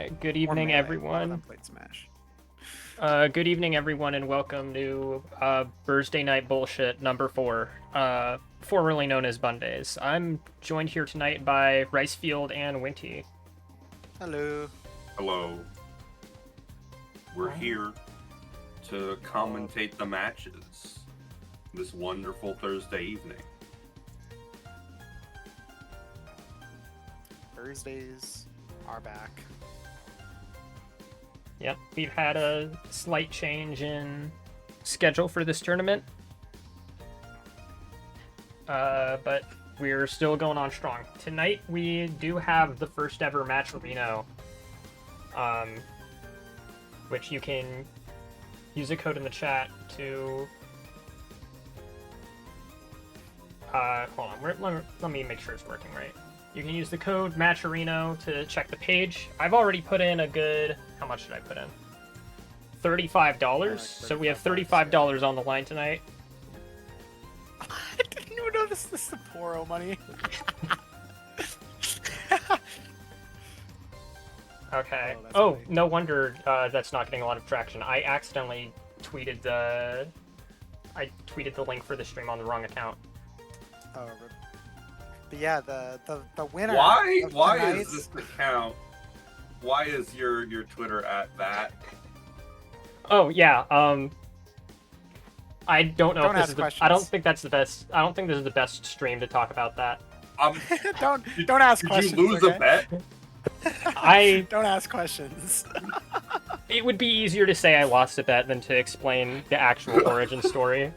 right. Good Or evening, Melee. All of everyone. them played Smash. Good evening, everyone, and welcome to Bhursday Night Bullshit number 4, formerly known as Bundays. I'm joined here tonight by Ricefield and Winty. Hello. Hello. We're here to commentate the matches this wonderful Thursday evening. Thursdays are back. Yep, we've had a slight change in schedule for this tournament, but we're still going on strong. Tonight we do have the first ever match Reno, which you can use a code in the chat to. Hold on, let me make sure it's working right. You can use the code Matcherino to check the page. I've already put in a good... How much did I put in? $35. So we have $35 on the line tonight. I didn't even notice this is the Poro money. Okay. Oh, that's funny. No wonder that's not getting a lot of traction. I accidentally tweeted the... I tweeted the link for the stream on the wrong account. Oh, but yeah, the winner. Why of is tonight's- this account? Why is your Twitter at that? Oh yeah. I don't know Don't if this ask is the, I questions. don't think that's the best. I don't think this is the best stream to talk about that. don't ask Did questions. you lose okay? a bet? Don't ask questions. It would be easier to say I lost a bet than to explain the actual origin story.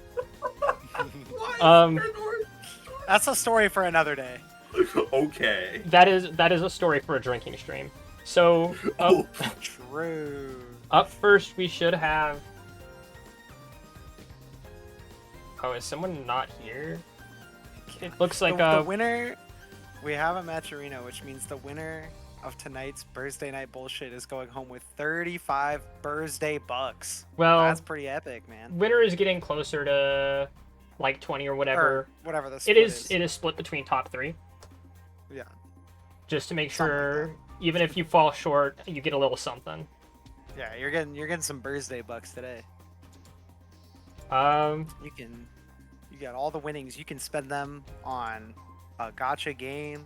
That's a story for another day. Okay. That is a story for a drinking stream. So Oh. True. up first we should have. Oh, is someone not here? It looks like the winner. We have a matcherino, which means the winner of tonight's Thursday night bullshit is going home with 35 birthday bucks. Well, That's pretty epic, man. winner is getting closer to like 20 or whatever. Or whatever the It split is. It is split between top 3. Yeah. Just to make Something like sure, even if you fall short, you get a little something. Yeah, you're getting some birthday bucks today. You got all the winnings. You can spend them on a gotcha game.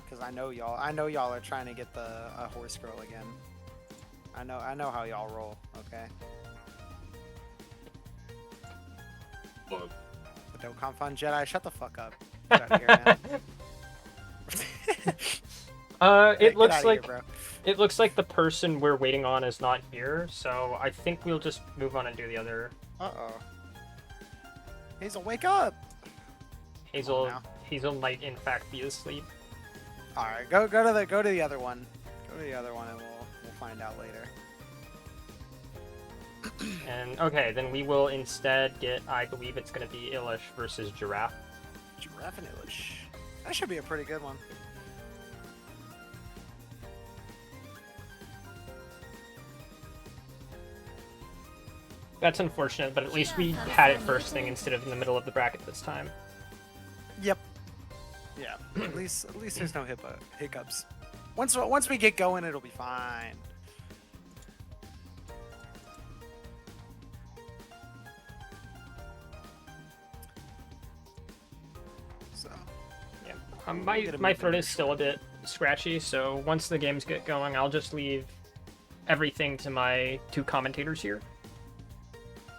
Cause I know y'all are trying to get a horse girl again. I know how y'all roll. Okay. Look, But don't confound Jedi. Shut the fuck up. Get out of here, man. It Get looks outta like here, bro. it looks like the person we're waiting on is not here, so I think we'll just move on and do the other. Uh-oh. Hazel, wake up! Hazel now. Hazel might in fact be asleep. All right, go to the other one. Go to the other one, and we'll find out later. And okay, then we will instead get. I believe it's going to be Ilish versus Giraffe. Giraffe and Ilish. That should be a pretty good one. That's unfortunate, but at least we had it first thing instead of in the middle of the bracket this time. Yep. Yeah. At least there's no hiccups. Once we get going, it'll be fine. So. Yeah. We'll My get a my move throat in is there still a bit scratchy, so once the games get going, I'll just leave everything to my 2 commentators here.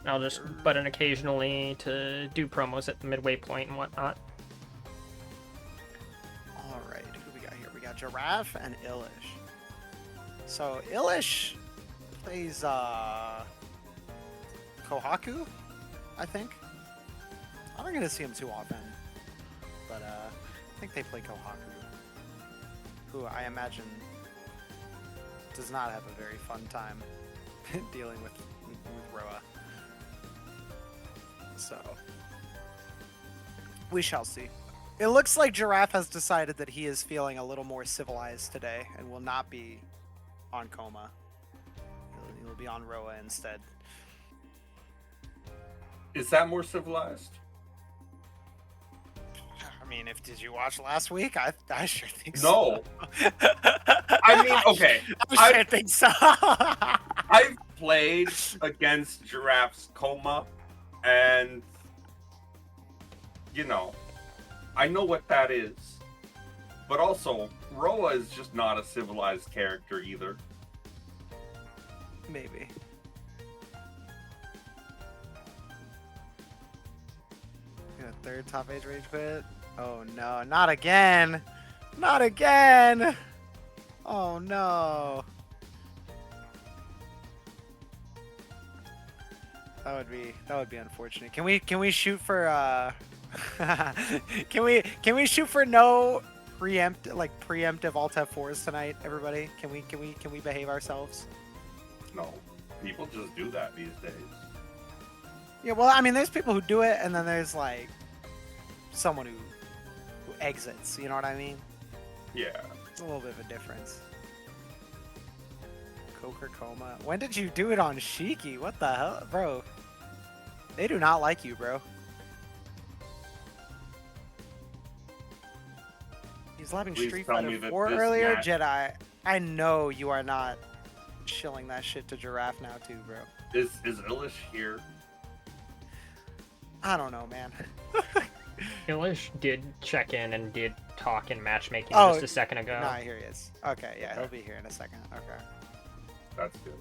I'll just butt in occasionally to do promos at the midway point and whatnot. All right, who do we got here? We got Giraffe and Ilish. So Ilish plays Kohaku, I think. I'm not gonna see him too often, but I think they play Kohaku, who I imagine does not have a very fun time dealing with Roa. So we shall see. It looks like Giraffe has decided that he is feeling a little more civilized today and will not be on Coma. He'll be on Roa instead. is that more civilized? mean, did you watch last week? I sure think No. so. I mean, okay. I sure think so. I've played against Giraffe's Coma, and you know, I know what that is. But also, Roa is just not a civilized character either. Maybe. Third top age rage quit. Oh no, not again! Not again! Oh no. That would be unfortunate. Can we shoot for can we shoot for no preemptive alt F4s tonight, everybody? Can we behave ourselves? No, people just do that these days. Yeah, well, I mean, there's people who do it, and then there's like someone who exits. You know what I mean? Yeah. It's a little bit of a difference. Coker Coma. When did you do it on Shiki? What the hell, bro? They do not like you, bro. He's lapping Please Street tell Fighter me that 4 this earlier. match- Jedi, I know you are not shilling that shit to Giraffe now too, bro. Is Illish here? I don't know, man. Ilish did check in and did talk in matchmaking Oh, just a second ago. Nah, here he is. Okay, yeah, he'll be here in a second. Okay. That's good.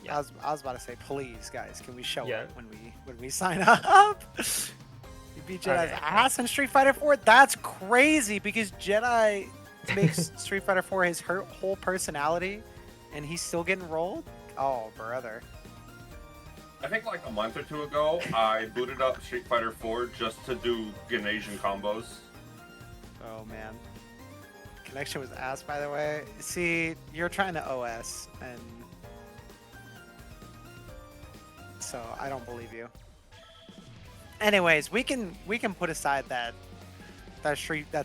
Yeah. I was about to say, please, guys, can we show Yeah. up when we sign up? You beat Jedi's Okay. ass in Street Fighter 4? That's crazy because Jedi makes Street Fighter 4 his whole personality, and he's still getting rolled. Oh, brother. I think like a month or two ago, I booted up Street Fighter 4 just to do Gymnasium combos. Oh man. Connection was ass, by the way. See, you're trying to OS, and so I don't believe you. Anyways, we can put aside that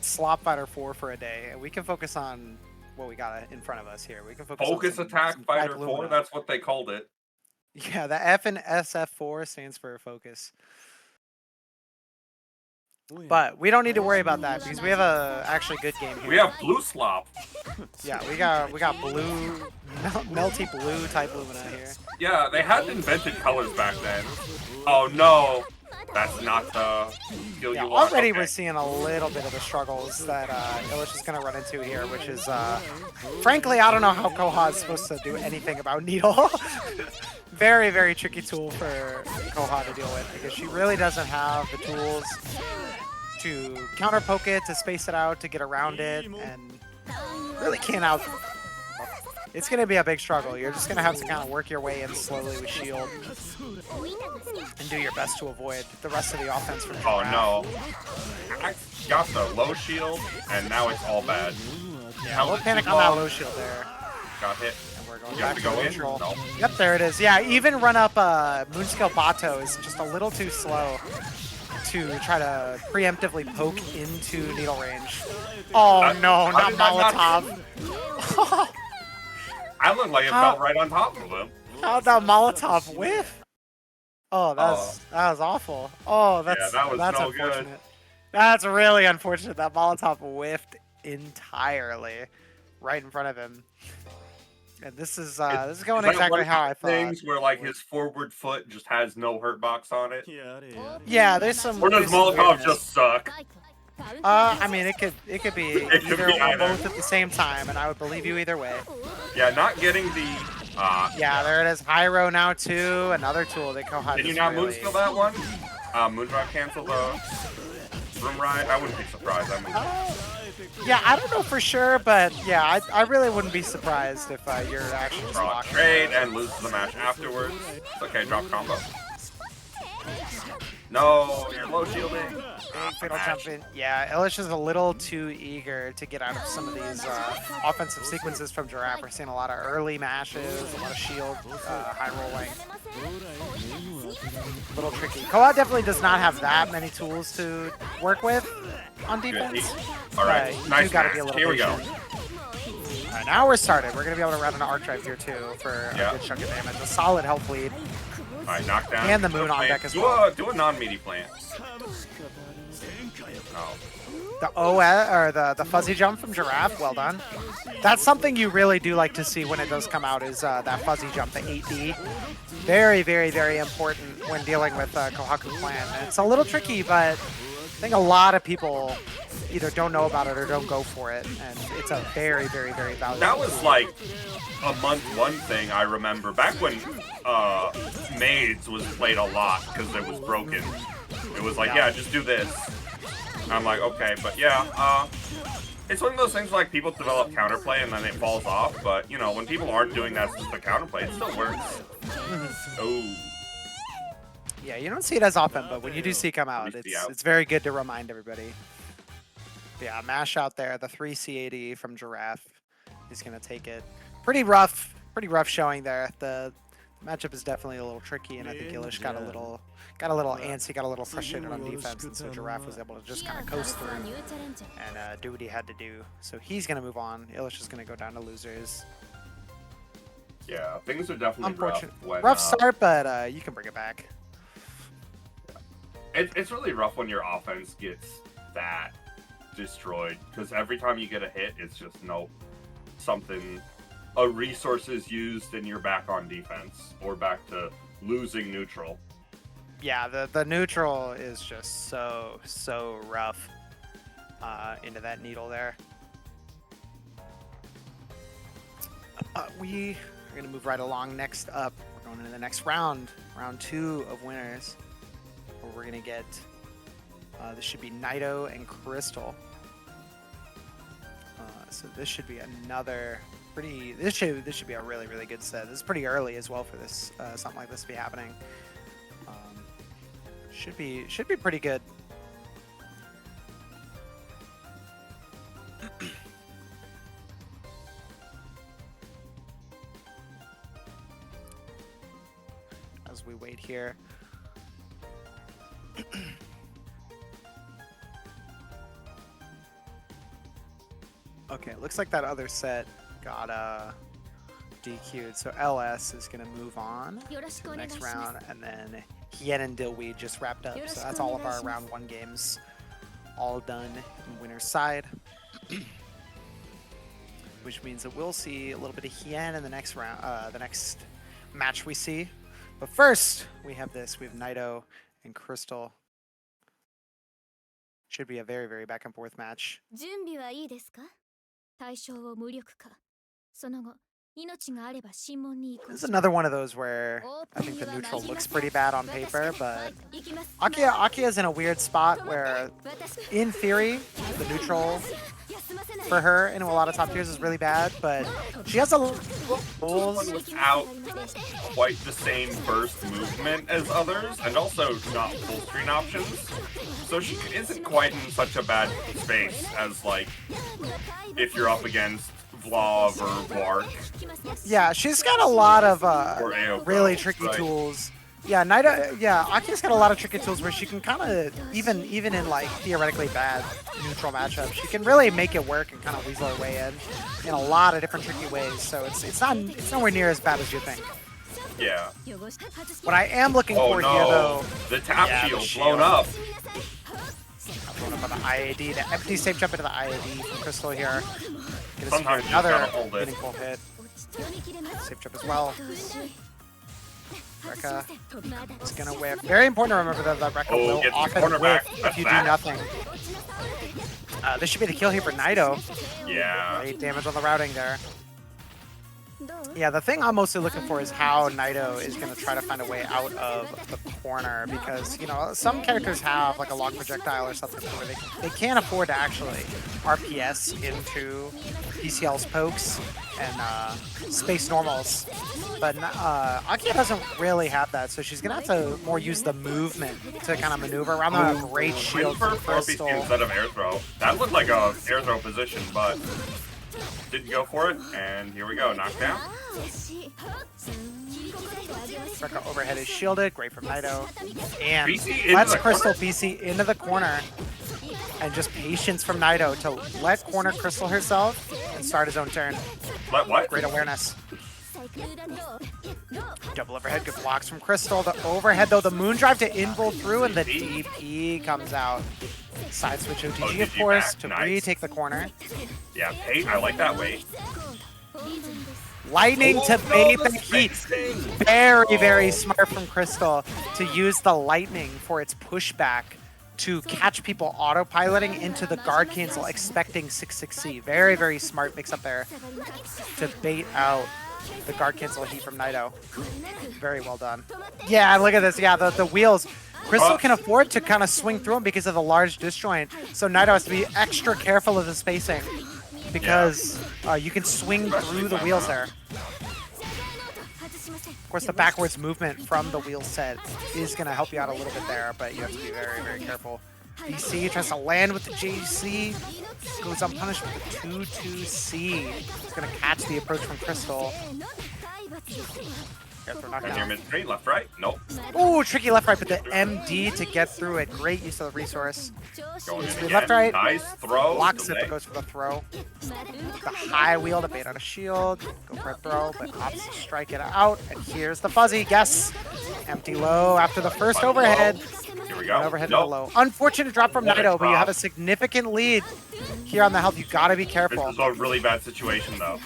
Slop Fighter 4 for a day, and we can focus on what we got in front of us here. We can focus on Focus some Attack Black Fighter 4, Lumina. that's what they called it. Yeah, the F in SF4 stands for focus. But we don't need to worry about that because we have a actually good game here. We have Blue Slop. Yeah, we got blue, melty blue type Lumina here. Yeah, they hadn't invented colors back then. Oh no, that's not the skill Yeah, you want. already Okay. we're seeing a little bit of the struggles that Illich is going to run into here, which is, frankly, I don't know how Koha is supposed to do anything about Needle. Very, very tricky tool for Koha to deal with because she really doesn't have the tools to counter poke it, to space it out, to get around it, and really can't out. It's going to be a big struggle. You're just going to have to kind of work your way in slowly with shield and do your best to avoid the rest of the offense from Oh Giraffe. no. I got the low shield, and now it's all bad. Yeah, we'll panic on that low shield there. Got hit. And we're going You have back to go low in? control. No. Yep, there it is. Yeah, even run up Moonscale Bato is just a little too slow to try to preemptively poke into needle range. Oh no, how not did that not Molotov. I look like it How- fell right on top of him. How'd that Molotov whiff? Oh, that was awful. Oh, that's that was that's no good. unfortunate. That's really unfortunate. That Molotov whiffed entirely right in front of him. And this is going Is that one exactly of how I those thought. Things where like his forward foot just has no hurt box on it. Yeah, there's some. Or does there's some Molotov weirdness. just suck? I mean, it could be It could either be or either. both at the same time, and I would believe you either way. Yeah, not getting the. Yeah, there it is. Hyro now too. Another tool that Koha Did you is not really... moonskill that one? Moondrive cancel the room ride? I wouldn't be surprised. I mean, Yeah, I don't know for sure, but yeah, I really wouldn't be surprised if you're actually just draw a locking. trade and lose the match afterwards. It's okay, drop combo. No, you're low shielding. Fatal jump in. Yeah, Illich is a little too eager to get out of some of these offensive sequences from Giraffe. We're seeing a lot of early mashes, a lot of shield, high rolling. A little tricky. Koha definitely does not have that many tools to work with on defense. All right, But nice you gotta match. be a little Here we go. patient. All right, now we're started. We're gonna be able to run an arc drive here too for a Yeah. good chunk of damage. A solid health lead. Alright, knock down. And the moon on Plant. deck as well. Do a non-meaty plant. Oh. The or the fuzzy jump from Giraffe, well done. That's something you really do like to see when it does come out, is that fuzzy jump, the 8D. Very, very, very important when dealing with Kohaku Clan. And it's a little tricky, but I think a lot of people either don't know about it or don't go for it, and it's a very, very, very valuable. That was like a month one thing I remember back when Maids was played a lot because it was broken. It was like, yeah, just do this. And I'm like, okay, but yeah, it's one of those things like people develop counterplay and then it falls off, but you know, when people aren't doing that just the counterplay, it still works. Oh. Yeah, you don't see it as often, but when you do see it come out, it's very good to remind everybody. Yeah, mash out there, the 3 C80 from Giraffe. He's gonna take it. Pretty rough showing there. The matchup is definitely a little tricky, and I think Illish got a little antsy, got a little frustrated on defense, and so Giraffe was able to just kind of coast through and do what he had to do. So he's gonna move on. Illish is gonna go down to losers. Yeah, things are definitely Unfortunate. rough. Rough start, but you can bring it back. It's really rough when your offense gets that destroyed, because every time you get a hit, it's just a resource is used and you're back on defense or back to losing neutral. Yeah, the neutral is just so rough into that needle there. We are gonna move right along. Next up, we're going into the next round 2 of winners, where we're gonna get this should be Naito and Crystal. So this should be another this should be a really, really good set. This is pretty early as well for this something like this to be happening. Should be pretty good. As we wait here. Okay, looks like that other set got DQ'd, so LS is gonna move on to the next round, and then Hien and Dillweed just wrapped up, so that's all of our round 1 games all done in winner's side. Which means that we'll see a little bit of Hien in the next round, the next match we see. But first, we have Naito and Crystal. Should be a very, very back and forth match. This is another one of those where I think the neutral looks pretty bad on paper, but Akia is in a weird spot where, in theory, the neutral for her in a lot of top tiers is really bad, but she has a one without quite the same burst movement as others, and also not full screen options, so she isn't quite in such a bad space as like if you're up against Vlav or Vark. Yeah, she's got a lot of really tricky tools. Yeah, Aki's got a lot of tricky tools where she can kind of, even in like theoretically bad neutral matchups, she can really make it work and kind of weasel her way in a lot of different tricky ways. So it's nowhere near as bad as you think. Yeah. What I am looking for here, though, the tap shield blown up. Blown up on the IAD, the empty safe jump into the IAD from Crystal here. Sometimes another meaningful hit. Safe jump as well. Rekka is going to whip. Very important to remember that Rekka will often whip if you do nothing. This should be the kill here for Naito. Yeah. 8 damage on the routing there. Yeah, the thing I'm mostly looking for is how Naito is going to try to find a way out of the corner, because, you know, some characters have like a long projectile or something where they can't afford to actually RPS into PCL's pokes and space normals. But Akia doesn't really have that, so she's going to have to more use the movement to kind of maneuver around the great shield for Crystal. Instead of air throw. That looked like a air throw position, but didn't go for it, and here we go, knockdown. Rekka overhead is shielded, great from Naito. And BC lets Crystal BC into the corner. And just patience from Naito to let corner Crystal herself and start his own turn. Let what? Great awareness. Double overhead, good blocks from Crystal. The overhead, though, the Moondrive to invul through, and the DP comes out. Side switch OTG, of course, back. to Nice. retake the corner. Yeah, Pate, I like that way. Lightning to Oh, bait no, the the heat. spacing. Very, very Oh. smart from Crystal to use the lightning for its pushback to catch people autopiloting into the guard cancel, expecting 6-6C. Very, very smart mix up there to bait out the guard cancel heat from Naito. Very well done. Yeah, look at this. Yeah, the wheels. Crystal can afford to kind of swing through them because of the large disjoint, so Naito has to be extra careful of the spacing because you can swing through the wheels there. Of course, the backwards movement from the wheel set is going to help you out a little bit there, but you have to be very, very careful. BC tries to land with the JC, goes unpunished with the 2-2C. He's going to catch the approach from Crystal. And your mid straight, left, right. Nope. Ooh, tricky left right, but the MD to get through it. Great use of the resource. Going in Speed again. left, right. Nice throw. Blocks it, delay. but goes for the throw. The high wheel to bait out a shield. Go for a throw, but opts to strike it out. And here's the fuzzy. Yes. Empty low after the first One overhead. low. Here we go. An overhead to the Nope. low. Unfortunate drop from What a Naito, but you drop. have a significant lead here on the health. You gotta be This careful. is a really bad situation, though.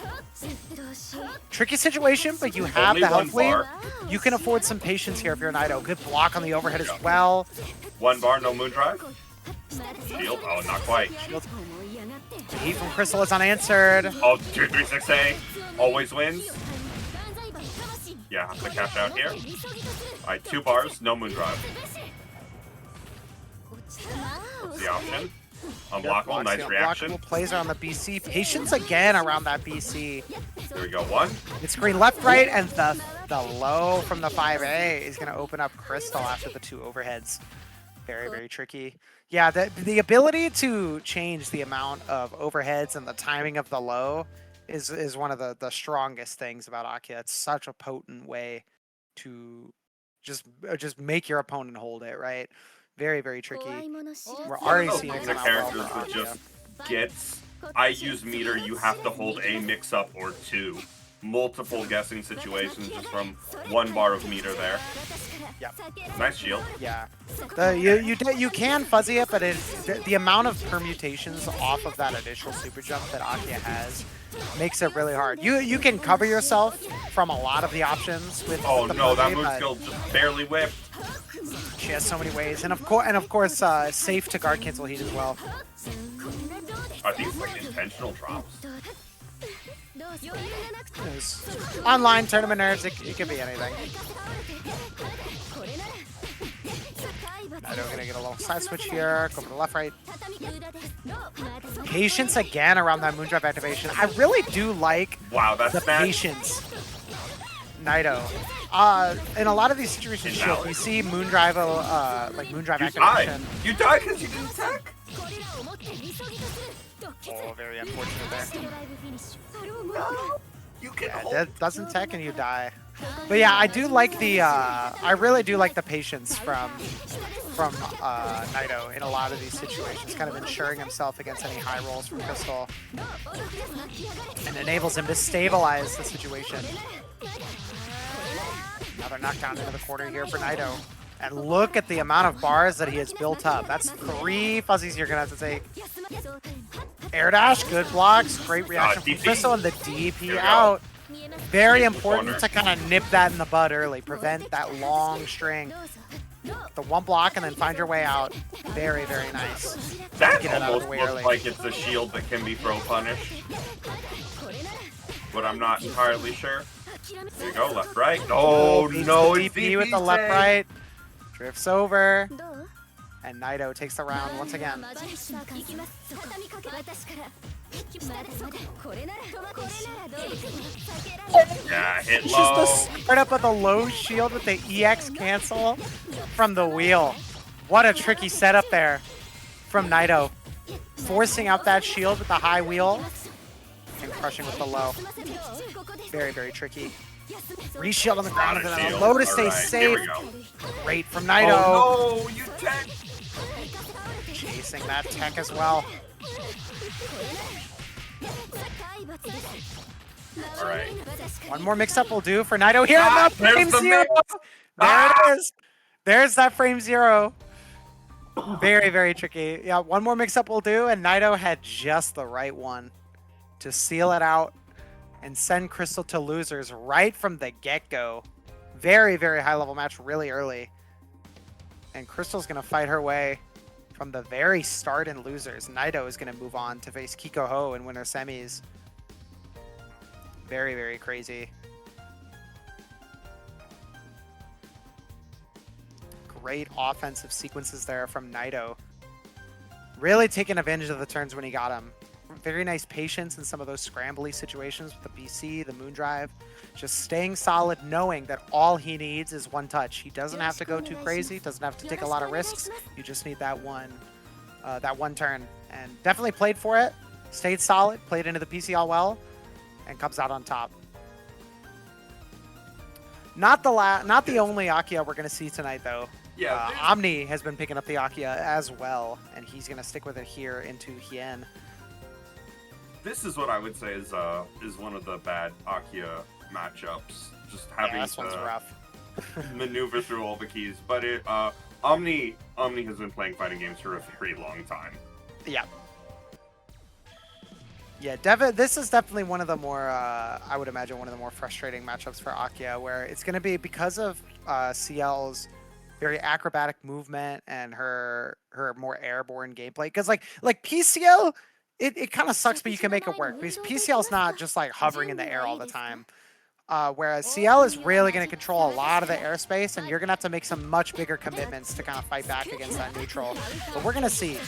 Tricky situation, but you have Only the one health lead. bar. You can afford some patience here if you're Naito. Good block on the overhead as well. One bar, no moon drive. Shield. Oh, not quite. The heat from Crystal is unanswered. Oh, 2-3-6A. Always wins. Yeah, have to cash out here. Alright, 2 bars, no moon drive. What's the option? Unblockable, nice reaction. Unblockable plays around the BC. Patience again around that BC. Here we go, 1. It's screen left, right, and the low from the 5A is going to open up Crystal after the 2 overheads. Very, very tricky. Yeah, the ability to change the amount of overheads and the timing of the low is one of the strongest things about Akia. It's such a potent way to just make your opponent hold it, right? Very, very tricky. We're already seeing the it come out well characters for that Akia. just gets I use meter, you have to hold a mix up or 2. Multiple guessing situations just from 1 bar of meter there. Yep. Nice shield. Yeah, you can fuzzy it, but the amount of permutations off of that initial super jump that Akia has makes it really hard. You can cover yourself from a lot of the options with Oh the no, that fuzzy, move but skill just barely whipped. she has so many ways, and of course, safe to guard cancel heat as well. Are these like intentional drops? Online tournament nerves, it could be anything. Naito gonna get a little side switch here, go for the left, right. Patience again around that Moondrive activation. I really do like Wow, that's the bad. patience. Naito. In a lot of these situations, Shield, you see Moondrive, like Moondrive You died. activation. You died because you didn't attack? Oh, very unfortunate there. You can Yeah, hold. that doesn't tech and you die. But yeah, I do like the, I really do like the patience from Naito in a lot of these situations, kind of ensuring himself against any high rolls from Crystal, and enables him to stabilize the situation. Another knockdown into the corner here for Naito. And look at the amount of bars that he has built up. That's 3 fuzzies you're gonna have to take. Air dash, good blocks, great reaction from DP. Crystal, and the Here DP we go. out. Very Keep the important corner. to kind of nip that in the bud early, prevent that long string. The 1 block and then find your way out. Very, very nice. That Get it out of the almost way looks early. like it's a shield that can be throw punished. But I'm not entirely sure. Here you go, left, right. Oh Beats no, the it's DP with the left, DP. right. Drifts over. And Naito takes the round once again. Yeah, hit It's low. just the startup of the low shield with the EX cancel from the wheel. What a tricky setup there from Naito. Forcing out that shield with the high wheel and crushing with the low. Very, very tricky. Reshield on the ground and then a Shield. low to stay Alright, safe. Here we go. Great from Naito. Oh no, you tech. Chasing that tech as well. All right. One more mix-up will do for Naito here. Ah, And the frame there's the zero. mix. There Ah! it is. There's that frame zero. Very, very tricky. Yeah, one more mix-up will do, and Naito had just the right one to seal it out and send Crystal to losers right from the get-go. Very, very high-level match really early. And Crystal's going to fight her way from the very start in losers. Naito is going to move on to face Kiko Ho in winner semis. Very, very crazy. Great offensive sequences there from Naito. Really taking advantage of the turns when he got him. Very nice patience in some of those scrambly situations with the BC, the Moondrive. Just staying solid, knowing that all he needs is one touch. He doesn't have to go too crazy, doesn't have to take a lot of risks. You just need that one turn. And definitely played for it, stayed solid, played into the PCL well, and comes out on top. Not the only Akia we're going to see tonight, though. Yeah. Omni has been picking up the Akia as well, and he's going to stick with it here into Hien. This is what I would say is one of the bad Akia matchups. Just having This one's to rough. maneuver through all the keys. But Omni has been playing fighting games for a very long time. Yeah. Yeah, this is definitely one of the more, I would imagine, one of the more frustrating matchups for Akia, where it's going to be because of CL's very acrobatic movement and her more airborne gameplay. Because like PCL, it kind of sucks, but you can make it work because PCL's not just like hovering in the air all the time. Whereas CL is really going to control a lot of the airspace, and you're going to have to make some much bigger commitments to kind of fight back against that neutral. But we're going to see.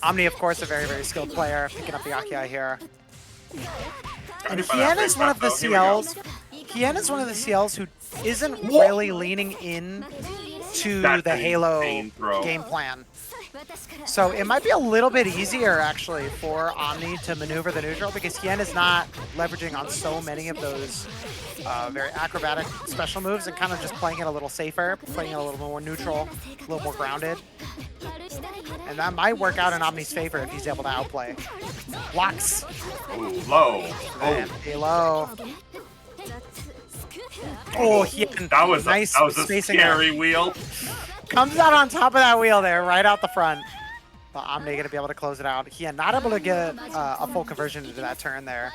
Omni, of course, a very, very skilled player, picking up the Akia here. And Hien is one of the CLs. Hien is one of the CLs who isn't really leaning in to the Halo game plan. So it might be a little bit easier, actually, for Omni to maneuver the neutral because Hien is not leveraging on so many of those very acrobatic special moves and kind of just playing it a little safer, playing it a little more neutral, a little more grounded. And that might work out in Omni's favor if he's able to outplay. Blocks. Ooh, low. Oh, low. Oh, Hien. That was nice a spacing scary there. wheel. Comes out on top of that wheel there, right out the front. But Omni going to be able to close it out. Hien not able to get a full conversion into that turn there.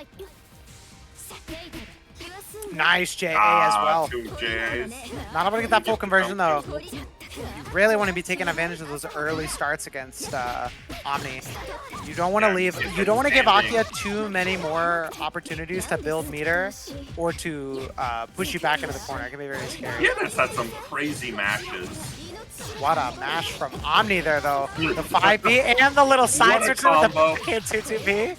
Nice JA as well. 2 JAs. Not able to get that full conversion though. You really want to be taking advantage of those early starts against Omni. You don't want to leave. You don't want to give Akia too many more opportunities to build meter or to push you back into the corner. It can be very scary. Yeah, that's had some crazy matches. What a mash from Omni there, though. The 5B and the little side switcher with the kid 2-2B.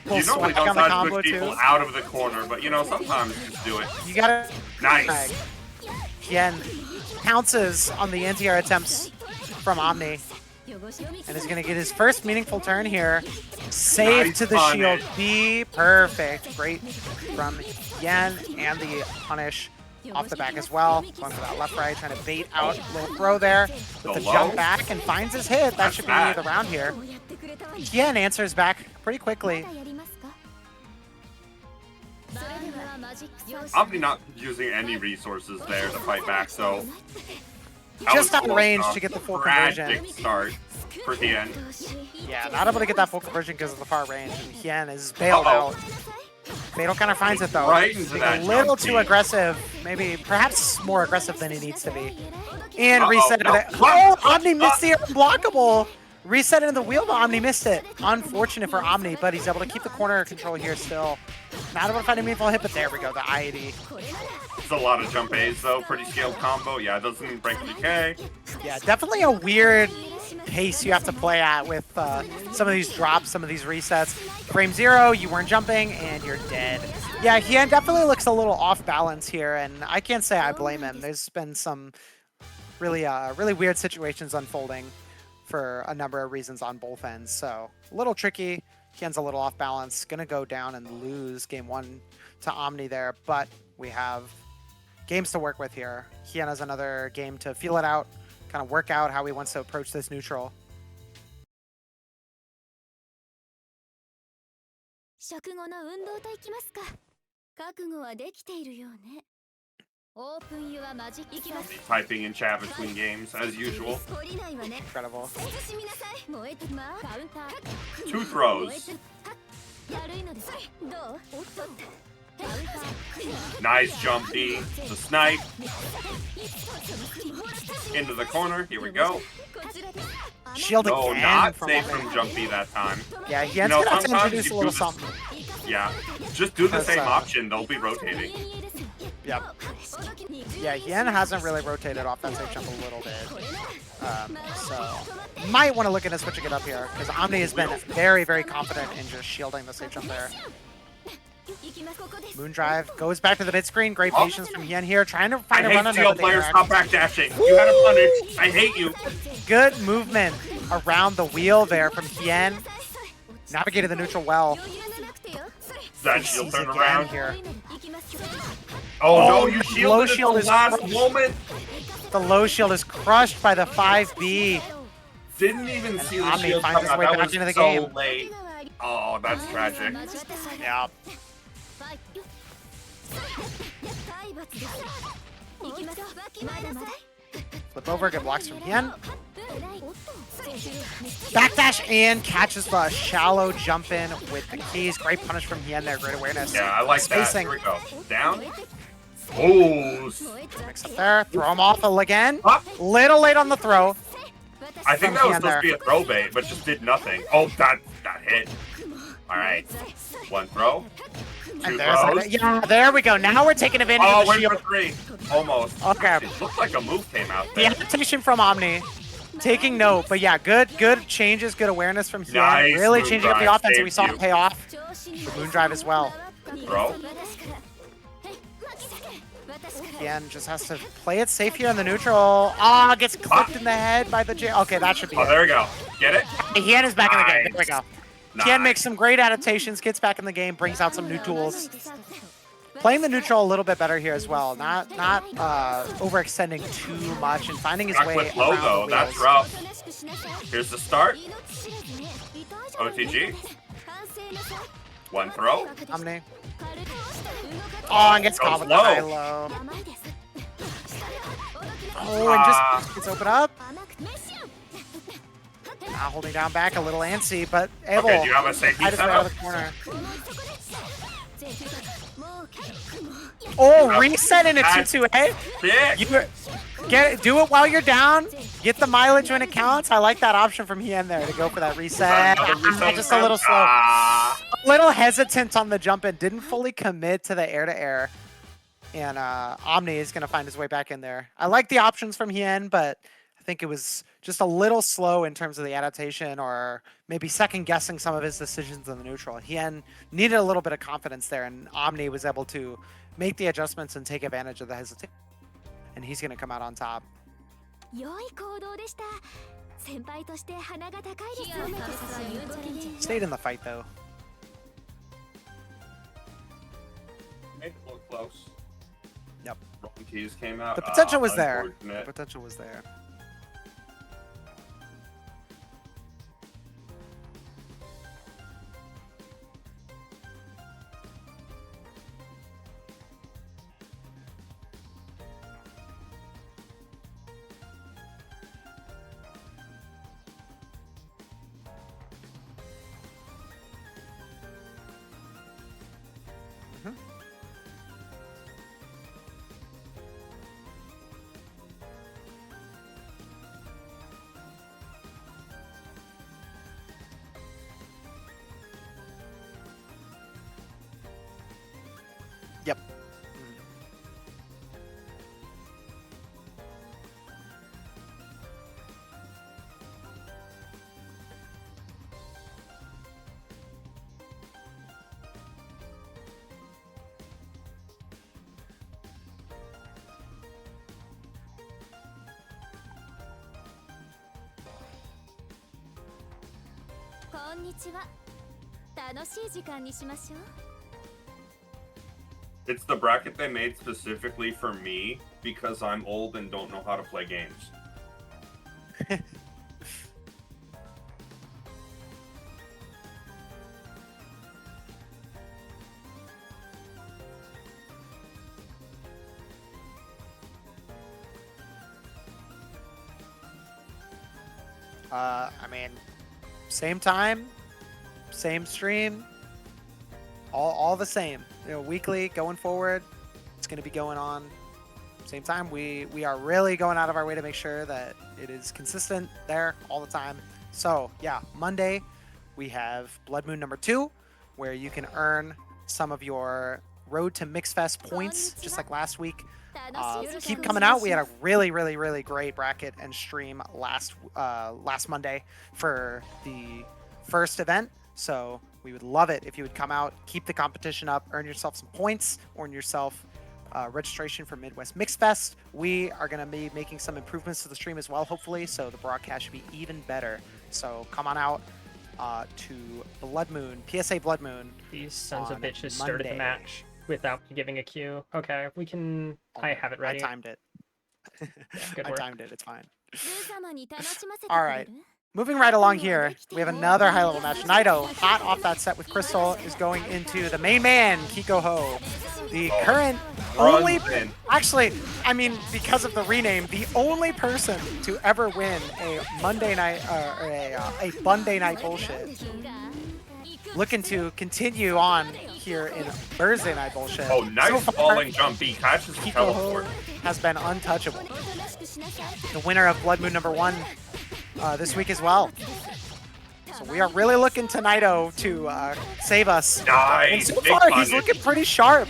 You normally don't try to push people out of the corner, but you know, sometimes you just do it. You gotta... Nice. Hien pounces on the anti-air attempts from Omni. And is going to get his first meaningful turn here. Save Nice to the punish. shield. Be perfect. Great from Hien and the punish off the back as well. Going for that left-right, trying to bait out a little throw there with the jump back and finds his hit. That should be the round here. Hien answers back pretty quickly. Omni not using any resources there to fight back, so Just out of range to get the full conversion. Tragic start for Hien. Yeah, not able to get that full conversion because of the far range, and Hien is bailed out. Fatal kind of finds it though. Right into that a little jump too beat. aggressive, maybe perhaps more aggressive than he needs to be. And reset no. it. Oh, Omni missed the unblockable. Reset into the wheel, but Omni missed it. Unfortunate for Omni, but he's able to keep the corner control here still. Not able to find a meaningful hit, but there we go, the I-80. It's a lot of jump A's though, pretty scaled combo. Yeah, it doesn't break the DK. Yeah, definitely a weird pace you have to play at with some of these drops, some of these resets. Frame 0, you weren't jumping, and you're dead. Yeah, Hien definitely looks a little off balance here, and I can't say I blame him. There's been some really weird situations unfolding for a number of reasons on both ends. So a little tricky. Hien's a little off balance. Gonna go down and lose game 1 to Omni there, but we have games to work with here. Hien has another game to feel it out, kind of work out how he wants to approach this neutral. 食後の運動といきますか。覚悟はできているようね。オープンユアマジックいきます。 Typing in chat between games as usual. 懲りないわね。 Incredible. 慎みなさい。燃えてまカウンター。 Two throws. 軽いのです。どう？おっと。カウンター。 Nice jump D. The snipe. Into the corner. Here we go. こちらです。 Shield No, again not from safe Open. from jump D that time. Yeah, Hien's You know, gonna have to sometimes introduce you a little do this- something. Yeah. Just do the Because, same option. They'll be rotating. Yep. Yeah, Hien hasn't really rotated offensive jump a little bit. So might want to look into switching it up here because Omni has been very, very confident in just shielding the safe jump there. Moondrive goes back to the mid screen. Great patience from Hien here, trying to I find a hate run under steel the players. air. Stop backdashing. You had a punish. I hate you. Good movement around the wheel there from Hien. Navigated the neutral well. That Sees shield turn again around. here. Oh no, Oh, you low shielded at shield the is last crushed. moment. The low shield is crushed by the 5B. Didn't even see the Omni shield finds come his out. way That back was into the so game. late. Oh, that's tragic. Yeah. Flip over, good blocks from Hien. Backdash and catches the shallow jump in with the keys. Great punish from Hien there, great awareness. Yeah, I like that. Spacing. Here we go. Down. Oh, Mix up there, throw him off again. up. Little late on the throw. I think From that was Hien supposed to be a throw bait, but just did nothing. Oh, that hit. All right. One throw. Two And there's throws. like, yeah, there we go. Now we're taking advantage Oh, of the went shield. for three. Almost. Okay. It looked like a move came out The there. adaptation from Omni. Taking note, but yeah, good changes, good awareness from Hien. Nice Really moon changing up the drive, offense, and we saved saw you. it pay off. The Moondrive as well. Throw. Hien just has to play it safe here in the neutral. Ah, gets clipped in the head by the J. Okay, that should be Oh, it. there we go. Get it? Hien is back in the game. There we go. Nice. Hien makes some great adaptations, gets back in the game, brings out some new tools. Playing the neutral a little bit better here as well. Not overextending too much and finding his Rock way with low around though. the That's wheels. rough. Here's the start. OTG. One throw. Omni. Oh, and gets Goes caught with the low. high low. Oh, and just gets open up. Now holding down back a little antsy, but able Okay, do you have a safety hide his way out of setup? the corner. Oh, reset in a Nice. 2-2-A. Kick. Do it while you're down. Get the mileage when it counts. I like that option from Hien there to go for that reset. Another reset Just a little slow. Ah. A little hesitant on the jump in. Didn't fully commit to the air-to-air. And Omni is going to find his way back in there. I like the options from Hien, but I think it was just a little slow in terms of the adaptation or maybe second-guessing some of his decisions in the neutral. Hien needed a little bit of confidence there, and Omni was able to make the adjustments and take advantage of the hesitation. And he's going to come out on top. 良い行動でした。先輩として鼻が高いです。 Stayed in the fight, though. Made it look close. Yep. Wrong keys came out. The potential was there. The Unfortunate. potential was there. Yep. It's the bracket they made specifically for me because I'm old and don't know how to play games. I mean, same time, same stream, all the same. You know, weekly going forward, it's going to be going on. Same time, we are really going out of our way to make sure that it is consistent there all the time. So yeah, Monday we have Blood Moon number 2, where you can earn some of your Road to Mixfest points, just like last week. Keep coming out. We had a really great bracket and stream last Monday for the first event. So we would love it if you would come out, keep the competition up, earn yourself some points, earn yourself registration for Midwest Mix Fest. We are going to be making some improvements to the stream as well, hopefully, so the broadcast should be even better. So come on out to Blood Moon, PSA Blood Moon. These sons of on bitches started the Monday. match without me giving a cue. Okay, we can. I have it ready. I timed it. Good I work. timed it. It's fine. all All right. Moving right along here, we have another high-level match. Naito, hot off that set with Crystal, is going into the main man, Kiko Ho. The current only... Runs in. Actually, I mean, because of the rename, the only person to ever win a Monday night, or a Monday night bullshit. Looking to continue on here in Thursday night bullshit. Oh, nice So far, falling jump. He catches the Kiko teleport. Ho has been untouchable. The winner of Blood Moon number 1 this week as well. So we are really looking to Naito to save us. And Nice. so Big far, he's punish. looking pretty sharp.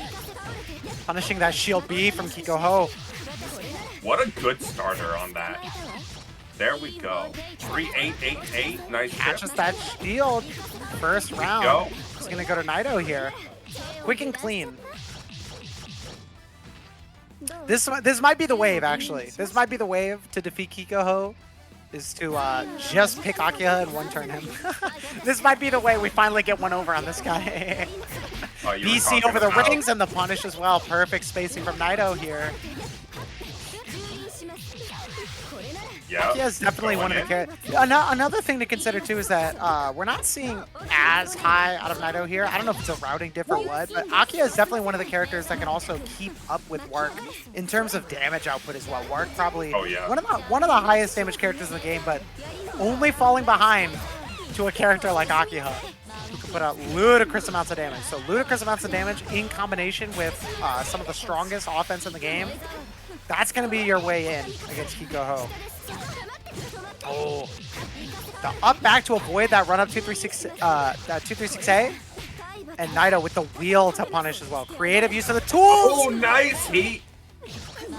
Punishing that shield B from Kiko Ho. What a good starter on that. There we go. 3-8-8-8. Nice trip. Catches that shield. First round. go. He's going to go to Naito here. Quick and clean. This might be the wave, actually. This might be the wave to defeat Kiko Ho, is to just pick Akiha and one-turn him. This might be the way we finally get one over on this guy. Oh, you were BC talking over the about- rings and the punish as well. Perfect spacing from Naito here. Yeah. Akiha is definitely one of the Going characters. Another thing to consider too is that we're not seeing as high out of Naito here. I don't know if it's a routing diff or what, but Akiha is definitely one of the characters that can also keep up with Wark in terms of damage output as well. Wark probably Oh, yeah. one of the highest damage characters in the game, but only falling behind to a character like Akiha, who can put out ludicrous amounts of damage. So ludicrous amounts of damage in combination with some of the strongest offense in the game. That's going to be your way in against Kiko Ho. Oh, the up back to avoid that run up 236A, and Naito with the wheel to punish as well. Creative use of the tools. Oh, nice heat.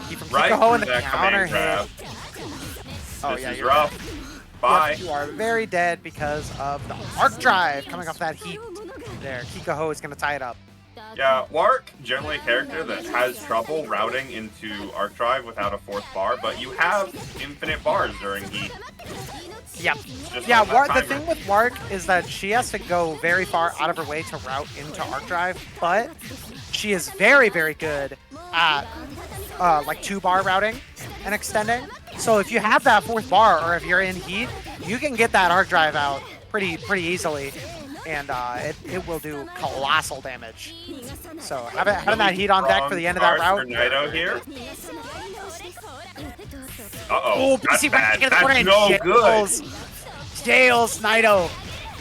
Keep from Right Kiko Ho in through the that counter command hit. grab. Oh This yeah, is you're rough. Bye. Yep, you are very dead because of the arc drive coming off that heat. There, Kiko Ho is going to tie it up. Yeah, Wark, generally a character that has trouble routing into Arc Drive without a 4th bar, but you have infinite bars during heat. Yep. Just Yeah, on that the timer. thing with Wark is that she has to go very far out of her way to route into arc drive, but she is very good at like 2-bar routing and extending. So if you have that 4th bar, or if you're in heat, you can get that arc drive out pretty easily, and it will do colossal damage. So having that heat on deck for the end of that Strong route. start for Naito here. Uh-oh. Oh, That's BC back bad. into the corner That's and no good. Jails Naito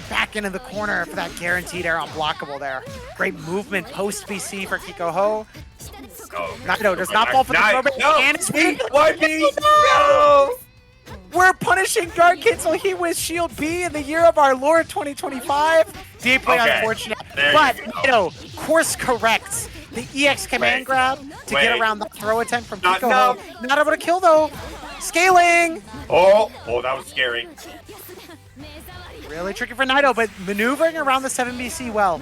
back into the corner for that guaranteed air unblockable there. Great movement post BC for Kiko Ho. Oh, Naito does not fall for the throw, but no. and it's weak. Why me? No! We're punishing Guard Cancel Heat with Shield B in the year of our Lord 2025. Deeply Okay, unfortunate. there But you go. Naito course corrects the EX command Wait, grab to get wait. around the throw attempt from Not Kiko Ho. Not able to kill though. Scaling! Oh, that was scary. Really tricky for Naito, but maneuvering around the 7BC well.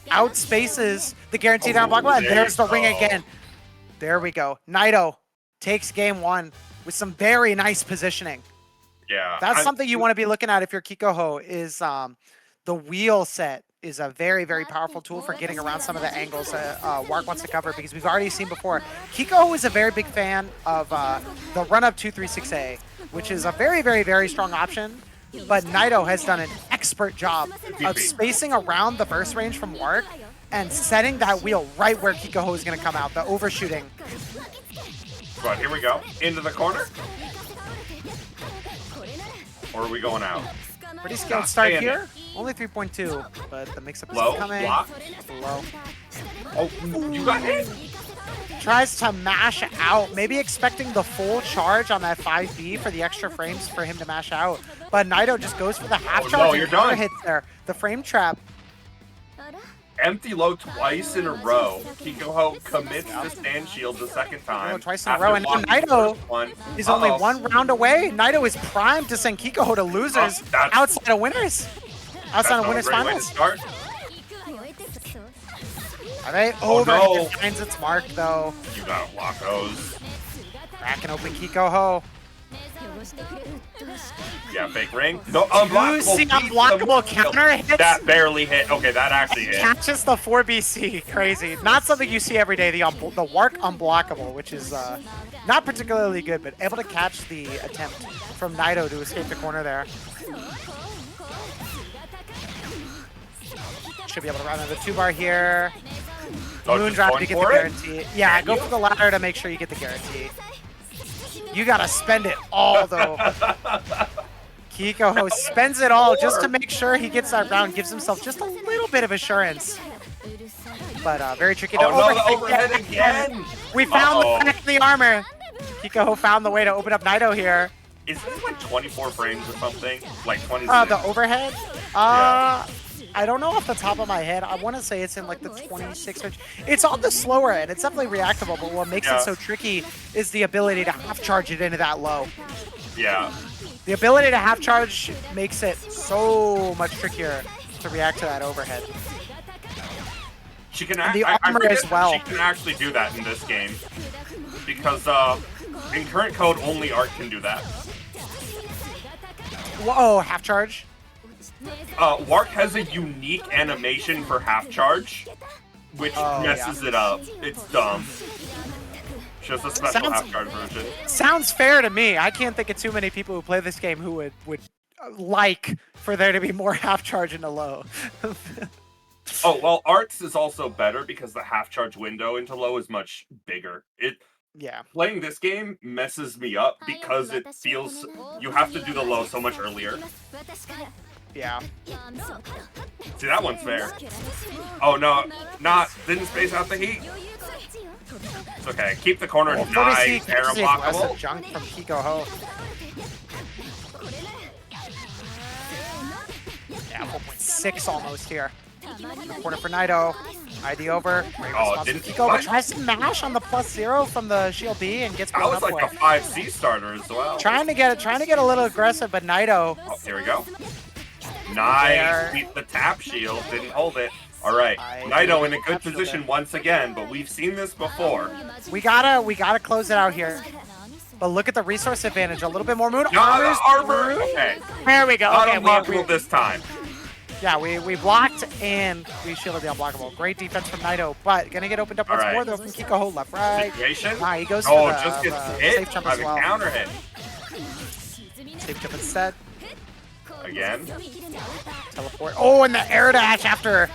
Outspaces the guaranteed down block, and there there's the you ring go. again. There we go. Naito takes game 1 with some very nice positioning. Yeah. That's something you want to be looking at if you're Kiko Ho, is the wheel set is a very powerful tool for getting around some of the angles that Wark wants to cover, because we've already seen before. Kiko Ho is a very big fan of the run-up 236A, which is a very strong option, but Naito has done an expert job of spacing around the burst range from Wark and setting that wheel right where Kiko Ho is going to come out, the overshooting. But here we go. Into the corner. Or are we going out? Pretty skilled Not start staying here. Only 3.2, but the mix-up is Low, coming. block. Low. Oh, you got hit? Tries to mash out, maybe expecting the full charge on that 5B for the extra frames for him to mash out. But Naito just goes for the half Oh, charge no, and you're counter done. hits there. The frame trap. Empty low twice in a row. Kikoho commits to stand shield the second time. Twice in a after row, and blocking the Naito first one. is only Uh-oh. one round away. Naito is primed to send Kikoho to losers that's- outside of winners. Outside of That's winners a great way to finals. start. Are they Oh, over? no. It finds its mark though. You gotta block those. Cracking open Kikoho. Yeah, fake ring. No, unblockable. Juicy beats the unblockable move. counter hits. That barely hit. Okay, that actually hit. Catches the 4BC. Crazy. Not something you see every day. The Wark unblockable, which is not particularly good, but able to catch the attempt from Naito to escape the corner there. Should be able to run on the 2-bar here. Oh, Moon just drop going to get the for it? guarantee. Yeah, go for the ladder to make sure you get the guarantee. You gotta spend it all though. Kikoho spends it all just to make sure he gets that round, gives himself just a little bit of assurance. But very tricky to Oh no, the overhead again! We found Uh-oh. the crack in the armor. Kikoho found the way to open up Naito here. Is this like 24 frames or something? Like 26? The overhead? Yeah. I don't know off the top of my head. I want to say it's in like the 26 range. It's on the slower end. It's definitely reactable, but what makes Yeah. it so tricky is the ability to half charge it into that low. Yeah. The ability to half charge makes it so much trickier to react to that overhead. She can And the I armor forget as that well. She can actually do that in this game. Because in current code, only Art can do that. Whoa, half charge? Wark has a unique animation for half charge, which Oh, messes it up. It's dumb. She has a special half charge version. Sounds fair to me. I can't think of too many people who play this game who would like for there to be more half charge into low. Oh, well, Arts is also better because the half charge window into low is much bigger. Yeah. Playing this game messes me up because it feels you have to do the low so much earlier. Yeah. See, that one's fair. Oh no, didn't space out the heat. It's okay. Keep the corner. Well, Nice, air aggressive unblockable. junk from Kikoho. Yeah, 4.6 almost here. In the corner for Naito. ID over. Great Oh, response from didn't- Kikoho, what? but tries to mash on the +0 from the shield B and gets That blown was up like a with. 5C starter as well. Trying to get a little aggressive, but Naito. Oh, here we go. Nice. Keep the tap shield. Didn't hold it. All right. Naito in a good Tap shield position there. once again, but we've seen this before. We gotta close it out here. But look at the resource advantage. A little bit more moon. Not the Armor's armor. through. Okay. There we go. Not Okay, unblockable this time. yeah, we blocked and we shielded the unblockable. Great defense from Naito, but gonna get opened up once All right. more though from Kikoho. Left, right. Situation. Nah, he goes Oh, for the just gets safe hit jump by as the well. counter hit. Safe jump instead. Again. Teleport. Oh, and the air dash after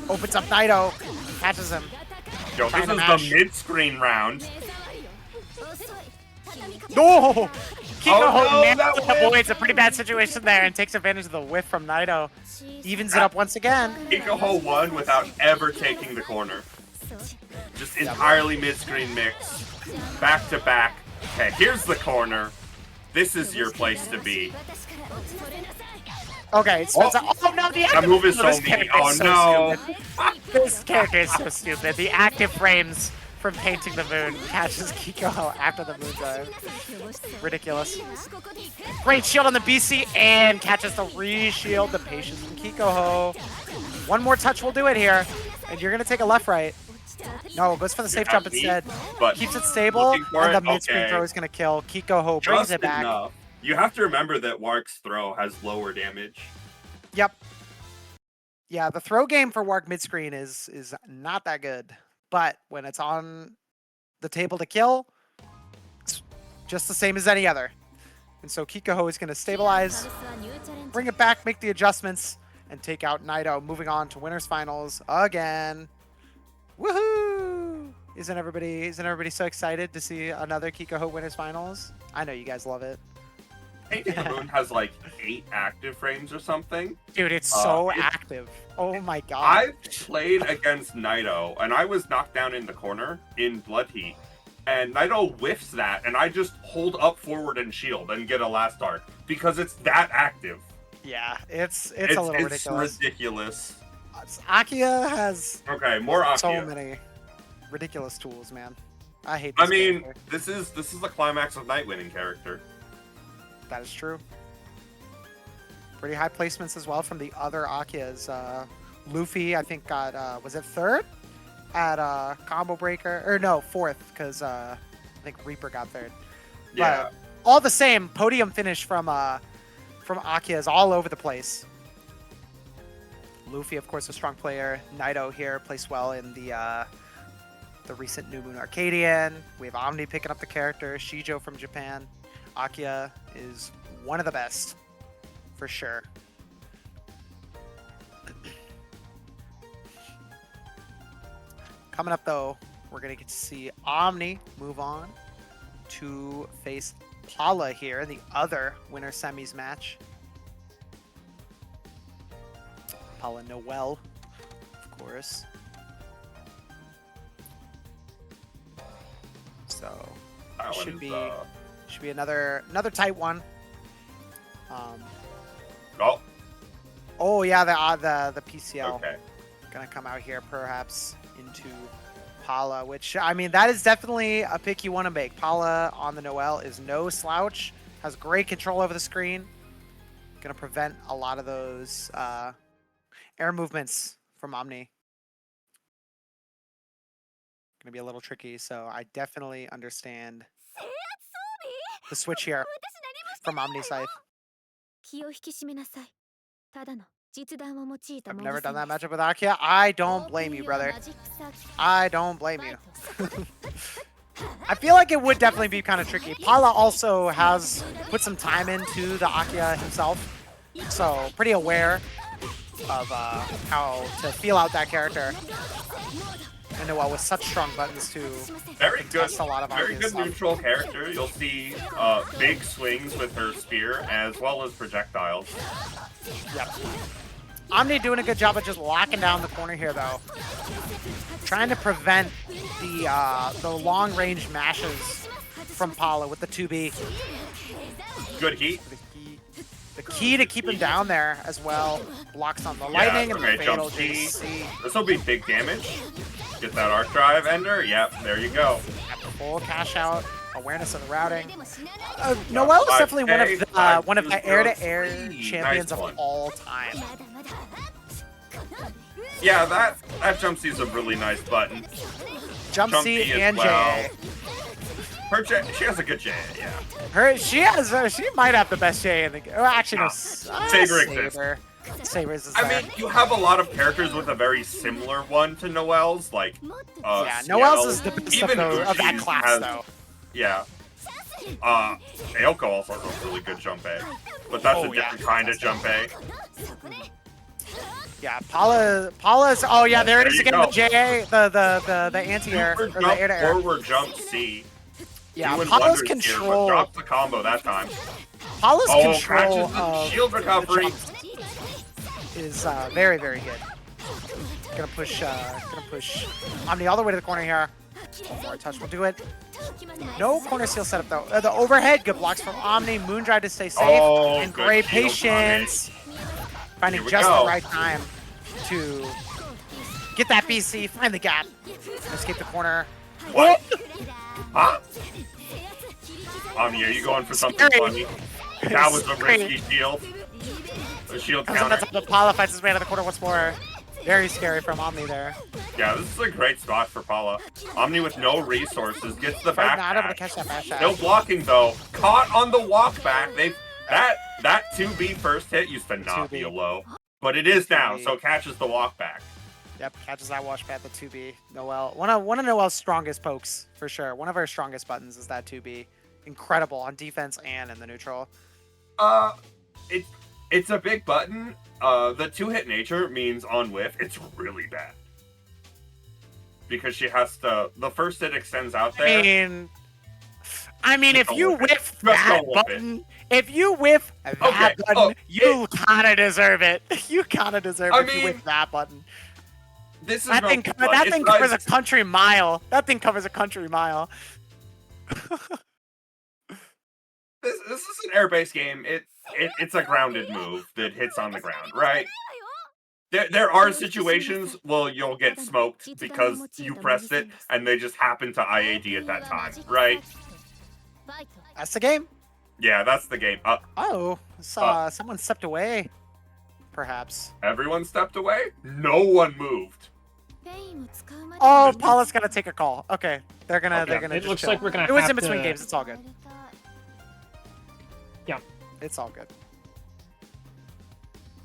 opens up Naito. Catches him. Yo, Trying this to is mash. the mid-screen round. No! Kikoho no, nails that it, whiff. avoids a pretty bad situation there and takes advantage of the whiff from Naito. Evens it up once again. Kikoho won without ever taking the corner. Just entirely mid-screen mix. Back to back. Okay, here's the corner. This is your place to be. Okay, Spencer. Oh, no, the active. That move is so this mean. character Oh is so no. stupid. This character is so stupid. The active frames from painting the moon catches Kikoho after the moon dive. Ridiculous. Great shield on the BC and catches the re-shield. The patience from Kikoho. One more touch will do it here. And you're going to take a left-right. No, goes for the safe jump instead. But Keeps it stable, looking for and the it? mid-screen Okay. throw is going to kill. Kikoho brings Just it back. enough. You have to remember that Wark's throw has lower damage. Yep. Yeah, the throw game for Wark mid-screen is not that good. But when it's on the table to kill, it's just the same as any other. And so Kikoho is going to stabilize, bring it back, make the adjustments, and take out Naito, moving on to winners finals again. Woohoo! Isn't everybody so excited to see another Kikoho winners finals? I know you guys love it. Painting the Moon has like 8 active frames or something. Dude, it's so it's- active. Oh my god. I've played against Naito, and I was knocked down in the corner in Blood Heat, and Naito whiffs that, and I just hold up forward and shield and get a last arc because it's that active. Yeah, it's a little ridiculous. Ridiculous. Akia has Okay, more Akia. so many ridiculous tools, man. I hate I this mean, character. this is the climax of Night winning character. That is true. Pretty high placements as well from the other Akias. Luffy, I think, got, was it third? At Combo Breaker? Or no, fourth, because I think Reaper got third. Yeah. But all the same, podium finish from Akias all over the place. Luffy, of course, a strong player. Naito here placed well in the recent New Moon Arcadian. We have Omni picking up the character. Shijo from Japan. Akia is one of the best, for sure. Coming up, though, we're going to get to see Omni move on to face Paula here in the other winner semis match. Paula Noel, of course. So That one should is, be another tight one. Oh, Oh yeah, the PCL okay. gonna come out here perhaps into Paula, which I mean that is definitely a pick you want to make. Paula on the Noel is no slouch, has great control over the screen, gonna prevent a lot of those air movements from Omni. Gonna be a little tricky, so I definitely understand the switch here from Omni's side. 気を引き締めなさい。ただの実弾を用いた I've も never の done that です matchup with Akia. I don't blame you, brother. I don't blame you. I feel like it would definitely be kind of tricky. Paula also has put some time into the Akia himself, so pretty aware of how to feel out that character. And Noel with such strong buttons too. Very good. Test a lot of Very Akia's good stuff. neutral character. You'll see big swings with her spear as well as projectiles. Yep. Omni doing a good job of just locking down the corner here though. Trying to prevent the long range mashes from Paula with the 2B. Good heat. The key to keep him down there as well. Blocks on the lightning and the okay, fatal jump C. JC. This will be big damage. Get that arc drive ender. Yep, there you go. Full cash out. Awareness of the routing. Noel is definitely one of the air-to-air champions Nice of one. all time. Yeah, that jump C is a really nice button. Jump Jump C B as and well. JA. Her she has a good J, She yeah. she might have the best JA in the game. Well, actually, no. Saber exists. Saber's is I there. mean, you have a lot of characters with a very similar one to Noel's, like Yeah, Ciel. Noel's is the best Even of that Uchi's class, has- though. Yeah. Aoko also has a really good jump A, but that's Oh, a yeah. different kind of jump A. Yeah, Paula's. Oh yeah, there it There is you again. go. The JA, the anti-air or Super the jump, air-to-air. forward jump C. Yeah, Doing Paula's wonders here, but control. drops the combo that time. Paula's Oh, control catches the of shield the recovery. jumps is very, very good. Gonna push Omni all the way to the corner here. One more touch will do it. No corner seal setup though. The overhead, good blocks from Omni. Moondrive to stay safe. Oh, and good great shield patience. Finding Here we just go. the right time to get that BC, find the gap, escape the corner. What? Huh? Omni, are you going for something Scary. funny? That was a Scary. risky shield. The shield Comes counter. up the Paula fights his way out of the corner once more. Very scary from Omni there. Yeah, this is a great spot for Paula. Omni with no resources gets the Right, not able to back. catch that bash shot. No blocking though. Caught on the walk back. That 2B first hit used to not be a 2B. low, but it is now. 2B. So catches the walk back. Yep, catches that wash pad, the 2B. Noel, one of Noel's strongest pokes, for sure. One of her strongest buttons is that 2B. Incredible on defense and in the neutral. It's a big button. The 2-hit nature means on whiff, it's really bad. Because she has to, the first hit extends out there. I mean, if Just you go with it. whiff Just go that with it. button, If you whiff that Okay, button, oh, you kind of deserve it. You kind of deserve I it if you mean, whiff that button. this is That thing, Melty Blood. that It's thing not- covers a country mile. That thing covers a country mile. This is an air-based game. It's a grounded move that hits on the ground, right? There are situations where you'll get smoked because you pressed it and they just happen to IAD at that time, right? That's the game. Yeah, that's the game. Oh, someone stepped away. Perhaps. Everyone stepped away? No one moved. Oh, Paula's gonna take a call. Okay, they're gonna Okay, they're gonna. it just looks chill. like we're gonna It was have in between to- games. It's all good. Yeah. It's all good.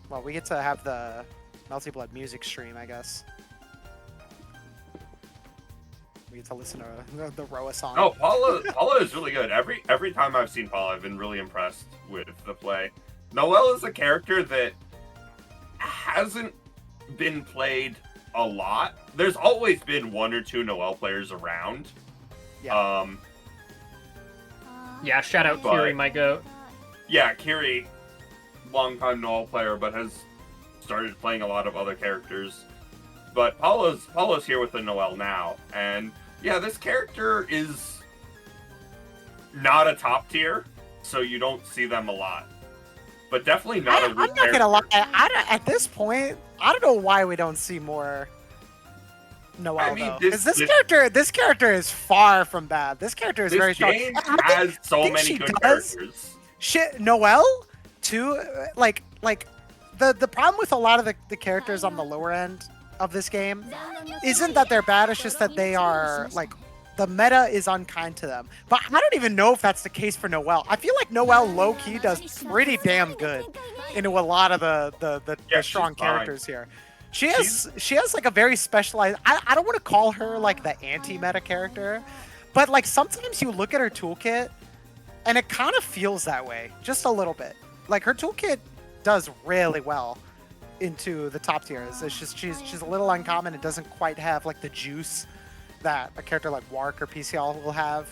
Well, we get to have the Melty Blood music stream, I guess. We get to listen to the Roa song. Oh, Paula is really good. Every time I've seen Paula, I've been really impressed with the play. Noelle is a character that hasn't been played a lot. There's always been one or two Noelle players around. Yeah. Yeah, shout out But- Kiri, my goat. Yeah, Kiri, longtime Noelle player, but has started playing a lot of other characters. But Paula's here with the Noelle now, and yeah, this character is not a top tier, so you don't see them a lot. But definitely not a I'm root not gonna lie. character. At this point, I don't know why we don't see more Noelle. I mean, though. this- 'Cause this- this character is far from bad. This character is very This strong. game And I think- has so think many she good does. characters. Shit, Noelle, too. Like the problem with a lot of the characters on the lower end of this game isn't that they're bad. It's just that they are like the meta is unkind to them. But I don't even know if that's the case for Noelle. I feel like Noelle low key does pretty damn good into a lot of the Yeah, strong she's fine. characters here. She has like a very specialized. I don't want to call her like the anti-meta character, but like sometimes you look at her toolkit and it kind of feels that way, just a little bit. Like her toolkit does really well into the top tiers. It's just she's a little uncommon. It doesn't quite have like the juice that a character like Wark or PCL will have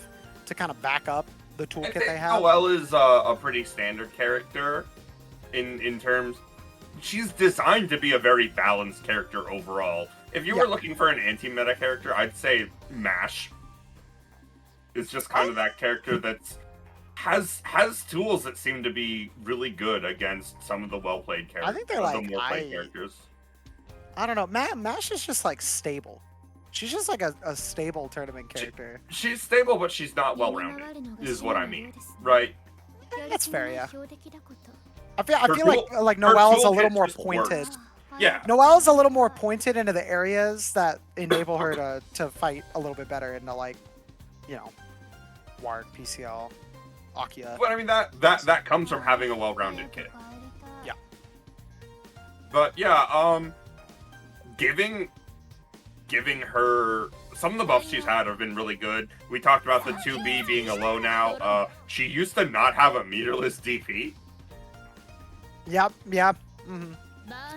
to kind of back up the I toolkit think they have. Noelle is a pretty standard character in terms. She's designed to be a very balanced character overall. If you Yeah. were looking for an anti-meta character, I'd say Mash is just kind of that character that's has tools that seem to be really good against some of the well-played characters. I think they're the like more played characters. I don't know. Mash is just like stable. She's just like a stable tournament character. She's stable, but she's not well-rounded, is what I mean, right? That's fair, yeah. I Her feel like tool- like her Noelle's a toolkit little more just pointed. works. Yeah. Noelle's a little more pointed into the areas that enable her to fight a little bit better into like, you know, Wark, PCL, Akia. But I mean that comes from having a well-rounded kit. Yeah. But yeah, giving her some of the buffs she's had have been really good. We talked about the 2B being a low now. She used to not have a meterless DP. Yep. Mm-hmm.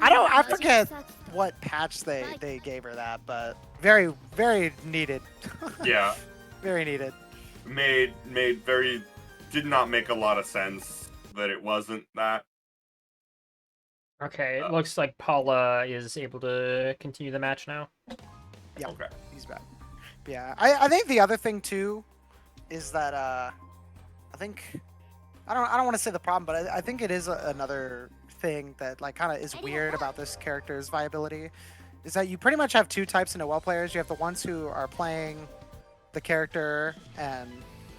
I forget what patch they gave her that, but very needed. Yeah, Very needed. made very did not make a lot of sense that it wasn't that. Okay, it looks like Paula is able to continue the match now. Yeah. Okay. He's back. But yeah, I think the other thing too is that I think I don't want to say the problem, but I think it is another thing that like kind of is weird about this character's viability is that you pretty much have two types of Noelle players. You have the ones who are playing the character and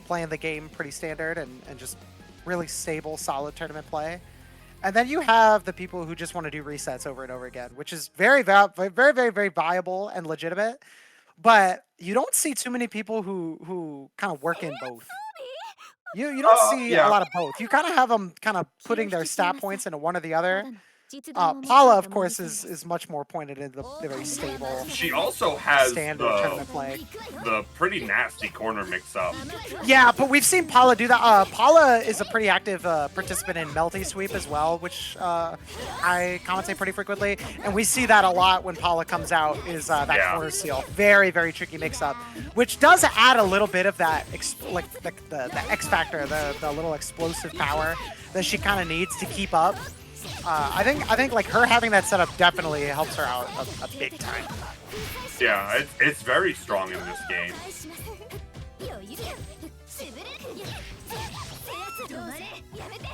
playing the game pretty standard and just really stable, solid tournament play. And then you have the people who just want to do resets over and over again, which is very viable and legitimate. But you don't see too many people who kind of work in both. You don't see yeah. a lot of both. You kind of have them kind of putting their stat points into one or the other. Paula, of course, is much more pointed in the very stable, She also has standard tournament play. the pretty nasty corner mix-up. Yeah, but we've seen Paula do that. Paula is a pretty active participant in Melty Sweep as well, which I commentate pretty frequently. And we see that a lot when Paula comes out, is that corner seal. Very, very tricky mix-up, which does add a little bit of that, the X factor, the little explosive power that she kind of needs to keep up. I think like her having that setup definitely helps her out a big time. Yeah, it's very strong in this game.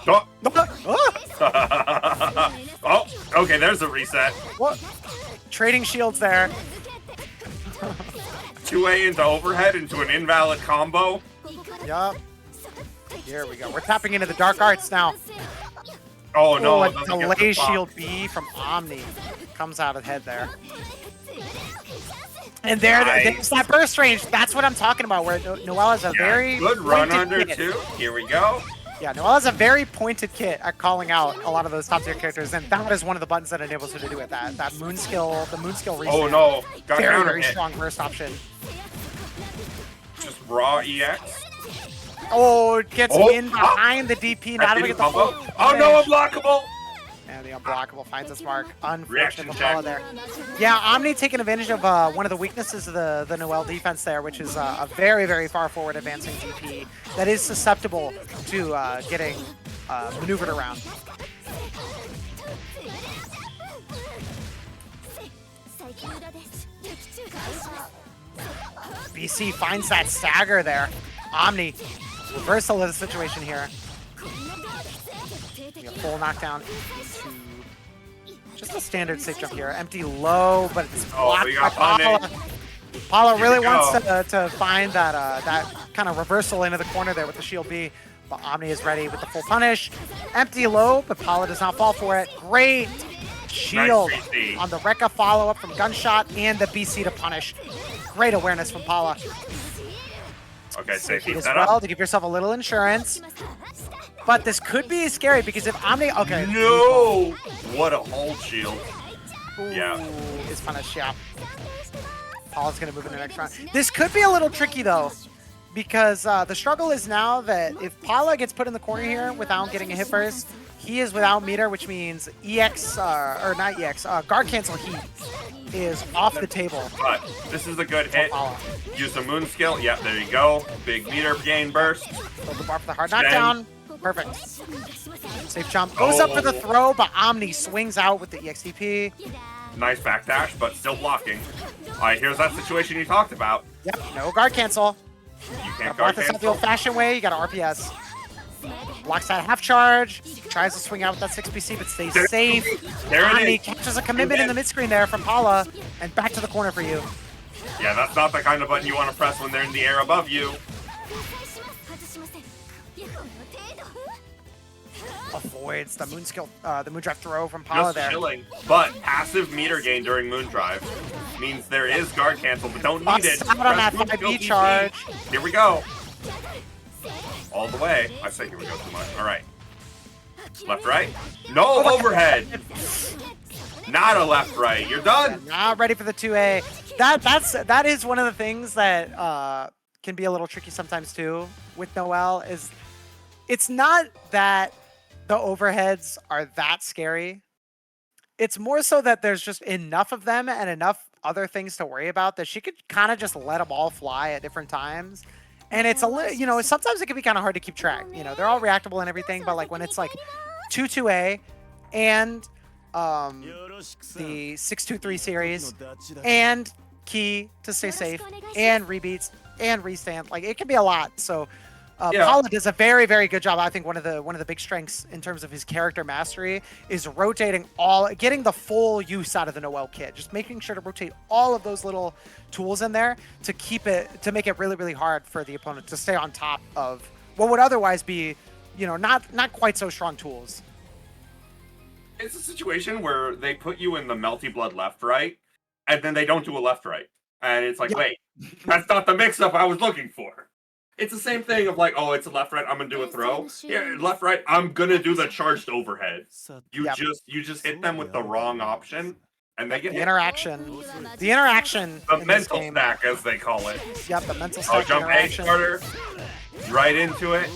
Oh. Oh, okay, there's a reset. What? Trading shields there. 2A into overhead into an invalid combo. Yup. Here we go. We're tapping into the dark arts now. Oh no, a delay shield B from Omni comes out of head there. And there's that burst range. That's what I'm talking about, where Noelle has a very good run under kit. too. Here we go. Yeah, Noelle has a very pointed kit at calling out a lot of those top tier characters, and that is one of the buttons that enables her to do it. That moon skill, the moon skill reset. Oh no, got very strong burst option. Just raw EX. Oh, it gets in behind the DP. Not able to get the full Oh no, unblockable. And the unblockable finds its mark. Unfortunate Reaction follow there. Yeah, Omni taking advantage of one of the weaknesses of the Noelle defense there, which is a very, very far forward advancing DP that is susceptible to getting maneuvered around. BC finds that stagger there. Omni, reversal of the situation here. A full knockdown into just a standard safe jump here. Empty low, but it's blocked by Paula. Paula really wants to find that that kind of reversal into the corner there with the shield B, but Omni is ready with the full punish. Empty low, but Paula does not fall for it. Great shield on the Rekka follow-up from Gunshot and the BC to punish. Great awareness from Paula. Okay, safety as setup. well to give yourself a little insurance. But this could be scary because if Omni... Okay. No! What a hold shield. Ooh, Yeah. is punished, yeah. Paula's going to move in the next round. This could be a little tricky, though, because the struggle is now that if Paula gets put in the corner here without getting a hit burst, he is without meter, which means EX, or not EX, guard cancel heat is off the table. But this is a good hit. Use the moon skill. Yep, there you go. Big meter gain burst. Hold the bar for the hard knockdown. Perfect. Safe jump. Goes up for the throw, but Omni swings out with the EXTP. Nice backdash, but still blocking. Alright, here's that situation you talked about. Yep, no guard cancel. You can't Block guard this out the cancel. old-fashioned way. You got an RPS. Blocks that half charge. Tries to swing out with that 6BC, but stays safe. There it Omni is. catches a commitment in the mid-screen there from Paula, and back to the corner for you. Yeah, that's not the kind of button you want to press when they're in the air above you. Avoids the moon skill, the moon drive throw from Paula Just there. chilling. But passive meter gain during moon drive means there is guard cancel, but don't need it. Out on that Press moon 5B skill charge. DC. Here we go. All the way. I say here we go too much. All right. Left, right. No overhead. Not a left, right. You're done. Not ready for the 2A. That is one of the things that can be a little tricky sometimes too with Noelle. Is it's not that the overheads are that scary. It's more so that there's just enough of them and enough other things to worry about that she could kind of just let them all fly at different times. And it's a little, sometimes it can be kind of hard to keep track. They're all reactable and everything, but like when it's like 2-2A and the 6-2-3 series and key to stay safe and rebeats and restand, like it can be a lot. So Paula does a very, very good job. I think one of the big strengths in terms of his character mastery is rotating getting the full use out of the Noelle kit, just making sure to rotate all of those little tools in there to make it really, really hard for the opponent to stay on top of what would otherwise be, not quite so strong tools. It's a situation where they put you in the melty blood left, right, and then they don't do a left, right. And it's like, wait, that's not the mix-up I was looking for. It's the same thing of like, oh, it's a left right. I'm gonna do a throw. Yeah, left right. I'm gonna do the charged overhead. You Yep. just hit them with the wrong option, and they get The hit. interaction. The interaction The in this mental game. stack, as they call it. Yep, the mental Oh, stack jump A interaction. starter. Right into it.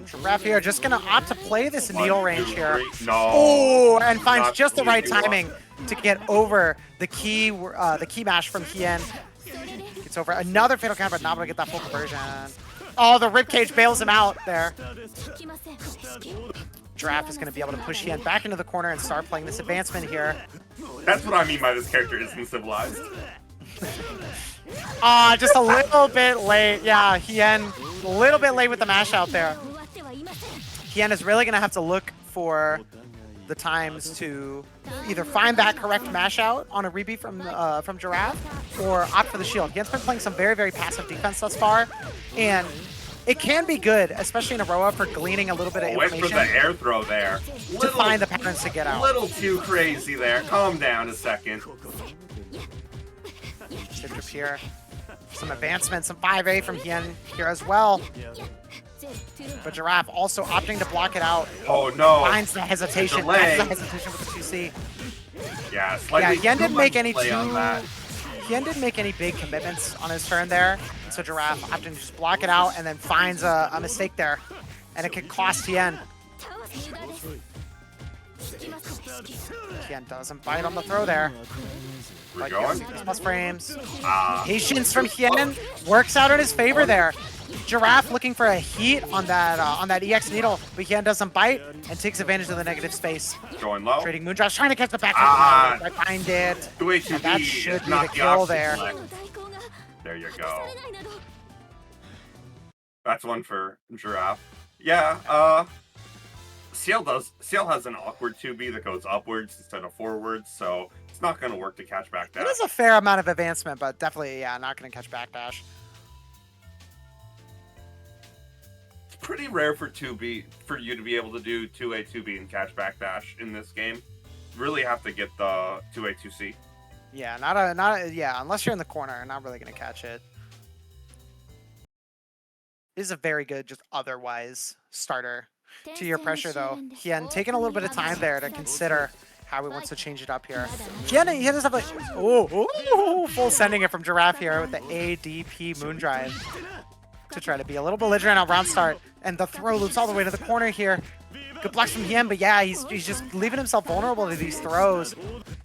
Giraffe here just gonna opt to play this needle range here. No. Oh, and finds Not just the right easy one. timing to get over the key mash from Hien. Gets over another fatal counter, but not able to get that full conversion. Oh, the ribcage bails him out there. Giraffe is going to be able to push Hien back into the corner and start playing this advancement here. That's what I mean by this character isn't civilized. Ah, just a little bit late. Yeah, Hien, a little bit late with the mash out there. Hien is really going to have to look for the times to either find that correct mash out on a rebeat from Giraffe or opt for the shield. Hien's been playing some very, very passive defense thus far, and it can be good, especially in a row up, for gleaning a little bit of Wait for information the air throw there. to find the patterns to get A out. little too crazy there. Calm down a second. Shift up here. Some advancement, some 5A from Hien here as well. But Giraffe also opting to block it out. Oh no. Finds the hesitation. delay. Finds the hesitation with the 2C. Yeah, slightly Hien didn't too make much any play on that. Hien didn't make any big commitments on his turn there. So Giraffe opting to just block it out and then finds a mistake there. And it could cost Hien. Hien doesn't bite on the throw there. We're But going. plus frames. Ah, Patience from Hien works out in his favor there. Giraffe looking for a heat on that EX needle, but Hien doesn't bite and takes advantage of the negative space. going low. Trading Moondrops, trying to catch the back. Ah. I find it. 2A2B And that is should be not the kill option there. select. There you go. That's one for Giraffe. Yeah, CL has an awkward 2B that goes upwards instead of forwards, so it's not going to work to catch back It dash. is a fair amount of advancement, but definitely, yeah, not going to catch backdash. It's pretty rare for you to be able to do 2A 2B and catch back dash in this game. Really have to get the 2A 2C. Yeah, yeah, unless you're in the corner, not really going to catch it. It is a very good, just otherwise starter. To your pressure, though, Hien taking a little bit of time there to consider how he wants to change it up here. Hien does have like, full sending it from Giraffe here with the ADP Moondrive to try to be a little belligerent on round start. And the throw loops all the way to the corner here. Good blocks from Hien, but yeah, he's just leaving himself vulnerable to these throws.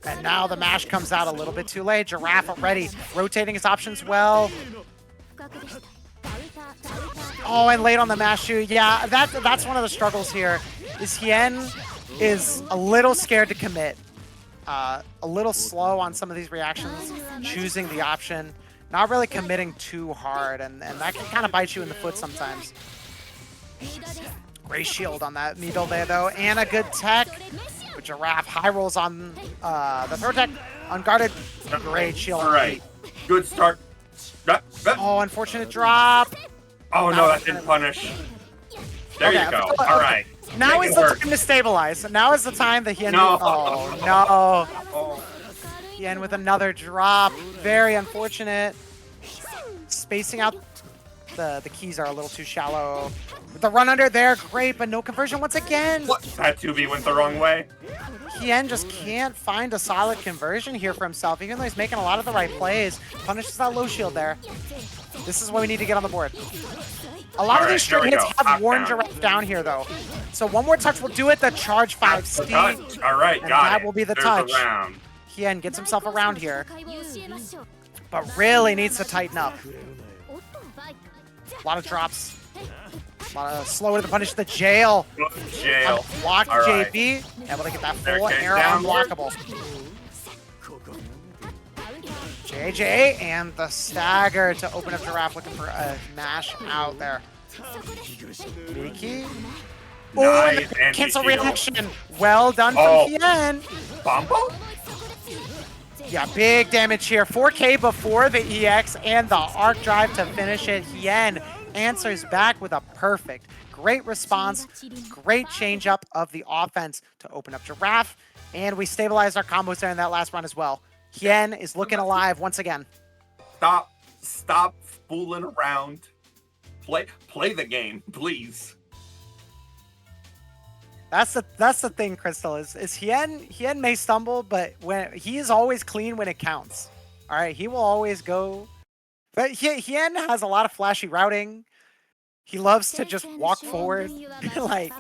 And now the mash comes out a little bit too late. Giraffe already rotating his options well. Oh, and late on the mash shoot. Yeah, that's one of the struggles here. Is Hien is a little scared to commit. A little slow on some of these reactions, choosing the option, not really committing too hard, and that can kind of bite you in the foot sometimes. Great shield on that needle there, though, and a good tech. But Giraffe high rolls on the throw tech, unguarded. Great shield. All right, good start. Oh, unfortunate drop. Oh no, that didn't punish. There Okay, you go. okay. All right. Now Make is it the work. time to stabilize. Now is the time that Hien. No. Oh no. Oh. Hien with another drop. Very unfortunate. Spacing out the keys are a little too shallow. With the run under there, great, but no conversion once again. What? That 2B went the wrong way. Hien just can't find a solid conversion here for himself, even though he's making a lot of the right plays. Punishes that low shield there. This is what we need to get on the board. A lot of Alright, these straight here we hits go. have Top worn down. Giraffe down here, though. So one more touch will do it. The charge 5 That's the Steve. touch. All right, And got that it. will be the There's touch. A round. Hien gets himself around here, but really needs to tighten up. A lot of drops. A lot of slow to the punish. The jail. Jail. Block All right. JB. Able to get that There full came air downward. unblockable. JJ and the stagger to open up Giraffe, looking for a mash out there. Miki. Oh, and Nice, the and cancel Miki. reaction. Well done Oh. from Hien. Bombo? Yeah, big damage here. 4K before the EX and the arc drive to finish it. Hien answers back with a perfect. Great response. Great change up of the offense to open up Giraffe. And we stabilized our combos there in that last round as well. Hien is looking alive once again. Stop fooling around. Play the game, please. That's the thing, Crystal, is Hien may stumble, but when he is always clean when it counts. All right, he will always go. But Hien has a lot of flashy routing. He loves to just walk forward. Like,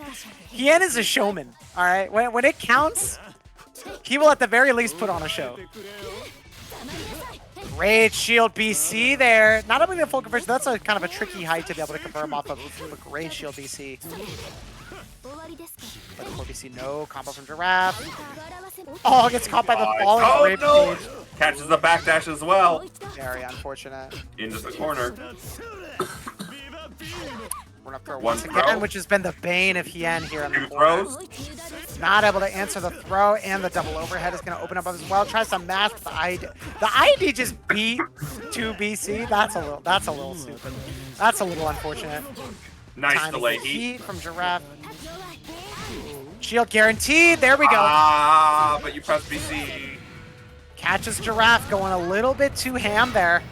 Hien is a showman. All right, when it counts, he will at the very least put on a show. Great shield BC there. Not able to get full conversion. That's a kind of a tricky height to be able to confirm off of a great shield BC. But the 4BC, no combo from Giraffe. Oh, gets caught by the falling Brave no! Cage. Catches the backdash as well. Very unfortunate. Into the corner. We're up throw One once throw. again, which has been the bane of Hien here in the Two corner. throws. Not able to answer the throw, and the double overhead is going to open up as well. Tries to mash with the ID. The ID just beat 2BC. That's a little stupid. That's a little unfortunate. Nice Timing delay the heat. heat from Giraffe. Shield guaranteed. There we go. But you press BC. Catches Giraffe going a little bit too ham there.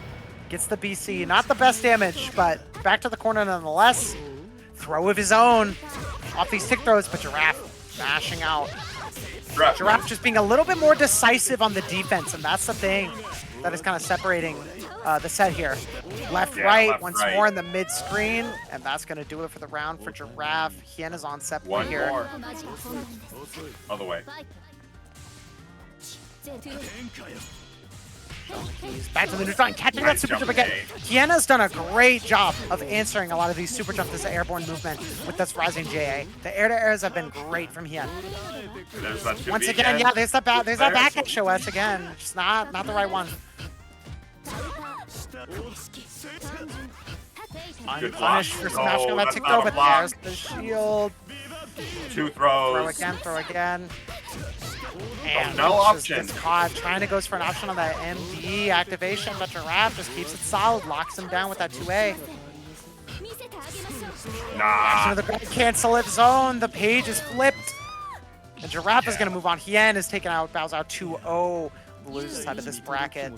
Gets the BC. Not the best damage, but back to the corner nonetheless. Throw of his own off these tick throws, but Giraffe mashing out. Giraffe just being a little bit more decisive on the defense, and that's the thing that is kind of separating the set here. Left, right, once more in the mid screen, and that's going to do it for the round for Giraffe. Hien is on set One here. more. Other way. He's back to the neutral line, catching that Nice super jump jump again. A. Hiena's done a great job of answering a lot of these super jumps, this airborne movement with this rising JA. The air-to-airs have been great from Hien. There's that Once again, yeah, there's that back edge OS again. Just not the right one. Good Unpunished for block. smashing on that that's tick not throw, a but block. there's the shield. Two throws. Throw again. And no just option. gets caught. Trying to goes for an option on that MD activation, but Giraffe just keeps it solid, locks him down with that 2A. Nah. The cancel it zone. The page is flipped. And Giraffe is going to move on. Hien is taken out, bows out 2-0. The loser side of this bracket.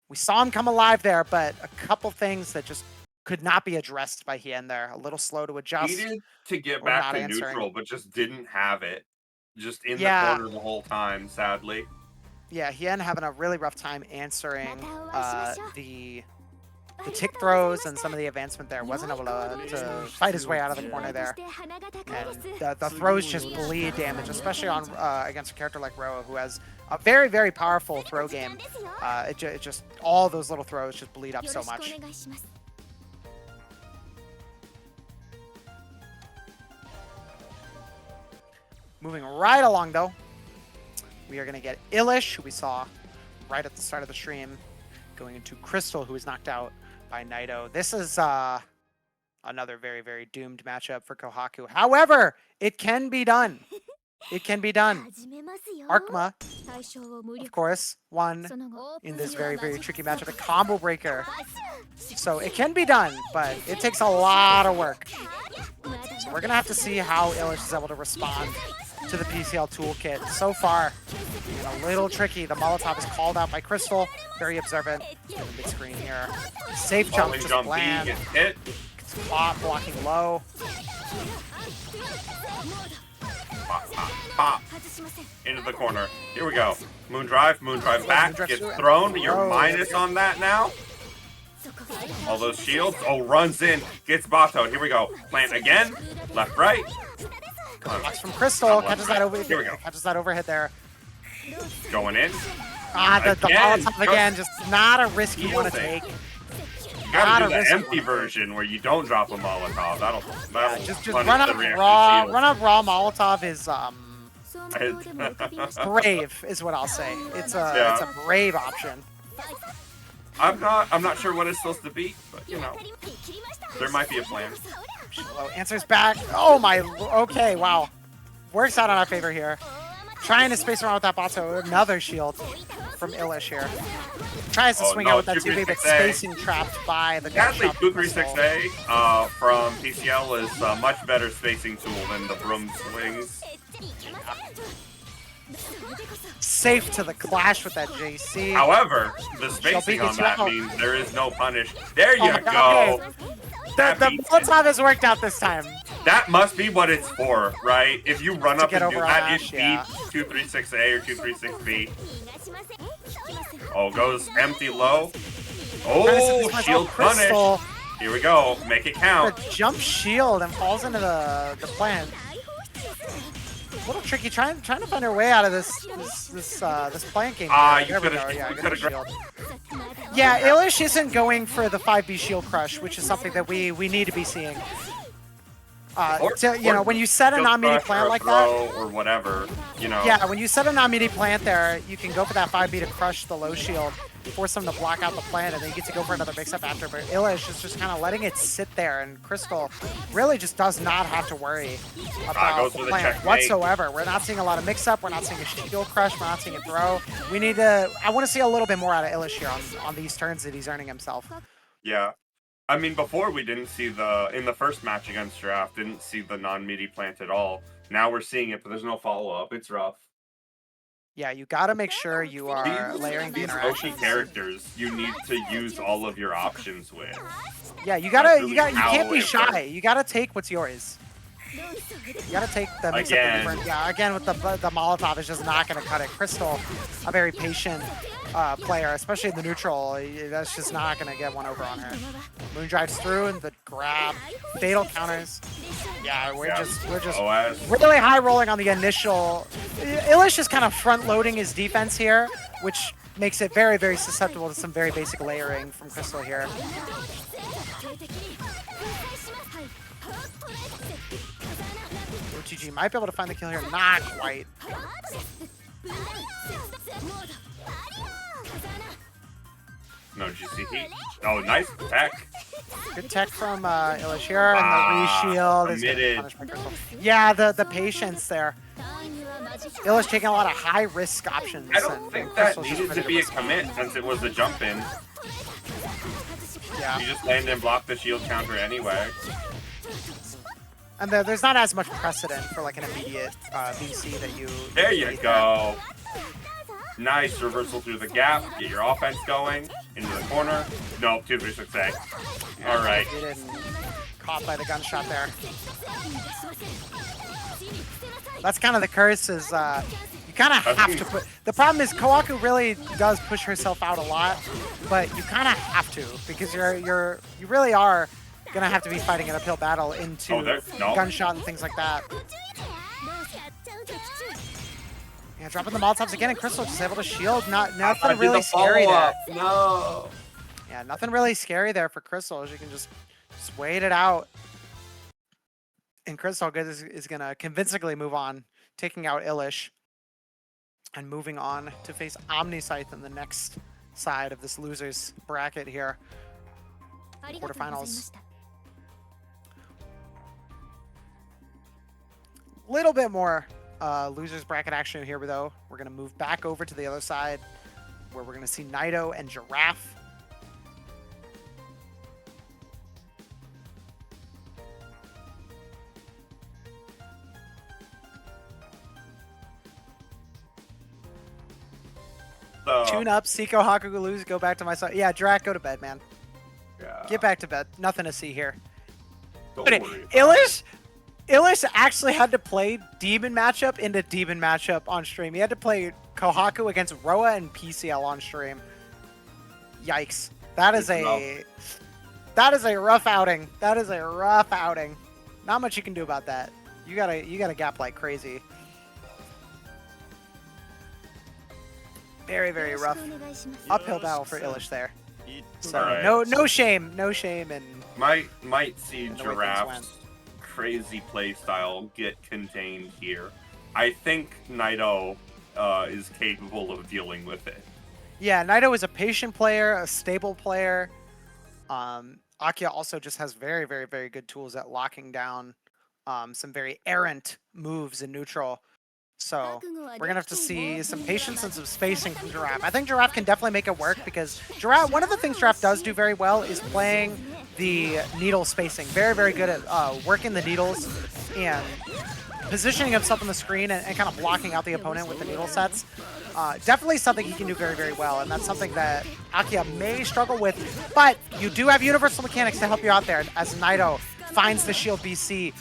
We saw him come alive there, but a couple things that just could not be addressed by Hien there. A little slow to adjust. Needed to get or back not to answering. neutral, but just didn't have it. Just in Yeah. the corner the whole time, sadly. Yeah, Hien having a really rough time answering the tick throws and some of the advancement there. Wasn't able to fight his way out of the corner there. And the throws just bleed damage, especially on against a character like Roa, who has a very, very powerful throw game. It just all those little throws just bleed up so much. Moving right along, though, we are going to get Illish, who we saw right at the start of the stream, going into Crystal, who was knocked out by Naito. This is another very, very doomed matchup for Kohaku. However, it can be done. It can be done. Arkma, of course, won in this very, very tricky matchup, a combo breaker. So it can be done, but it takes a lot of work. So we're going to have to see how Illish is able to respond to the PCL toolkit. So far, a little tricky. The Molotov is called out by Crystal. Very observant in the mid screen here. Safe jump, just jump land. B gets hit. Gets caught blocking low. Pop, pop, pop. Into the corner. Here we go. Moon drive back. Moondrive Gets through, thrown. and You're throw. minus on that now. All those shields. Oh, runs in. Gets Batoed. Here we go. Plant again. Left, right. Blocks from Crystal. Catches that over. Here we go. Catches that overhead there. Going in. The Again. Molotov again. Just not a risk you want to Shielding. take. You gotta do Not a the risk. empty version where you don't drop a Molotov. That'll Just punish run the up reaction raw. shield. Run up raw Molotov is brave, is what I'll say. It's a brave option. I'm not sure what it's supposed to be, but you know, there might be a plan. Shiloh answers back. Oh my. Okay, wow. Works out in our favor here. Trying to space around with that Bato. Another shield from Illish here. Tries to swing out with that 2B, but 236A. spacing trapped by the Sadly, gunshot from Crystal. 236A from PCL is a much better spacing tool than the broom swings. Safe to the clash with that JC. However, the She'll beat spacing on this that round. means there is no punish. There Oh you my go. God, okay. That The beats it. Molotov has worked out this time. That must be what it's for, right? If you run To up get and do over that, on it Ash, yeah. beats 236A or 236B. Oh, goes empty low. Oh, shield punish. Crystal, Here we go. Make it count. the jump shield and falls into the plant. A little tricky trying to find her way out of this plant game. Ah, There you we coulda- go, yeah, you good coulda shield. Yeah, Ilish isn't going for the 5B shield crush, which is something that we need to be seeing. When you set a Shield non-meaty crush or plant a like that, throw or whatever, you know. yeah, when you set a non-meaty plant there, you can go for that 5B to crush the low shield, force them to block out the plant, and then you get to go for another mix-up after. But Ilish is just kind of letting it sit there, and Crystal really just does not have to worry about goes the for the plant checkmate. whatsoever. We're not seeing a lot of mix-up. We're not seeing a shield crush. We're not seeing a throw. We need to... I want to see a little bit more out of Ilish here on these turns that he's earning himself. Yeah. I mean, before we didn't see in the first match against Giraffe, didn't see the non-meaty plant at all. Now we're seeing it, but there's no follow-up. It's rough. Yeah, you got to make sure you are layering the These Oshi interactions. characters, you need to use all of your options with. Yeah, you That's really how can't be it shy. works. You gotta take what's yours. You gotta take the mix up the Again. different. Yeah, again with the Molotov is just not gonna cut it. Crystal, a very patient player, especially in the neutral. That's just not gonna get one over on her. Moon drives through and the grab, fatal counters. Yeah, we're just OS. really high rolling on the initial. Ilish is kind of front loading his defense here, which makes it very, very susceptible to some very basic layering from Crystal here. OTG might be able to find the kill here. Not quite. No GC. Oh, nice tech. Good tech from Ilish here, and the reshield is committed. punished by Crystal. Yeah, the patience there. Ilish taking a lot of high risk options. I don't and think that Crystal's just needed to ready be a risk. commit since it was a jump in. Yeah. You just land and block the shield counter anyway. And there's not as much precedent for like an immediate VC that you. There you go. Nice reversal through the gap. Get your offense going. Into the corner. Nope, 236A. Alright. You didn't caught by the gunshot there. That's kind of the curse is you kind of have to put. The problem is Kawaku really does push herself out a lot, but you kind of have to because you really are gonna have to be fighting an uphill battle into no. gunshot and things like that. Yeah, dropping the Molotovs again, and Crystal just able to shield. Nothing really scary there. No. Yeah, nothing really scary there for Crystal. She can just wait it out. And Crystal is going to convincingly move on, taking out Ilish. And moving on to face Omniscythe in the next side of this loser's bracket here. Quarterfinals. Little bit more losers bracket action here, though. We're going to move back over to the other side where we're going to see Naito and Giraffe. Tune up, Seiko Hakuga lose, go back to my side. Yeah, Drac, go to bed, man. Yeah. Get back to bed. Nothing to see here. Don't But worry. Ilish actually had to play Demon matchup into Demon matchup on stream. He had to play Kohaku against Roa and PCL on stream. Yikes. That is a rough outing. That is a rough outing. Not much you can do about that. You gotta gap like crazy. Very, very rough uphill battle for Ilish there. So Alright. no shame in Might see the way things went. Giraffe's crazy play style get contained here. I think Naito is capable of dealing with it. Yeah, Naito is a patient player, a stable player. Akia also just has very, very, very good tools at locking down some very errant moves in neutral. So we're gonna have to see some patience and some spacing from Giraffe. I think Giraffe can definitely make it work because Giraffe, one of the things Giraffe does do very well is playing the needle spacing. Very, very good at working the needles and positioning himself on the screen and kind of blocking out the opponent with the needle sets. Definitely something he can do very, very well, and that's something that Akia may struggle with, but you do have universal mechanics to help you out there as Naito finds the shield BC.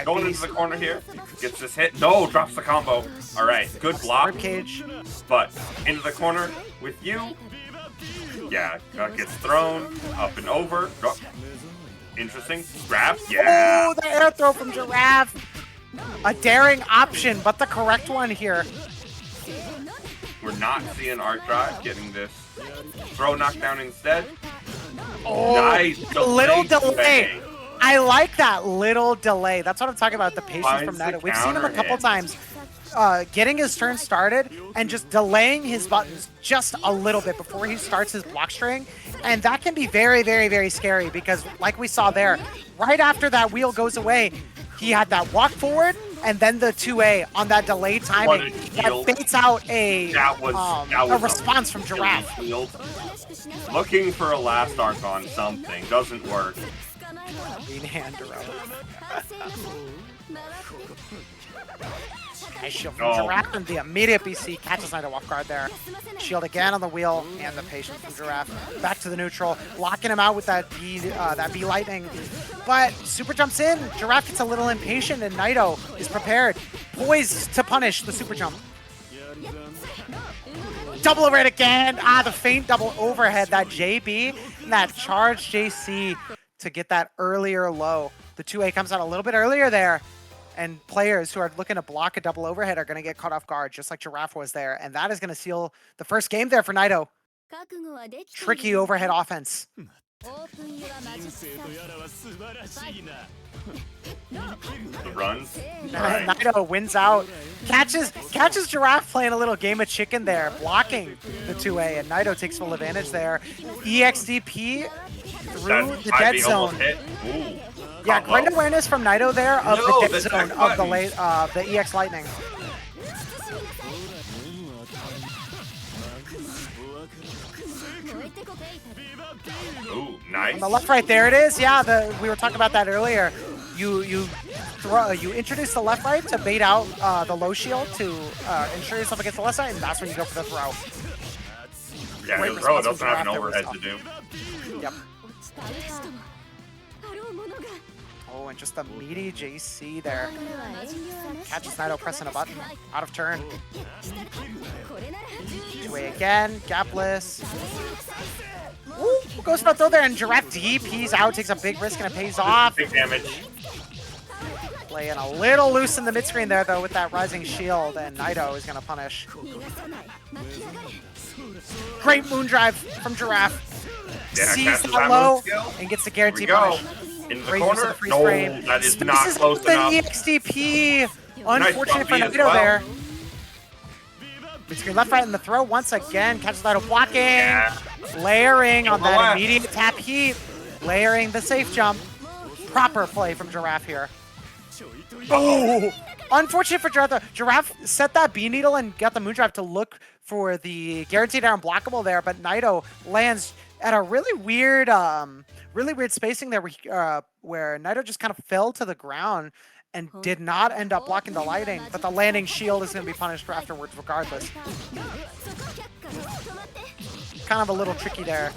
Going into the corner here. Gets this hit. No, drops the combo. All right, good block. Cage. But into the corner with you. Yeah, gets thrown up and over. Oh, interesting. Grab. Yeah. Oh, the air throw from Giraffe. A daring option, but the correct one here. We're not seeing Art Drive getting this throw knockdown instead. Oh, Nice. little delay. Delay. I like that little delay. That's what I'm talking about, the patience Finds from the Naito. We've seen him a counter couple hit. times getting his turn started and just delaying his buttons just a little bit before he starts his block string. And that can be very, very, very scary because like we saw there, right after that wheel goes away, he had that walk forward and then the 2A on that delayed timing that baits out a response from Giraffe. Looking for a last arc on something. Doesn't work. Green hand Nice shield from Giraffe, and the immediate BC catches Naito off guard there. Shield again on the wheel, and the patience from Giraffe. Back to the neutral, locking him out with that B lightning. But super jumps in. Giraffe gets a little impatient, and Naito is prepared, poised to punish the super jump. Double overhead again. The feint double overhead. That JB and that charge JC to get that earlier low. The 2A comes out a little bit earlier there. And players who are looking to block a double overhead are going to get caught off guard, just like Giraffe was there. And that is going to seal the first game there for Naito. Tricky overhead offense. The runs. Right. Naito wins out. Catches Giraffe playing a little game of chicken there, blocking the 2A. And Naito takes full advantage there. EXDP through the dead zone. Yeah, great awareness from Naito there of the dead zone of the EX Lightning. Ooh, nice. On the left, right, there it is. Yeah, we were talking about that earlier. You introduce the left, right to bait out the low shield to ensure yourself against the left side, and that's when you go for the throw. Yeah, the throw doesn't have an overhead to do. Yep. Oh, and just the meaty JC there. Catches Naito pressing a button. Out of turn. 2A again. Gapless. Ooh, goes for a throw there, and Giraffe DP's out. Takes a big risk, and it pays off. Big damage. Playing a little loose in the mid-screen there, though, with that rising shield, and Naito is going to punish. Great moon drive from Giraffe. Yeah, Sees that low and gets the guarantee punish. In the corner? No, that is not close enough. The EXDP. Unfortunate for Naito there. Mid-screen left, right, in the throw once again. Catches Naito blocking. Yeah. Layering on that immediate tap heat. Layering the safe jump. Proper play from Giraffe here. Oh! Unfortunate for Giraffe. Giraffe set that B needle and got the moon drive to look for the guaranteed down blockable there, but Naito lands at a really weird spacing there where Naito just kind of fell to the ground and did not end up blocking the lighting, but the landing shield is going to be punished for afterwards regardless. Kind of a little tricky there.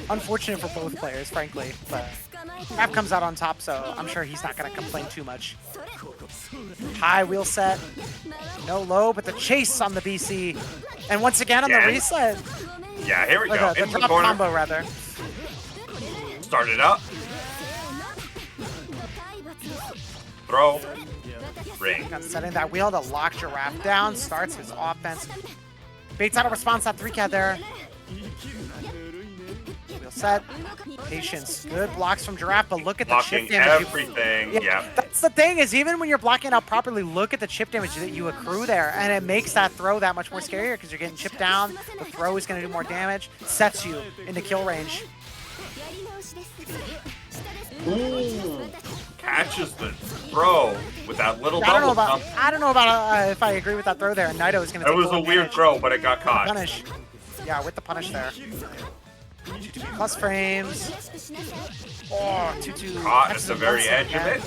Unfortunate for both players, frankly, but Giraffe comes out on top, so I'm sure he's not going to complain too much. High wheel set. No low, but the chase on the BC. And once again on the reset. Yeah, here we go. The drop combo, rather. Start it up. Throw. Ring. Setting that wheel to lock Giraffe down. Starts his offense. Baits out a response on 3K there. Wheel set. Patience. Good blocks from Giraffe, but look at the chip damage. Everything. Yeah. That's the thing, is even when you're blocking out properly, look at the chip damage that you accrue there, and it makes that throw that much more scarier because you're getting chipped down. The throw is going to do more damage. Sets you into kill range. Ooh. Catches the throw with that little double jump. I don't know about if I agree with that throw there. And Naito is going to. It was a weird throw, but it got caught. Punish. Yeah, with the punish there. 2-2 plus frames. Oh, 2-2. Caught at catches the him very once edge of again.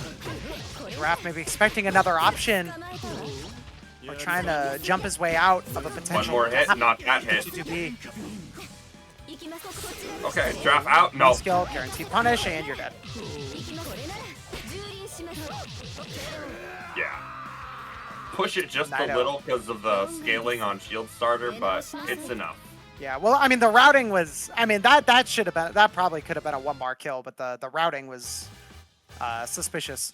it. Giraffe maybe expecting another option. Or trying to jump his way out of a potential. One more hit, not that hit. 2-2B. Okay, Giraffe out. No. Skill, guaranteed punish, and you're dead. Yeah. Push it just a Nido. little because of the scaling on shield starter, but it's enough. Yeah, well, I mean, the routing was, I mean, that should have been, that probably could have been a 1-bar kill, but the routing was suspicious.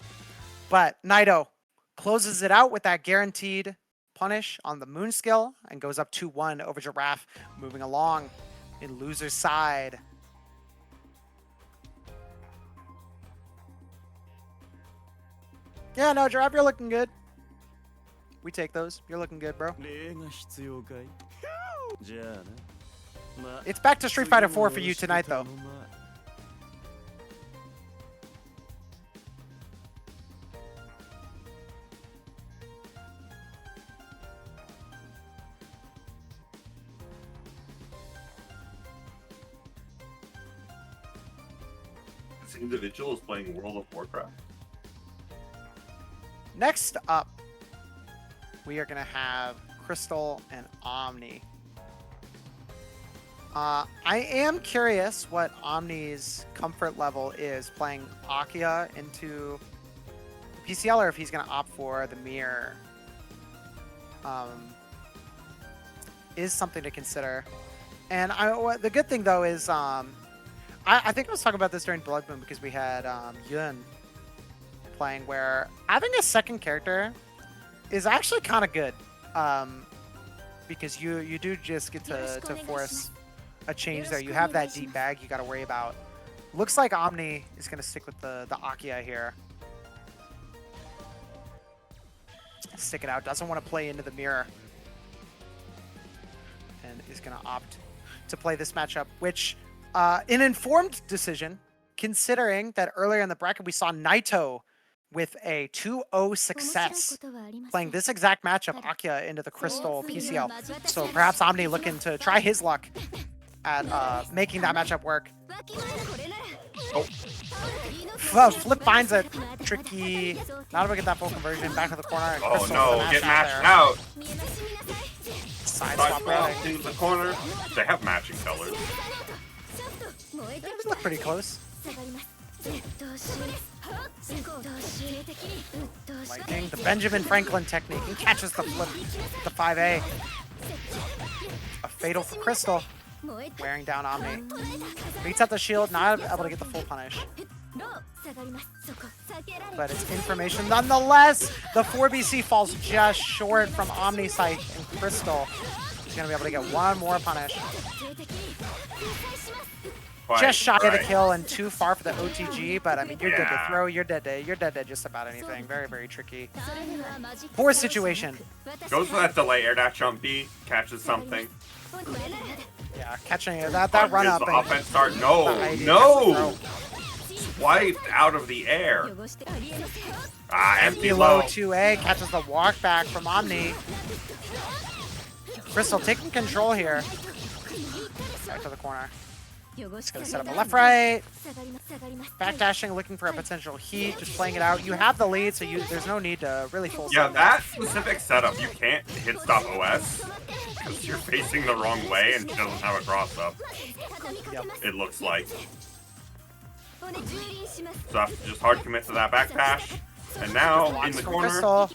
But Nido closes it out with that guaranteed punish on the Moon skill and goes up 2-1 over Giraffe, moving along in loser's side. Yeah, no, Giraffe, you're looking good. We take those. You're looking good, bro. It's back to Street Fighter 4 for you tonight, though. This individual is playing World of Warcraft. Next up, we are going to have Crystal and Omni. I am curious what Omni's comfort level is playing Akia into PCL, or if he's going to opt for the mirror. Is something to consider. And the good thing, though, is I think I was talking about this during Blood Moon because we had Yun playing, where having a second character is actually kind of good, because you do just get to force a change there. You have that deep bag you got to worry about. Looks like Omni is going to stick with the Akia here. Stick it out. Doesn't want to play into the mirror. And is going to opt to play this matchup, which an informed decision, considering that earlier in the bracket we saw Naito with a 2-0 success playing this exact matchup, Akia into the Crystal PCL. So perhaps Omni looking to try his luck at making that matchup work. Oh. Flip finds it. Tricky. Not able to get that full conversion. Back to the corner. Oh Crystal no, with the get mash matched out. Side Side swap swap rolling. to the corner. They have matching colors. These look pretty close. Lightning, the Benjamin Franklin technique. He catches the flip with the 5A. A fatal for Crystal. Wearing down Omni. Beats out the shield, not able to get the full punish. But it's information nonetheless. The 4BC falls just short from Omni Sight and Crystal. He's going to be able to get one more punish. Just shy of the kill and too far for the OTG, but I mean, you're dead to throw, you're dead to just about anything. Very, very tricky. Poor situation. Goes for that delay air dash jump B, catches something. Yeah, catching that run up. The offense start. No! Swiped out of the air. Empty low. 2A catches the walk back from Omni. Crystal taking control here. Back to the corner. Just gonna set up a left right. Backdashing, looking for a potential heat, just playing it out. You have the lead, so there's no need to really full Yeah, send that specific setup, you can't hit stop OS because you're facing the wrong way and she doesn't have a cross up. Yep. It looks like. So I have to just hard commit to that backdash. And now in the corner. Crystal.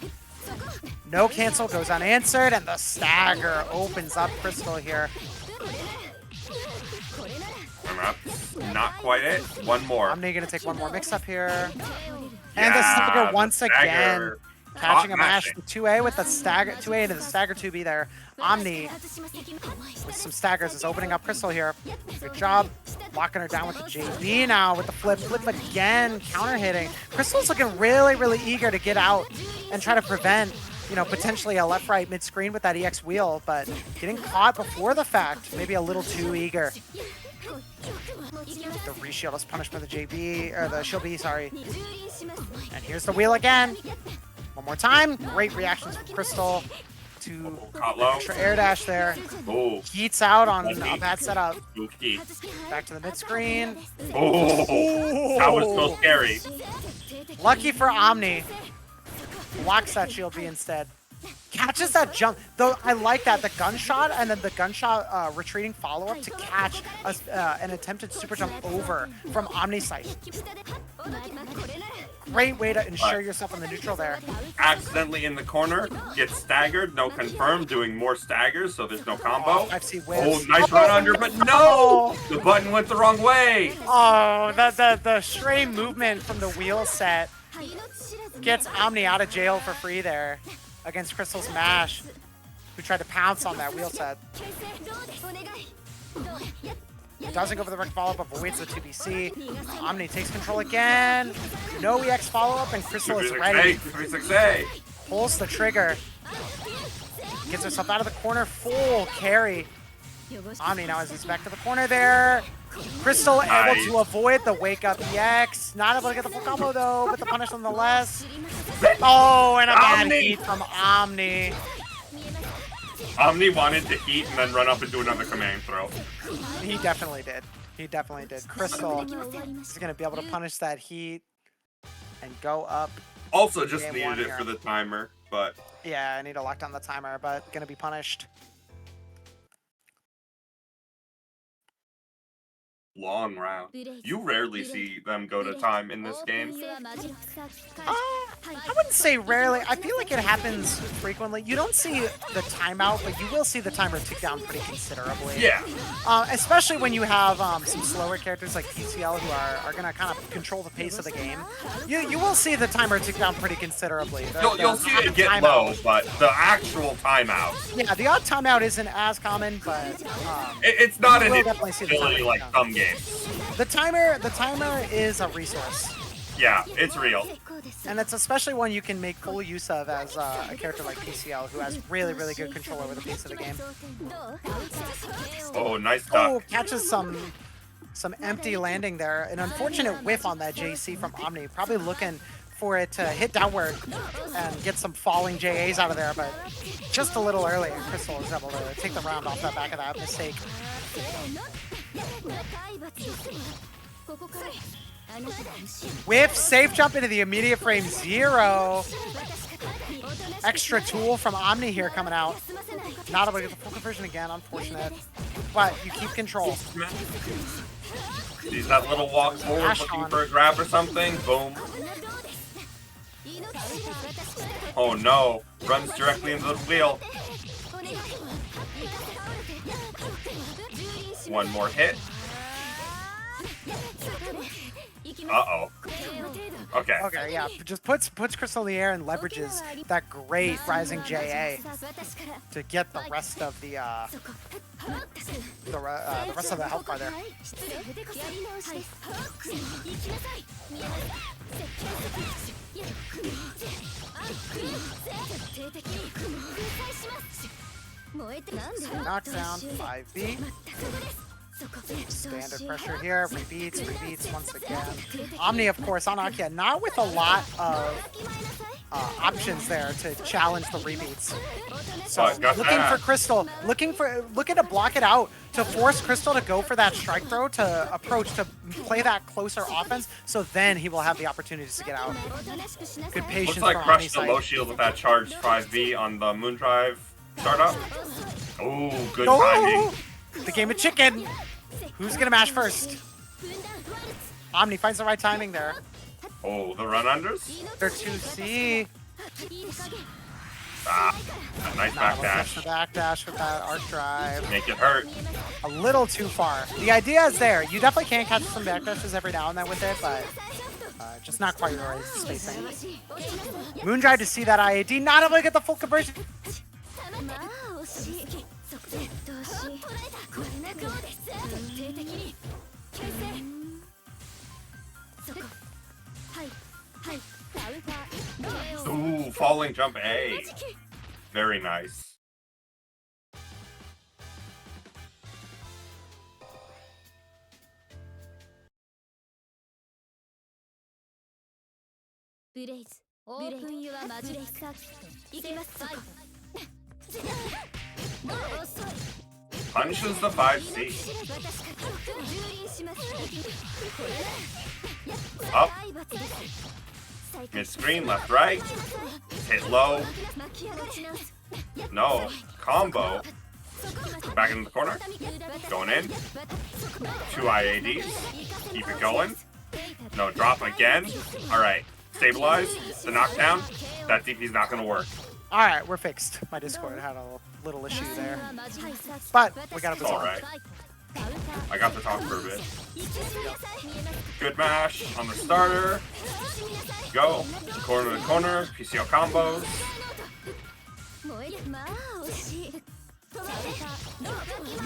No cancel, goes unanswered, and the stagger opens up Crystal here. And that's not quite it. One more. Omni gonna take one more mix up here. Yeah, And the stagger once the again. stagger. Catching a Hot mash. mashing. 2A with the stagger, 2A into the stagger 2B there. Omni with some staggers is opening up Crystal here. Good job. Locking her down with the JB now with the flip. Flip again, counter hitting. Crystal's looking really, really eager to get out and try to prevent, you know, potentially a left-right mid-screen with that EX wheel, but getting caught before the fact, maybe a little too eager. The reshield is punished by the JB, or the shield B, sorry. And here's the wheel again. One more time. Great reactions from Crystal to Caught low. extra air dash there. Oh, Heats out on Lucky. a bad setup. spooky. Back to the mid screen. Oh, that was so scary. Lucky for Omni. Blocks that shield B instead. Catches that jump. Though I like that. The gunshot and then the gunshot retreating follow-up to catch an attempted super jump over from Omni's side. Great way to ensure yourself in the neutral there. Accidentally in the corner, gets staggered, no confirm, doing more staggers, so there's no combo. FC Oh, wins. nice run under, but no! The button went the wrong way. Oh, the stray movement from the wheel set gets Omni out of jail for free there against Crystal's Mash, who tried to pounce on that wheel set. Doesn't go for the wreck follow-up, avoids the 2BC. Omni takes control again. No EX follow-up, and Crystal is ready. 3-6-A. Pulls the trigger. Gets herself out of the corner. Full carry. Omni now as he's back to the corner there. Crystal able to avoid the wake-up EX. Not able to get the full combo, though, with the punish nonetheless. Oh, and a bad heat from Omni. Omni wanted to heat and then run up and do another command throw. He definitely did. He definitely did. Crystal is going to be able to punish that heat and go up. Also just Game needed one it here. for the timer, but Yeah, I need to lock down the timer, but going to be punished. long round. You rarely see them go to time in this game. I wouldn't say rarely. I feel like it happens frequently. You don't see the timeout, but you will see the timer tick down pretty considerably. Yeah. Especially when you have some slower characters like PCL who are going to kind of control the pace of the game. You will see the timer tick down pretty considerably. You'll see it get low, but the actual timeout. Yeah, the odd timeout isn't as common, but it's not an will definitely see the ability timer like tick some games. The timer is a resource. Yeah, it's real. And it's especially one you can make full use of as a character like PCL, who has really, really good control over the pace of the game. Oh, nice Oh, duck. catches some empty landing there. An unfortunate whiff on that JC from Omni. Probably looking for it to hit downward and get some falling JAs out of there, but just a little early. And Crystal is able to take the round off the back of that mistake. Whiff, safe jump into the immediate frame 0. Extra tool from Omni here coming out. Not able to get the full conversion again, unfortunate. But you keep control. Sees that little walk forward Dash looking on. for a grab or something. Boom. Oh no. Runs directly into the wheel. One more hit. Uh-oh. Okay. Okay, yeah, just puts Crystal in the air and leverages that great rising JA to get the rest of the rest of the health bar there. Knockdown, 5B. Standard pressure here, rebeats once again. Omni, of course, on Akia, not with a lot of options there to challenge the rebeats. So looking for Crystal, looking to block it out, to force Crystal to go for that strike throw, to approach, to play that closer offense, so then he will have the opportunities to get out. Good patience Looks like from crushed Omni's the side. low shield with that charged 5V on the Moondrive startup. Oh, good Oh! timing. The game of chicken. Who's gonna mash first? Omni finds the right timing there. Oh, the run unders? They're 2C. Ah, a nice back dash. The back dash with that arc drive. Make it hurt. A little too far. The idea is there. You definitely can catch some back dashes every now and then with it, but just not quite the right spacing. Moondrive to see that IAD, not able to get the full conversion. Ooh, falling jump A. Very nice. Punishes the 5C. Up. Mid screen, left, right. Hit low. No. Combo. Back into the corner. Going in. 2 IADs. Keep it going. No, drop again. Alright. Stabilize. The knockdown. That DP's not going to work. Alright, we're fixed. My Discord had a little issue there. But we got it It's alright. I got the talk for a bit. Good mash on the starter. Go. Corner to corner. PCL combos.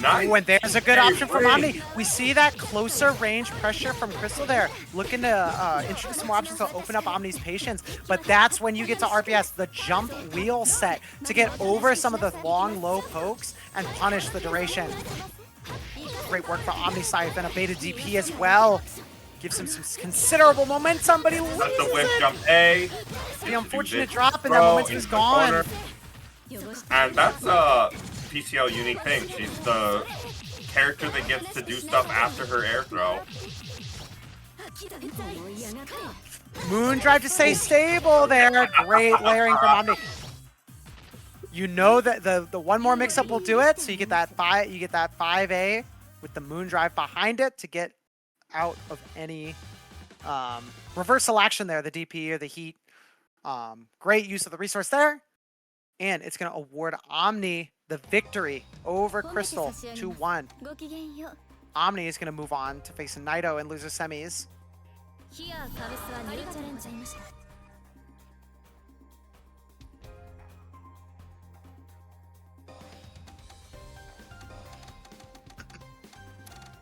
Nice. Oh, and there's a good option from Omni. We see that closer range pressure from Crystal there. Looking to introduce some more options to open up Omni's patience. But that's when you get to RPS, the jump wheel set to get over some of the long, low pokes and punish the duration. Great work for Omni Scythe and a beta DP as well. Gives him some considerable momentum, but he loses That's the whip it. jump A. The unfortunate drop, and that momentum is gone. And that's a PCL unique thing. She's the character that gets to do stuff after her air throw. Moondrive to stay stable there. Great layering from Omni. You know that the one more mix-up will do it, so you get that 5A with the Moondrive behind it to get out of any reversal action there, the DP or the heat. Great use of the resource there. And it's going to award Omni the victory over Crystal 2-1. Omni is going to move on to face Naito in loser semis.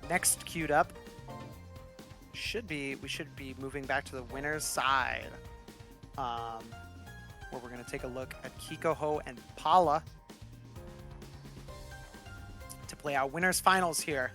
Next queued up we should be moving back to the winner's side, where we're going to take a look at Kikoho and Paula to play our winners finals here.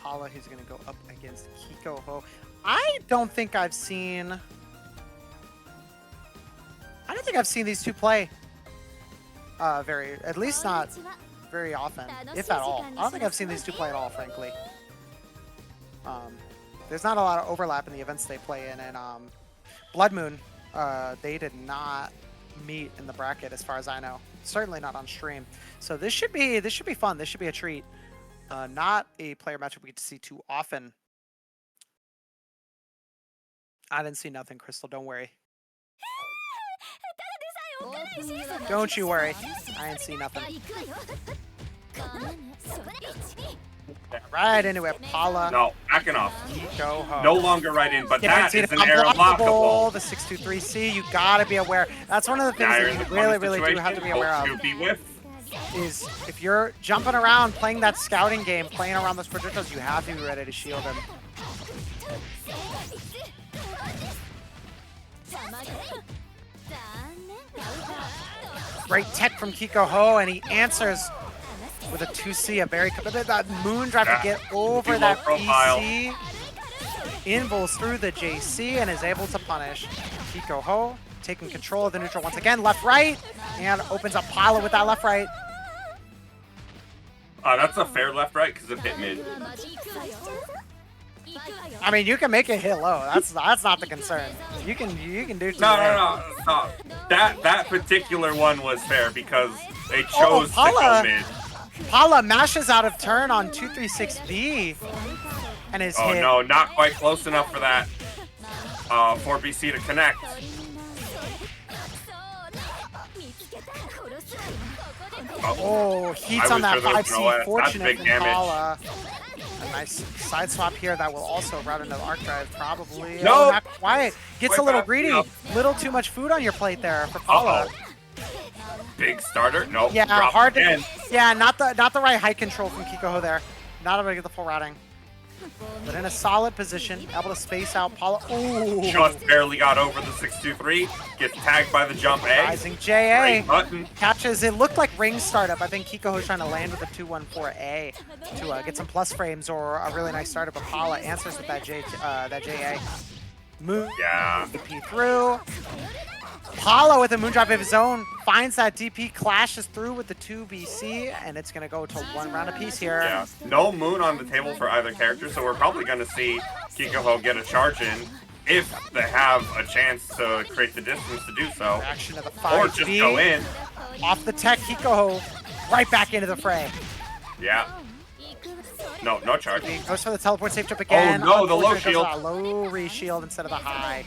Paula, who's going to go up against Kikoho. I don't think I've seen these two play at least not very often, if at all. I don't think I've seen these two play at all, frankly. There's not a lot of overlap in the events they play in, and Blood Moon, they did not meet in the bracket as far as I know. Certainly not on stream. So this should be fun. This should be a treat. Not a player matchup we get to see too often. I didn't see nothing, Crystal. Don't worry. Don't you worry. I didn't see nothing. Right into it, Paula. No, backing off. Kikoho. No longer right in, but that Guaranteed is an air blockable. The 623C, you gotta be aware. That's one of the things that you really do have to be aware of. Is if you're jumping around, playing that scouting game, playing around those projectiles, you have to be ready to shield them. Great tech from Kikoho, and he answers with a 2C, a very that Moondrive to get over that PC. Invulls through the JC and is able to punish Kikoho, taking control of the neutral once again, left-right, and opens up Paula with that left-right. That's a fair left-right because it hit mid. I mean, you can make it hit low. That's not the concern. You can do. No. That particular one was fair because they chose to go mid. Paula mashes out of turn on 236B and is hit. Oh no, not quite close enough for that 4BC to connect. Oh, heats on that 5C. Fortunate from damage. Paula. A nice side swap here that will also route into the arc drive, probably. No! Not quite. Gets a little greedy. Little too much food on your plate there for Paula. Big starter. Nope. Yeah, drop hard again. to. Yeah, not the right height control from Kikoho there. Not able to get the full routing. But in a solid position, able to space out Paula. Ooh. Just barely got over the 6-2-3. Gets tagged by the jump A. Rising JA. Great button. Catches, it looked like ring startup. I think Kikoho's trying to land with a 2-1-4A to get some plus frames or a really nice startup. But Paula answers with that JA. Move Yeah. DP through. Paula with a moondrive of his own finds that DP, clashes through with the 2BC, and it's going to go to 1 round apiece here. Yeah. No moon on the table for either character, so we're probably going to see Kikoho get a charge in if they have a chance to create the distance to do so. Reaction to the Or 5B. just go in. Off the tech, Kikoho right back into the fray. Yeah. No charge. He goes for the teleport safe jump again. no, the low Unfortunately, goes shield. for a low re-shield instead of the high.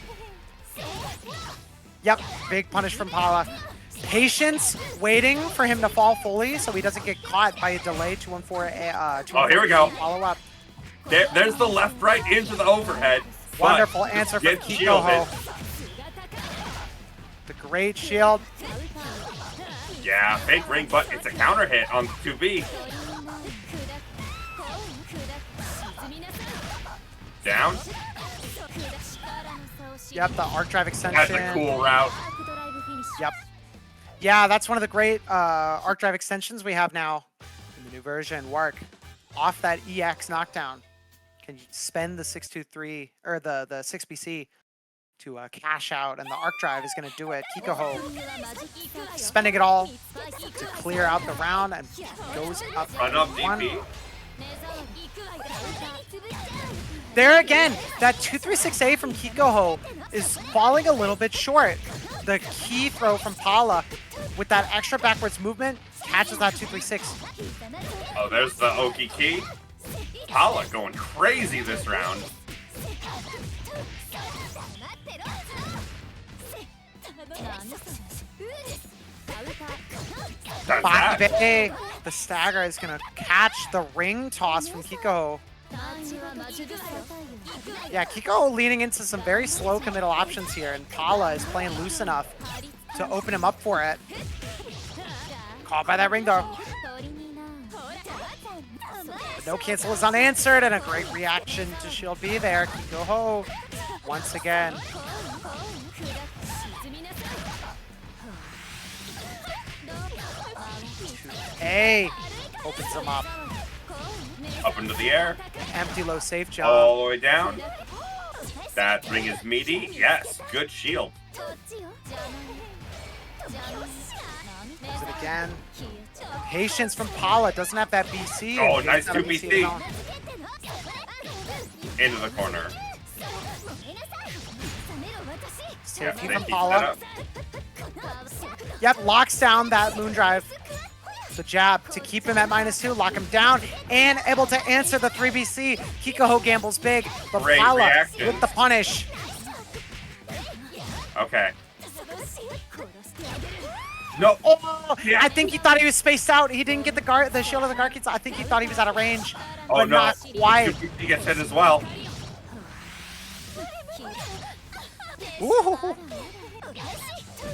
Yep, big punish from Paula. Patience, waiting for him to fall fully so he doesn't get caught by a delay. 2-1-4. Oh, here we go. Follow up. There's the left-right into the overhead. but Wonderful answer from gets shielded. Kikoho. The great shield. Yeah, fake ring, but it's a counter hit on 2B. Down. Yep, the arc drive extension. That's a cool route. Yep. Yeah, that's one of the great arc drive extensions we have now in the new version. Wark, off that EX knockdown, can you spend the 623 or the 6BC to cash out, and the arc drive is going to do it. Kikoho spending it all to clear out the round and goes up Run up 1. DP. There again, that 236A from Kikoho is falling a little bit short. The key throw from Paula with that extra backwards movement catches that 236. Oh, there's the Oki key. Paula going crazy this round. That's that. 5A, the stagger is going to catch the ring toss from Kikoho. Yeah, Kikoho leaning into some very slow committal options here, and Paula is playing loose enough to open him up for it. Caught by that ring though. But no cancel is unanswered, and a great reaction to shield B there. Kikoho once again. A opens him up. Up into the air. Empty low safe jump. All the way down. That ring is meaty. Yes, good shield. Does it again. Patience from Paula. Doesn't have that BC. Oh, and nice gets out of 2BC. BC at all. Into the corner. Safety they from keep Paula. that up. Yep, locks down that moondrive. The jab to keep him at -2, lock him down, and able to answer the 3BC. Kikoho gambles big, but Great Paula reaction. with the punish. Okay. No. Oh, Yeah. I think he thought he was spaced out. He didn't get the shield of the guard kits. I think he thought he was out of range, Oh but no. not quite. He gets hit as well. Ooh.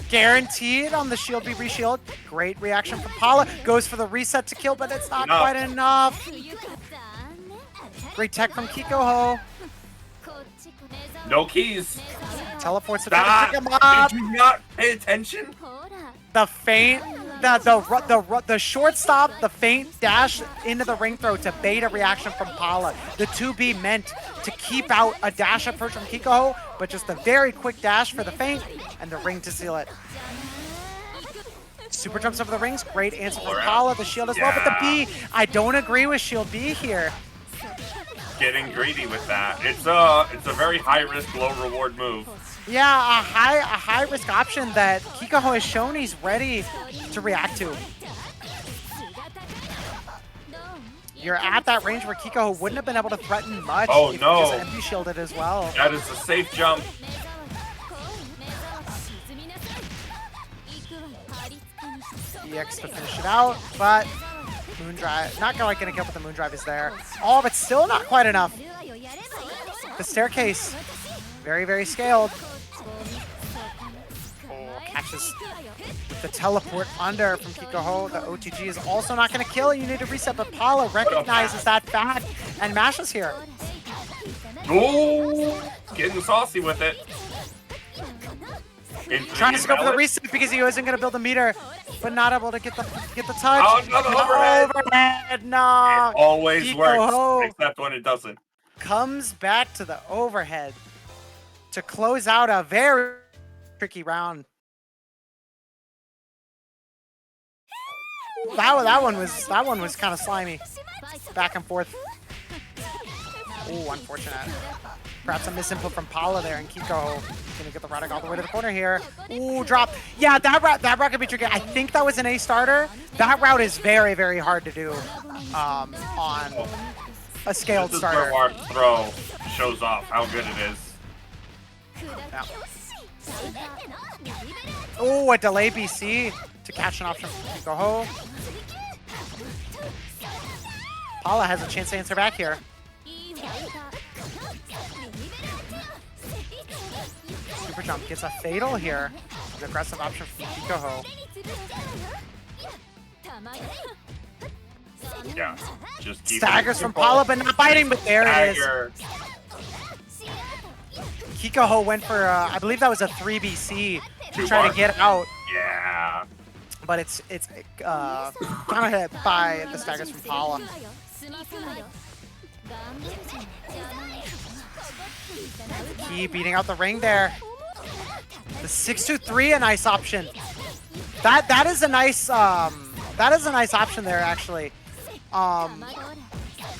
Guaranteed on the shield be reshield. Great reaction from Paula. Goes for the reset to kill, but it's not No. quite enough. Great tech from Kikoho. No keys. Teleports to try to Stop. pick him up. Did you not pay attention? The feint, the shortstop, the feint dash into the ring throw to bait a reaction from Paula. The 2B meant to keep out a dash approach from Kikoho, but just a very quick dash for the feint and the ring to seal it. Super jumps over the rings. Great answer from Paula. The shield as well, but the B, I don't agree with shield B here. Getting greedy with that. It's a very high risk, low reward move. Yeah, a high risk option that Kikoho has shown he's ready to react to. You're at that range where Kikoho wouldn't have been able to threaten much Oh, if no. he just empty shielded as well. That is a safe jump. EX to finish it out, but Moondrive, not quite gonna kill, but the Moondrive is there. Oh, but still not quite enough. The staircase, very, very scaled. Oh, catches with the teleport under from Kikoho. The OTG is also not gonna kill. You need to reset, but Paula recognizes that fact and mashes here. Ooh, getting saucy with it. Into Trying to go for the invalid. reset because he wasn't gonna build a meter, but not able to get the touch. Oh, no, the overhead. Overhead, no. It always Kiko works, Ho except when it doesn't. comes back to the overhead to close out a very tricky round. That one was kind of slimy, back and forth. Ooh, unfortunate. Perhaps a misinput from Paula there, and Kiko gonna get the Roddick all the way to the corner here. Ooh, drop. Yeah, that route could be tricky. I think that was an A starter. That route is very, very hard to do on a scaled This is starter. where our throw shows off how good it is. Yeah. Ooh, a delay BC to catch an option from Kiko Ho. Paula has a chance to answer back here. Super jump gets a fatal here. An aggressive option from Kiko Ho. Yeah, just keep Staggers it from simple. Paula, but not biting, but there it is. Stagger. Kiko Ho went for, I believe that was a 3BC to Two try bar. to get out, Yeah. but it's kind of hit by the staggers from Paula. Key beating out the ring there. The 6-2-3, a nice option. That is a nice option there actually.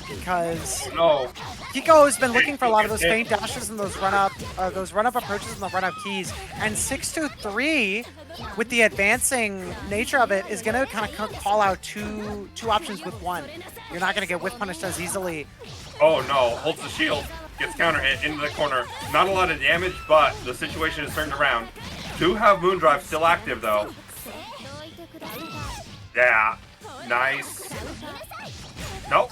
Because No. Kiko has been looking for a lot of those feint dashes and those run up approaches and the run up keys. And 6-2-3, with the advancing nature of it, is gonna kind of call out two options with one. You're not gonna get whiff punished as easily. Oh no. Holds the shield. Gets counter hit into the corner. Not a lot of damage, but the situation is turned around. Do have Moondrive still active though. Yeah. Nice. Nope.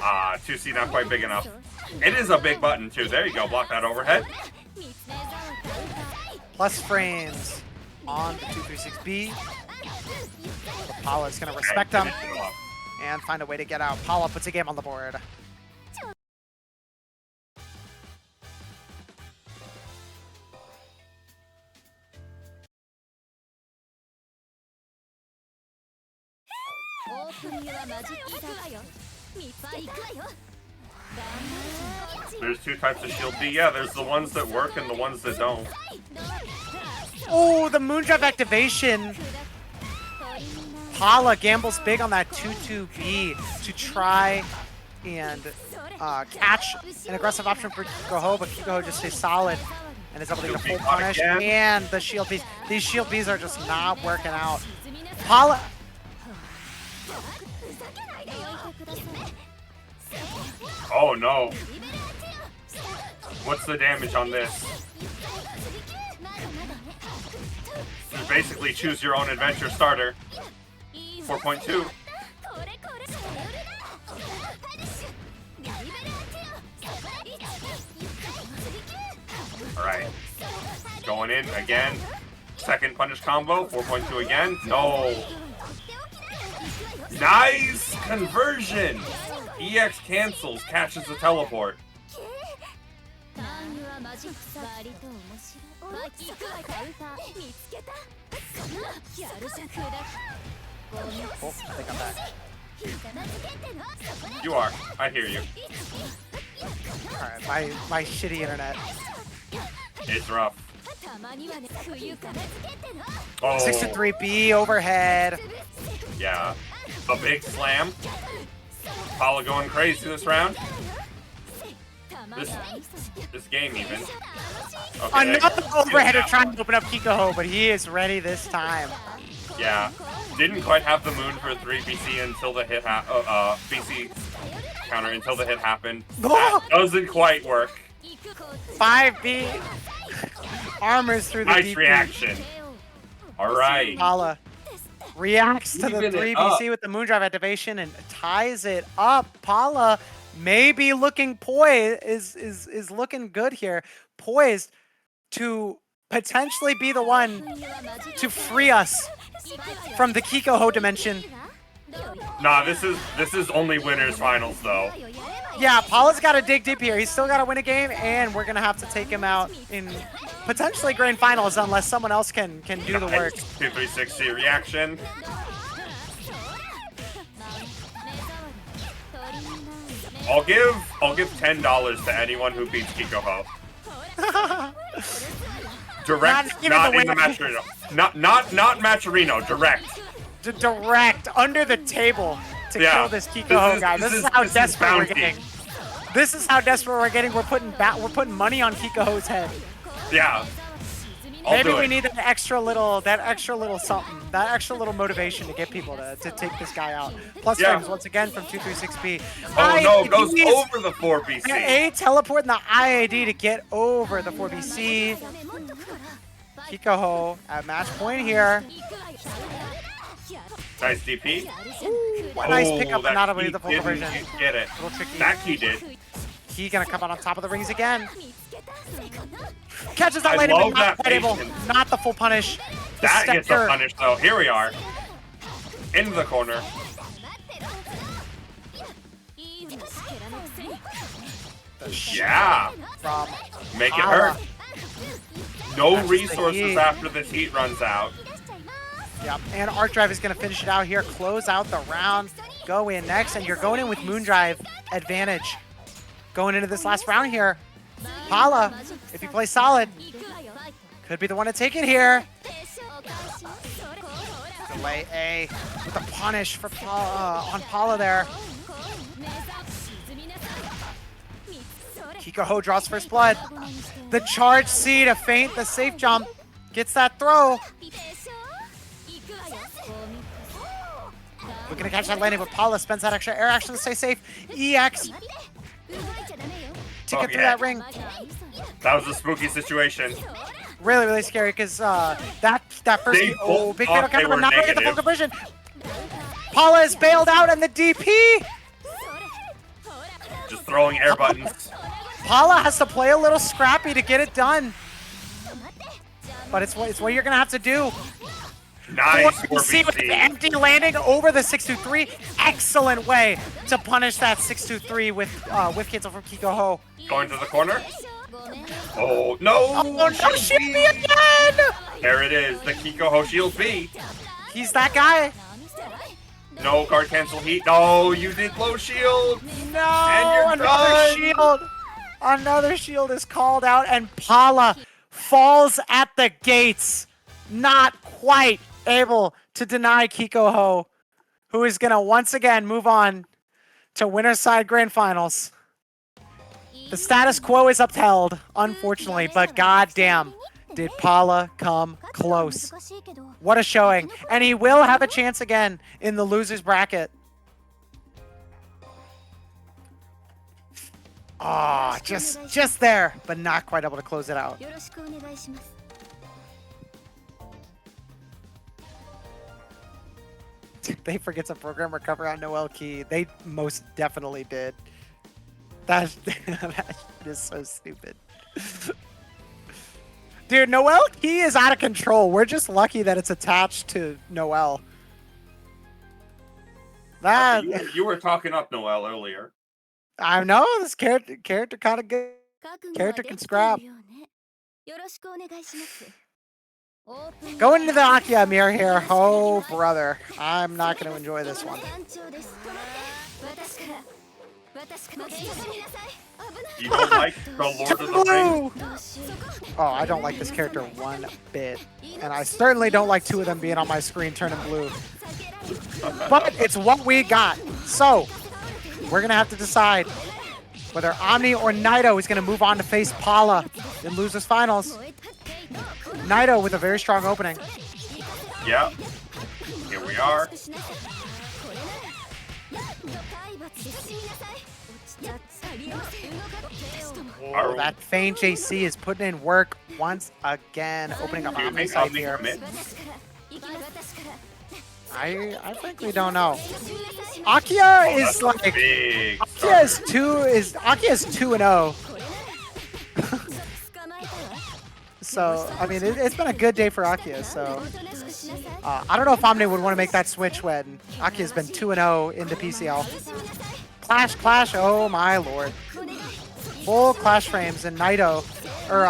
Ah, 2C not quite big enough. It is a big button too. There you go. Block that overhead. Plus frames on the 236B. But Paula is gonna respect him and find a way to get out. Paula puts a game on the board. There's two types of shield B. Yeah, there's the ones that work and the ones that don't. Oh, the Moondrive activation. Paula gambles big on that 2-2B to try and catch an aggressive option for Kiko Ho, but Kiko Ho just stays solid and is able to get a full punish. And the shield Bs. These shield Bs are just not working out. Paula. Oh no. What's the damage on this? Just basically choose your own adventure starter. 4.2. Alright. Going in again. Second punish combo. 4.2 again. No. Nice conversion. EX cancels, catches the teleport. Oh, I think I'm back. You are. I hear you. Alright, my shitty internet. It's rough. Oh, 6-3B overhead. yeah. A big slam. Paula going crazy this round. This game even. Okay, Another overheader yeah. trying to open up Kiko Ho, but he is ready this time. Yeah. Didn't quite have the moon for 3 BC until the hit BC counter until the hit happened. That doesn't quite work. 5B. Armors through the Nice DP. reaction. Alright. Paula reacts to the Even it 3BC with the Moondrive activation and ties it up. Paula may be looking poised, is looking good here. Poised to potentially be the one to free us from the Kiko Ho dimension Nah, this is only winners finals though. Yeah, Paula's got to dig deep here. He's still got to win a game, and we're gonna have to take him out in potentially grand finals unless someone else can do the work. 2360 reaction. I'll give $10 to anyone who beats Kikoho. Direct, not in the Matcherino. Not Matcherino, direct. Direct under the table to kill this Kikoho guy. This is how desperate we're getting. This is how desperate we're getting. We're putting money on Kikoho's head. Yeah. Maybe we need that extra little something, that extra little motivation to get people to take this guy out. Plus frames once again from 236B. Oh no, it goes over the 4BC. A teleporting the IAD to get over the 4BC. Kikoho at match point here. Nice DP. Ooh, nice pickup, but not able the full conversion. Get it. A little tricky. That key did. Key gonna come out on top of the rings again. Catches that lady, but not quite able. Not the full punish. That gets the punish though. Here we are. Into the corner. Yeah. From Make it hurt. No resources after this heat runs out. Yep, and Arc Drive is going to finish it out here, close out the round, go in next, and you're going in with Moondrive advantage. Going into this last round here, Paula, if you play solid, could be the one to take it here. Delay A with a punish for Paula, on Paula there. Kikoho draws first blood. The charge C to feint the safe jump, gets that throw. We're gonna catch that landing, but Paula spends that extra air action to stay safe. EX to get through that ring. That was a spooky situation. Really, really scary because that first big fatal counter, but not gonna get the full conversion. Paula is bailed out, and the DP. Just throwing air buttons. Paula has to play a little scrappy to get it done, but it's what you're gonna have to do. Nice. 4BC with the empty landing over the 623. Excellent way to punish that 623 with cancel from Kikoho. Going to the corner. Oh no! Oh no, shield B again! There it is, the Kikoho shield B. He's that guy. No guard cancel heat. No, you did low shield. No, and you're another done. shield. Another shield is called out, and Paula falls at the gates. Not quite able to deny Kikoho, who is going to once again move on to winner's side grand finals. The status quo is upheld, unfortunately, but goddamn, did Paula come close. What a showing. And he will have a chance again in the loser's bracket. Ah, just there, but not quite able to close it out. They forget to program recover on Noel Key. They most definitely did. That is so stupid. Dude, Noel Key is out of control. We're just lucky that it's attached to Noel. That You were talking up Noel earlier. I know this character kind of good. Character can scrap. Going into the Akia mirror here. Oh, brother. I'm not going to enjoy this one. You don't like the Lord of the Rings? Oh, I don't like this character one bit. And I certainly don't like two of them being on my screen turning blue. But it's what we got. So, we're going to have to decide whether Omni or Naito is going to move on to face Paula in losers finals. Naito with a very strong opening. Yep. Here we are. Oh, that feint JC is putting in work once again, opening up Omni side here. I frankly don't know. Akia is like Akia is 2-0. So, I mean, it's been a good day for Akia. So, I don't know if Omni would want to make that switch when Akia's been 2-0 in the PCL. Clash, clash, oh my lord. Full clash frames and Naito, or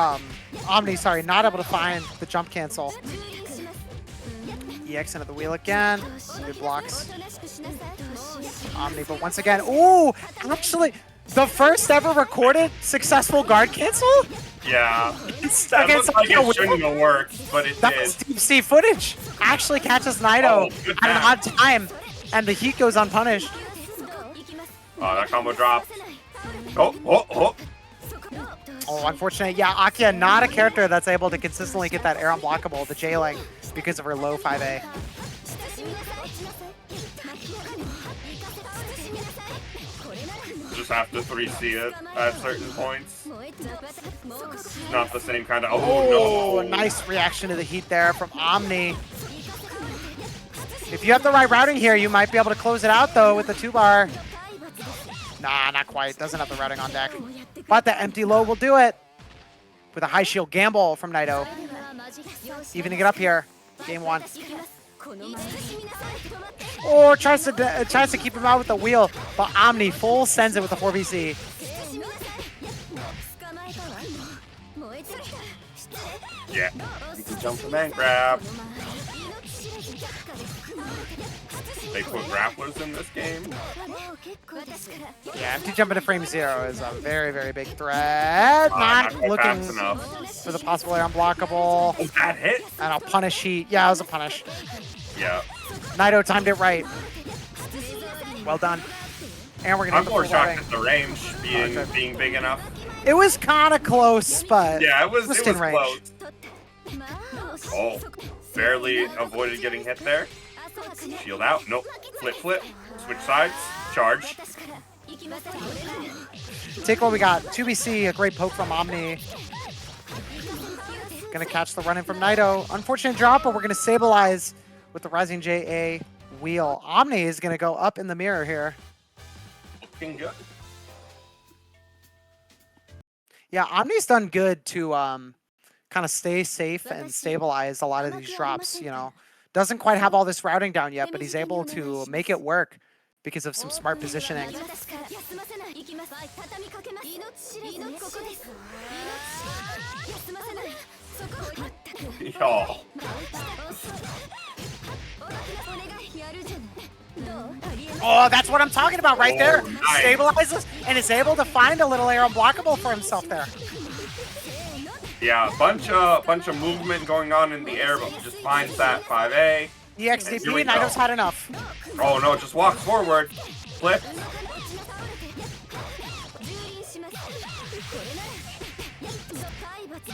Omni, sorry, not able to find the jump cancel. EX into the wheel again. Good blocks. Omni, but once again, ooh, actually, the first ever recorded successful guard cancel? Yeah. That Against looked like Akia it shouldn't have worked, but it That did. was Deep Sea footage. Actually catches Naito Oh, good at an match. odd time, and the heat goes unpunished. Oh, that combo dropped. Oh. Oh, unfortunate. Yeah, Akia, not a character that's able to consistently get that air unblockable, the jailing, because of her low 5A. Just have to 3C it at certain points. Not the same kind of. Oh, Oh, no. nice reaction to the heat there from Omni. If you have the right routing here, you might be able to close it out, though, with the 2-bar. Nah, not quite. Doesn't have the routing on deck. But the empty low will do it. With a high shield gamble from Naito. Even to get up here. Game 1. Oh, tries to keep him out with the wheel. But Omni full sends it with the 4BC. Yeah. You can jump the man grab. They put grapplers in this game. Yeah, empty jump into frame 0 is a very, very big threat. Not quite looking fast enough. for the possible air unblockable. Oh, that hit? And a punish heat. Yeah, it was a punish. Yeah. Naito timed it right. Well done. And we're going I'm to more get the full shocked at the range being big enough. It was kind of close, but Yeah, it was just in in range. close. Oh, barely avoided getting hit there. Shield out. Nope. Flip. Switch sides. Charge. Take what we got. 2BC, a great poke from Omni. Gonna catch the run-in from Naito. Unfortunate drop, but we're gonna stabilize with the Rising JA wheel. Omni is gonna go up in the mirror here. Looking good. Yeah, Omni's done good to kind of stay safe and stabilize a lot of these drops, you know. Doesn't quite have all this routing down yet, but he's able to make it work because of some smart positioning. Yo. Oh, that's what I'm talking about right there. Nice. Stabilizes and is able to find a little air unblockable for himself there. Yeah, bunch of movement going on in the air, but just finds that 5A. Here EXDP, we go. Naito's had enough. Oh no, just walk forward. Flip.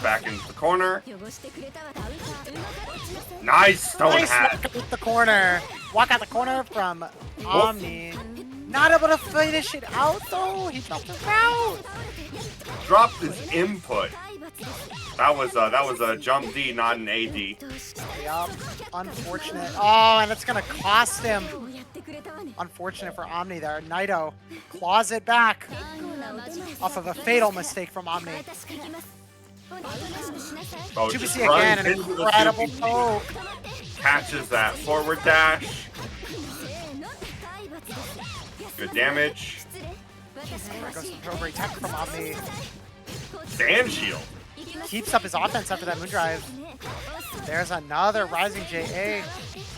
Back into the corner. Nice stone Nice hat. walk out the corner. Walk out the corner from Omni. Not able to finish it out though. He dropped it out. Dropped his input. That was a jump D, not an AD. Yup. Unfortunate. Oh, and it's gonna cost him. Unfortunate for Omni there. Naito claws it back off of a fatal mistake from Omni. Oh, 2BC just again, runs an into the incredible 2BC. poke. Catches that forward dash. Good damage. There goes the pro great tech from Omni. Sand shield. Keeps up his offense after that moondrive. There's another Rising JA.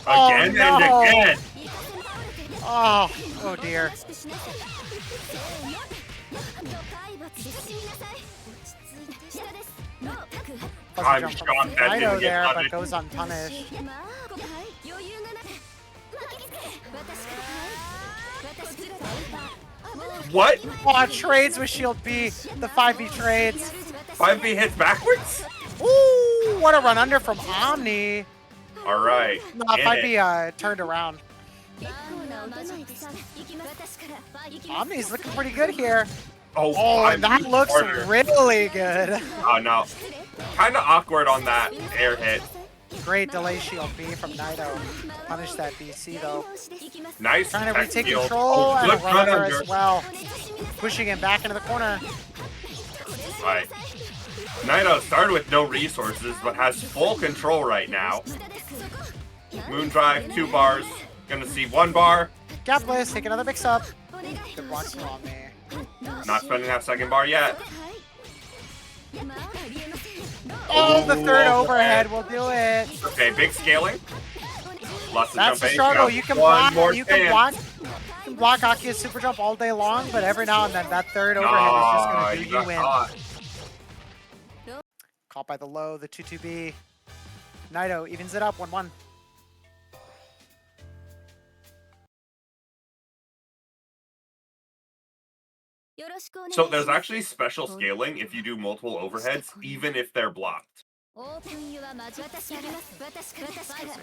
Again no. and again. Oh dear. I'm Jump from shocked that Naito didn't get there, but punished. goes unpunished. What? Oh, trades with Shield B. The 5B trades. 5B hits backwards? Ooh, what a run under from Omni. All right. No, in it. 5B turned around. Omni's looking pretty good here. Oh, Oh, and that 5B looks harder. really good. Oh no. Kind of awkward on that air hit. Great delay Shield B from Naito. Punish that BC though. Nice. Trying to tech retake field. control Oh, and a good run run under as well. Pushing him back into the corner. Right. Naito started with no resources, but has full control right now. Moondrive, 2 bars. Gonna see 1 bar. Gapless, take another mix up. Good blocks from Omni. Not spending that 2nd bar yet. Oh, the 3rd overhead will do it. Okay, big scaling. Lots of That's jump the bait. struggle. Got You can one block. more You can chance. block Akia's super jump all day long, but every now and then that 3rd overhead is just Ah, gonna do you you got in. caught. Caught by the low, the 2-2B. Naito evens it up 1-1. So there's actually special scaling if you do multiple overheads, even if they're blocked.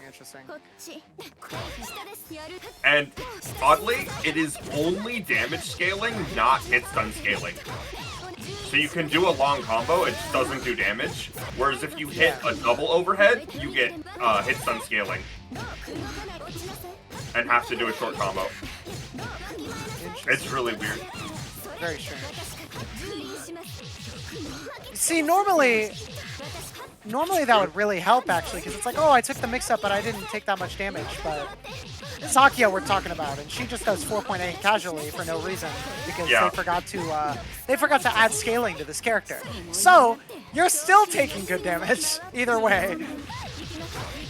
Interesting. And oddly, it is only damage scaling, not hit stun scaling. So you can do a long combo, it just doesn't do damage. Whereas if you hit a double overhead, you get hit stun scaling. And have to do a short combo. It's really weird. Very strange. See, normally that would really help, actually, because it's like, oh, I took the mix-up, but I didn't take that much damage. But it's Akia we're talking about, and she just does 4.8 casually for no reason, because they forgot to add scaling to this character. So, you're still taking good damage, either way.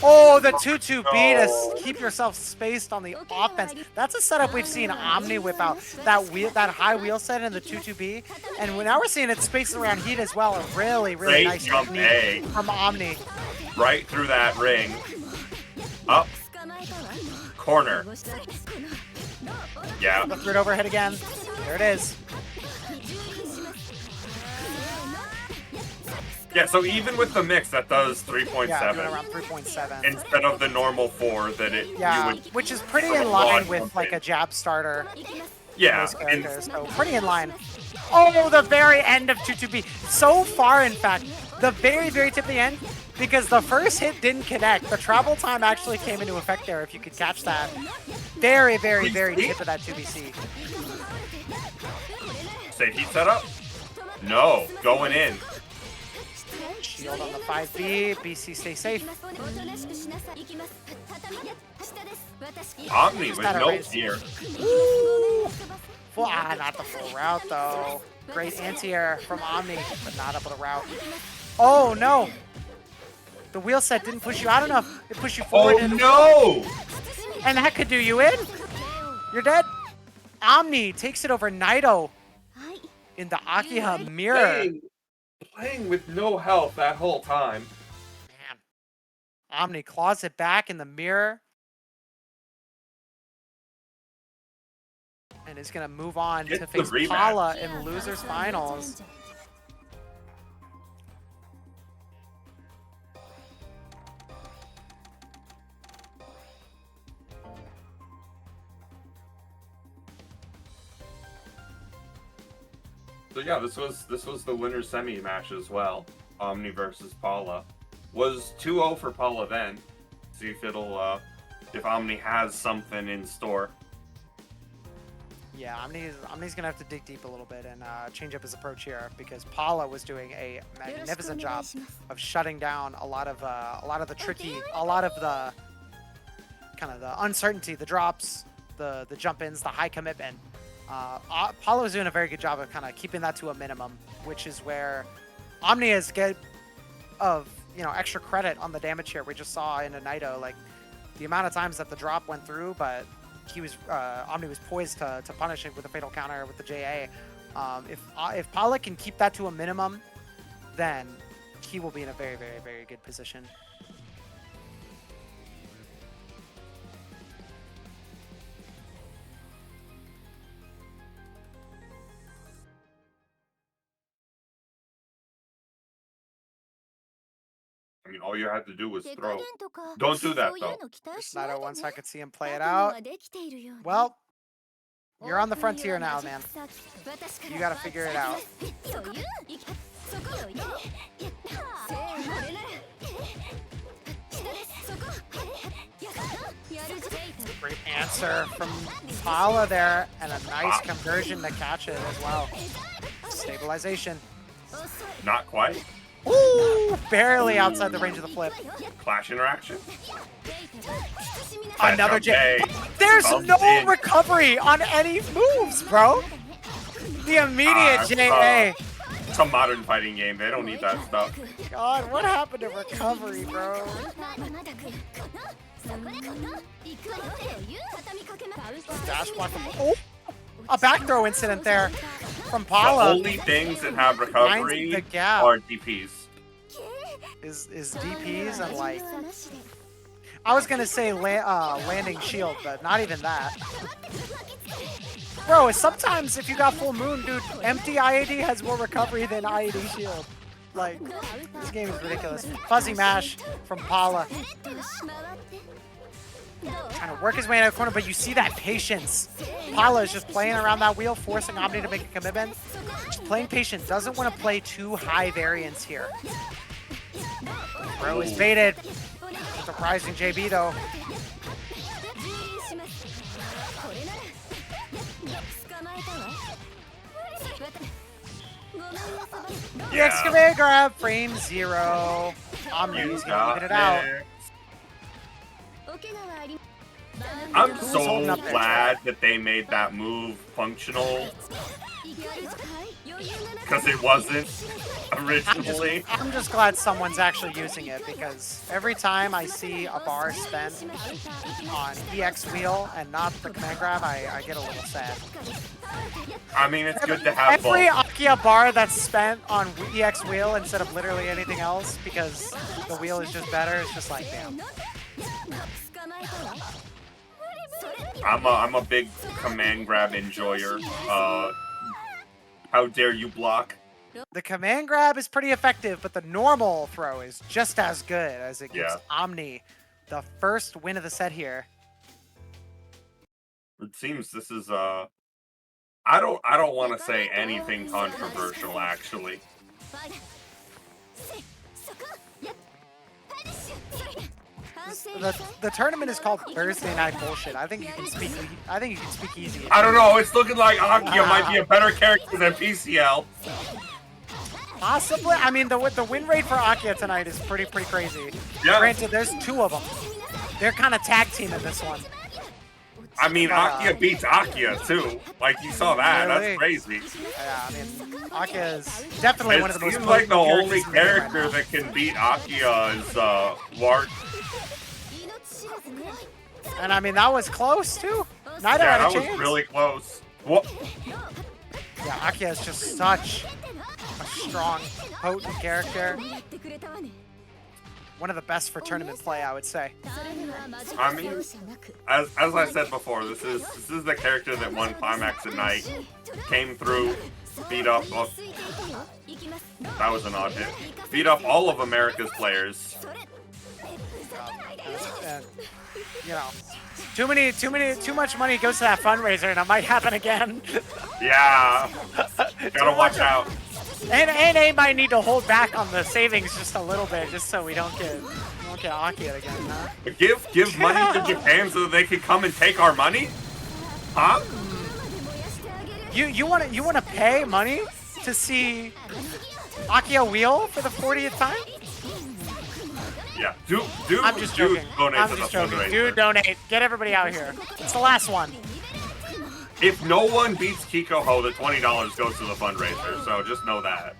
Oh, the 2-2B to keep yourself spaced on the offense. That's a setup we've seen Omni whip out. That high wheel set in the 2-2B. And now we're seeing it spaced around heat as well. A really, really Great nice jump technique A. from Omni. Right through that ring. Up. Corner. Yeah. The 3rd overhead again. There it is. Yeah, so even with the mix, that does 3.7 Yeah, doing around 3.7. instead of the normal 4 that it you Yeah, would. which is pretty from a in line broad with jump like in. a jab starter. Yeah, Those and characters, so pretty in line. Oh, the very end of 2-2B. So far, in fact, the very, very tip of the end, because the first hit didn't connect. The travel time actually came into effect there, if you could catch that. Very, very, very tip of that 2BC. safe heat setup. No, going in. Shield on the 5B. BC stay safe. Omni with Gotta no raise. fear. Not the full route, though. Great anti-air from Omni, but not able to route. Oh, no. The wheel set didn't push you out enough. It pushed you forward. Oh no! And that could do you in. You're dead. Omni takes it over Naito in the Akiha mirror. Playing with no health that whole time. Man. Omni claws it back in the mirror. And is going to move on Gets to the face rematch. Paula in losers finals. So yeah, this was the winner's semi match as well. Omni versus Paula. Was 2-0 for Paula then. See if it'll if Omni has something in store. Yeah, Omni's gonna have to dig deep a little bit and change up his approach here, because Paula was doing a magnificent job of shutting down a lot of the tricky, a lot of the kind of the uncertainty, the drops, the jump ins, the high commitment. Paula was doing a very good job of kind of keeping that to a minimum, which is where Omni is good of extra credit on the damage here. We just saw in a Naito, like the amount of times that the drop went through, but he was Omni was poised to punish it with a fatal counter with the JA. If Paula can keep that to a minimum, then he will be in a very, very, very good position. I mean, all you had to do was throw. Don't do that, though. Naito wants I could see him play it out. Well, you're on the frontier now, man. You gotta figure it out. Great answer from Paula there, and a nice conversion to catch it as well. Stabilization. Not quite. Ooh, barely outside the range of the flip. Clash interaction. Another J. Okay. There's Bumped no in. recovery on any moves, bro. The immediate JA. It's a modern fighting game. They don't need that stuff. God, what happened to recovery, bro? Dash block. Oh, a back throw incident there from The Paula. only things that have recovery Finds the gap. are DPs. Is DPs and like I was gonna say landing shield, but not even that. Bro, sometimes if you got full moon, dude, empty IAD has more recovery than IAD shield. Like, this game is ridiculous. Fuzzy mash from Paula. Trying to work his way in the corner, but you see that patience. Paula is just playing around that wheel, forcing Omni to make a commitment. Just playing patient, doesn't want to play too high variance here. Bro is baited. Surprising JB though. The excavator grab, frame 0. Omni's gonna even it out. I'm Who's so holding up there? glad that they made that move functional because it wasn't originally. I'm just glad someone's actually using it because every time I see a bar spent on EX wheel and not the command grab, I get a little sad. I mean, it's good to have Every both. Akia bar that's spent on EX wheel instead of literally anything else because the wheel is just better, it's just like, damn. I'm a big command grab enjoyer. How dare you block? The command grab is pretty effective, but the normal throw is just as good as it gives Omni the first win of the set here. It seems this is I don't want to say anything controversial actually. The tournament is called Thursday Night Bullshit. I think you can speak easy. I don't know. It's looking like Akia might be a better character than PCL. Possibly. I mean, the win rate for Akia tonight is pretty crazy. Yeah. Granted, there's 2 of them. They're kind of tag team in this one. I mean, Akia beats Akia too. Like you saw that. Really? That's crazy. Yeah, I mean, Akia is definitely one of the most. It seems like the potent only characters in the game character right that can beat Akia is Wart. now. And I mean, that was close too. Neither Yeah, had a that chance. was really close. What? Yeah, Akia is just such a strong, potent character. One of the best for tournament play, I would say. I mean, as I said before, this is the character that won Climax at Night, came through, beat up. Oh, that was an odd hit. Beat up all of America's players. And, you know, too much money goes to that fundraiser, and it might happen again. Yeah, gotta watch out. And they might need to hold back on the savings just a little bit, just so we don't get Akia again, huh? Give money to Japan so that they can come and take our money? Huh? You wanna pay money to see Akia wheel for the 40th time? Yeah, I'm just joking. Donate I'm to just the joking. fundraiser. Dude, donate. Get everybody out here. It's the last one. If no one beats Kikoho, the $20 goes to the fundraiser. So just know that.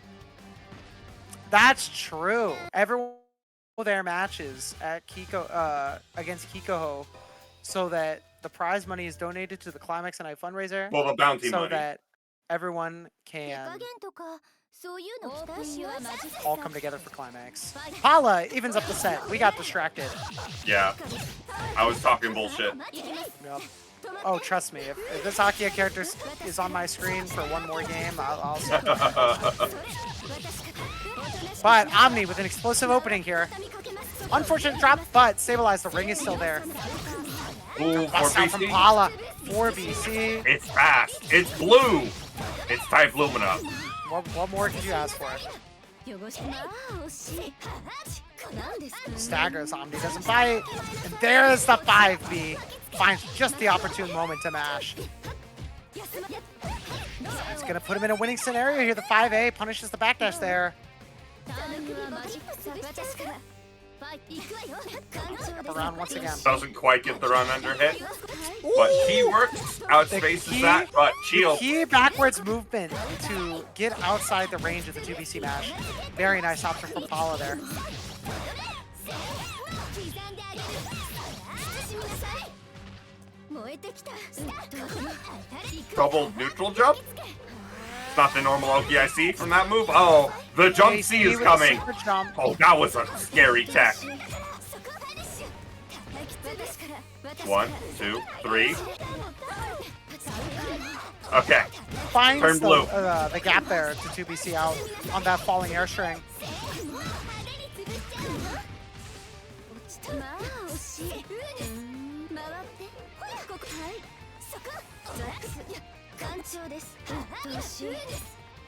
That's true. Everyone their matches at against Kikoho, so that the prize money is donated to the Climax and Night fundraiser. Well, the bounty so money. that everyone can all come together for Climax. Paula evens up the set. We got distracted. Yeah, I was talking bullshit. Yep. Oh, trust me, if this Akia character is on my screen for one more game, I'll But Omni with an explosive opening here. Unfortunate drop, but stabilize. The ring is still there. Ooh, Bust out from 4BC. Paula. 4BC. It's fast. It's blue. It's Type Lumina. What more could you ask for? Staggers. Omni doesn't fight. And there's the 5B. Finds just the opportune moment to mash. It's going to put him in a winning scenario here. The 5A punishes the backdash there. Around once again. Doesn't quite get the run under hit, but he works, outspaces that, but shield. Key backwards movement to get outside the range of the 2BC mash. Very nice option from Paula there. Double neutral jump? It's not the normal Oki I see from that move. Oh, the jump C is with a coming. super jump. Oh, that was a scary tech. 1, 2, 3. Okay. Finds Turn blue. the gap there to 2BC out on that falling air string.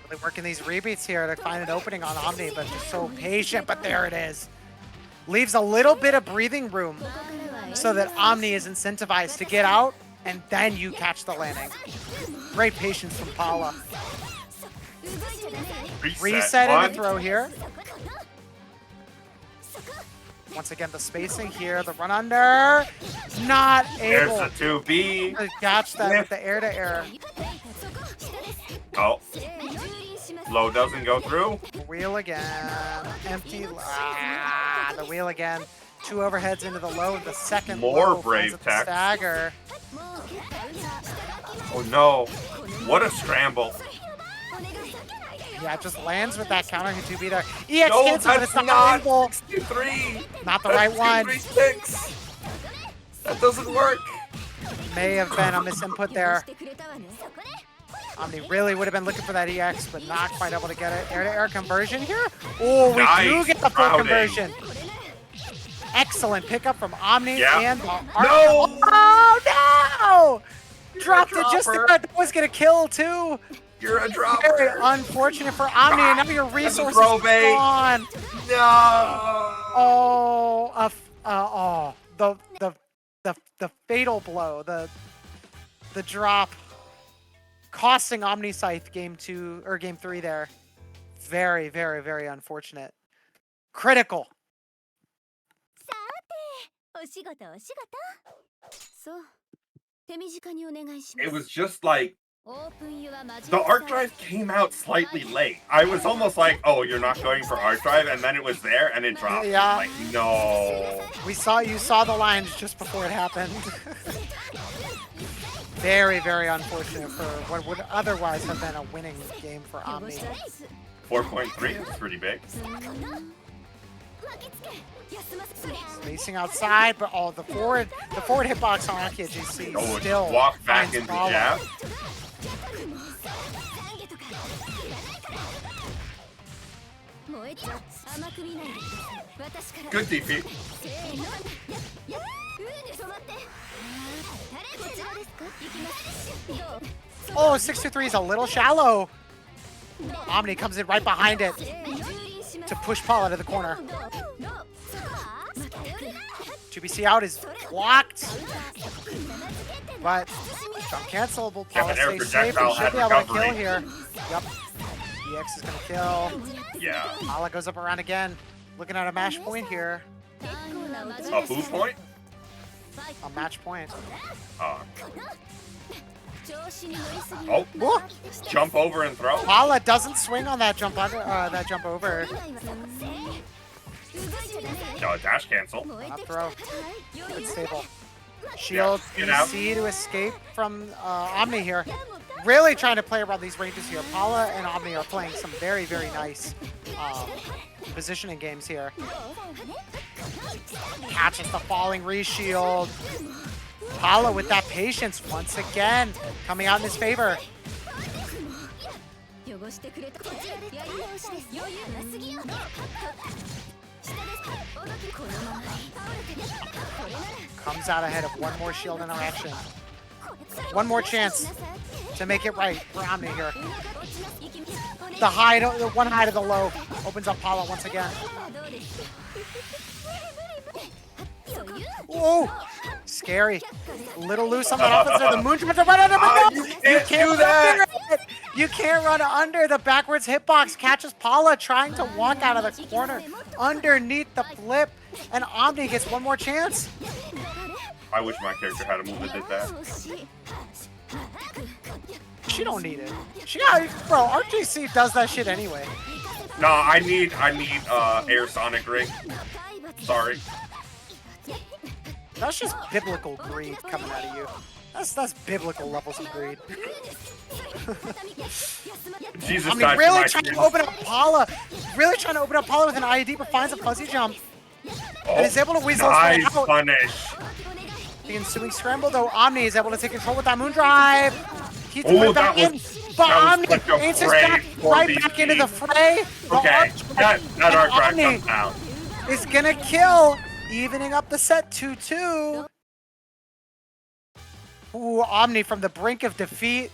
Really working these rebeats here to find an opening on Omni, but just so patient, but there it is. Leaves a little bit of breathing room so that Omni is incentivized to get out, and then you catch the landing. Great patience from Paula. Reset and a throw here. Once again, the spacing here, the run under. Not able There's the 2B. to catch that with the air-to-air. Oh. Low doesn't go through. Wheel again. Empty. Ah, the wheel again. 2 overheads into the low. The second More low brave finds it the tech. stagger. Oh no. What a scramble. Yeah, it just lands with that counter hit 2B there. EX No, cancel, but it's that's not not able. 2-3. Not the right one. 2-3-6. That doesn't work. May have been a misinput there. Omni really would have been looking for that EX, but not quite able to get it. Air-to-air conversion here. Oh, we do Nice get the full crowding. conversion. Excellent pickup from Omni Yeah. and No! Oh no! Dropped it just dropper. there. That was gonna kill too. You're a Very dropper. unfortunate for Omni, and now your resources throw bait. gone. No. The fatal blow, the drop, costing Omni Scythe game 2 or game 3 there. Very, very, very unfortunate. Critical. It was just like the arc drive came out slightly late. I was almost like, oh, you're not going for arc drive, and then it was there and it dropped. Yeah. Like, no. You saw the lines just before it happened. Very, very unfortunate for what would otherwise have been a winning game for Omni. 4.3 is pretty big. Spacing outside, but the forward hitbox on Akia GC Oh, still walk back finds into Paula. jab. Good DP. Oh, 6-2-3 is a little shallow. Omni comes in right behind it to push Paula to the corner. 2BC out is blocked, but jump cancelable. Paula an air stays safe and projectile should had be able to recovery. kill here. Yep. EX is gonna kill. Yeah. Paula goes up around again. Looking at a match point here. A who point? A match point. Oh, Whoa. jump over and throw. Paula doesn't swing on that jump under, that jump over. No, dash cancel. Not throw. Good stable. Shield Get out. BC to escape from Omni here. Really trying to play around these ranges here. Paula and Omni are playing some very, very nice positioning games here. Catches the falling reshield. Paula with that patience once again coming out in his favor. Comes out ahead of one more shield interaction. One more chance to make it right for Omni here. The one high to the low opens up Paula once again. Oh, scary. A little loose on that offense there. The moon jump right under, but no! You can't do that! You can't run under. The backwards hitbox catches Paula trying to walk out of the corner underneath the flip. And Omni gets one more chance. I wish my character had a move that did that. She don't need it. She got, bro, RGC does that shit anyway. No, I need air sonic ring. Sorry. That's just biblical greed coming out of you. That's biblical levels of greed. Jesus, I mean, died for really my trying to sins. open up Paula. Really trying to open up Paula with an IED, but finds a fuzzy jump. And is able to weasel his way Nice out. punish. The ensuing scramble, though, Omni is able to take control with that moon drive. He's Oh, right back that in, but Omni such a aims his great back right back into the fray. The Okay, arc that and arc drive Omni comes down. is gonna kill, evening up the set 2-2. Ooh, Omni from the brink of defeat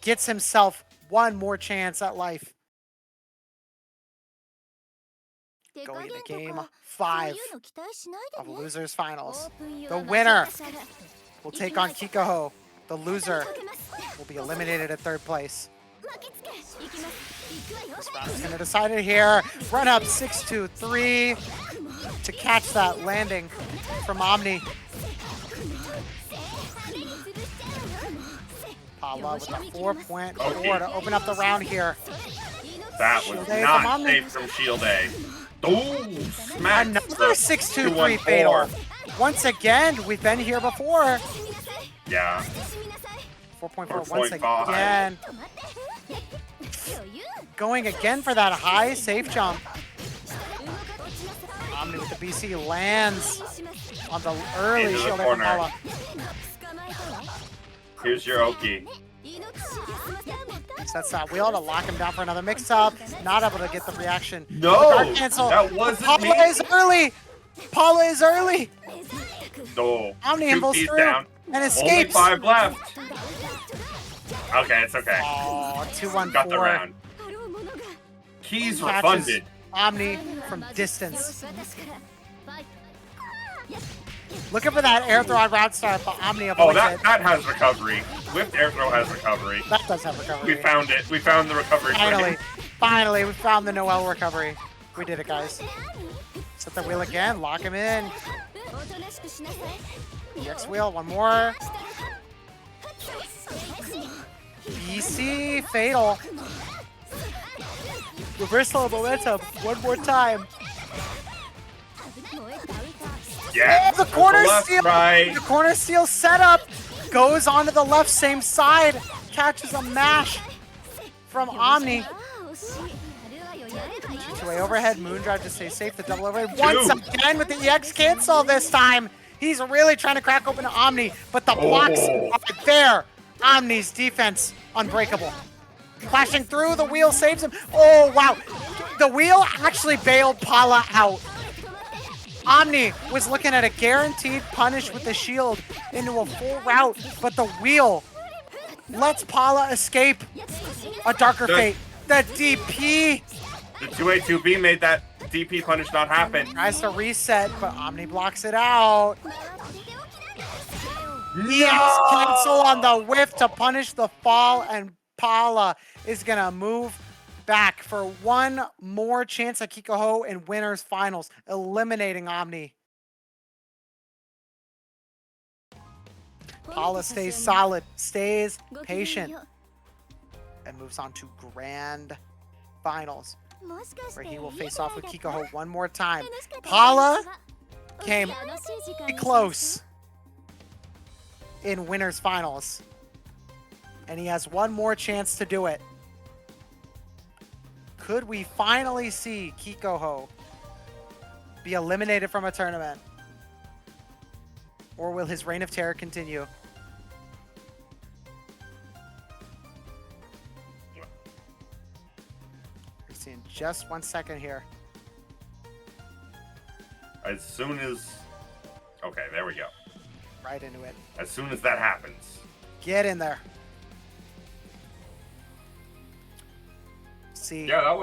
gets himself one more chance at life. Going to game 5 of Losers Finals. The winner will take on Kikoho. The loser will be eliminated at 3rd place. This round is going to decide it here. Run up 6-2-3 to catch that landing from Omni. Paula with a 4.4 to open up the round here. That was Shield A from not Omni. safe from Shield A. Ooh, smack. Another 6-2-3 fatal. Once again, we've been here before. Yeah. 4.4 once 4.5. again. Going again for that high safe jump. Omni with the BC lands on the early Into the shield from corner. Paula. Here's your Oki. Sets that wheel to lock him down for another mix-up. Not able to get the reaction. No, Guard cancel. that wasn't Paula me. is early. Paula is early. No. Omni 2 handles keys through down. and Only escapes. 5 left. Okay, it's okay. Oh, Got the 2-1-4. round. Keys Catches refunded. Omni from distance. Looking for that air throw on route start, but Omni Oh, avoids that it. has recovery. Whipped air throw has recovery. That does have recovery. We found it. We found the recovery. Finally, frame. finally, we found the Noel recovery. We did it, guys. Set the wheel again, lock him in. EX wheel, one more. BC fatal. Reversal of momentum, one more time. Yeah. Oh, the corner left, steal! right. The corner steal setup goes onto the left, same side. Catches a mash from Omni. 2-way overhead, moon drive to stay safe. The double overhead once again with the EX cancel this time. He's really trying to crack open Omni, but the blocks are there. Omni's defense unbreakable. Flashing through, the wheel saves him. Oh, wow. The wheel actually bailed Paula out. Omni was looking at a guaranteed punish with the shield into a full route, but the wheel lets Paula escape a darker fate. The DP The 2A 2B made that DP punish not happen. tries to reset, but Omni blocks it out. EX cancel on the whiff to punish the fall, and Paula is gonna move back for one more chance at Kikoho in winners finals, eliminating Omni. Paula stays solid, stays patient, and moves on to grand finals, where he will face off with Kikoho one more time. Paula came pretty close in winners finals, and he has one more chance to do it. Could we finally see Kikoho be eliminated from a tournament? Or will his reign of terror continue? We'll see in just 1 second here. As soon as... Okay, there we go. Right into it. As soon as that happens. Get in there. See. Yeah, that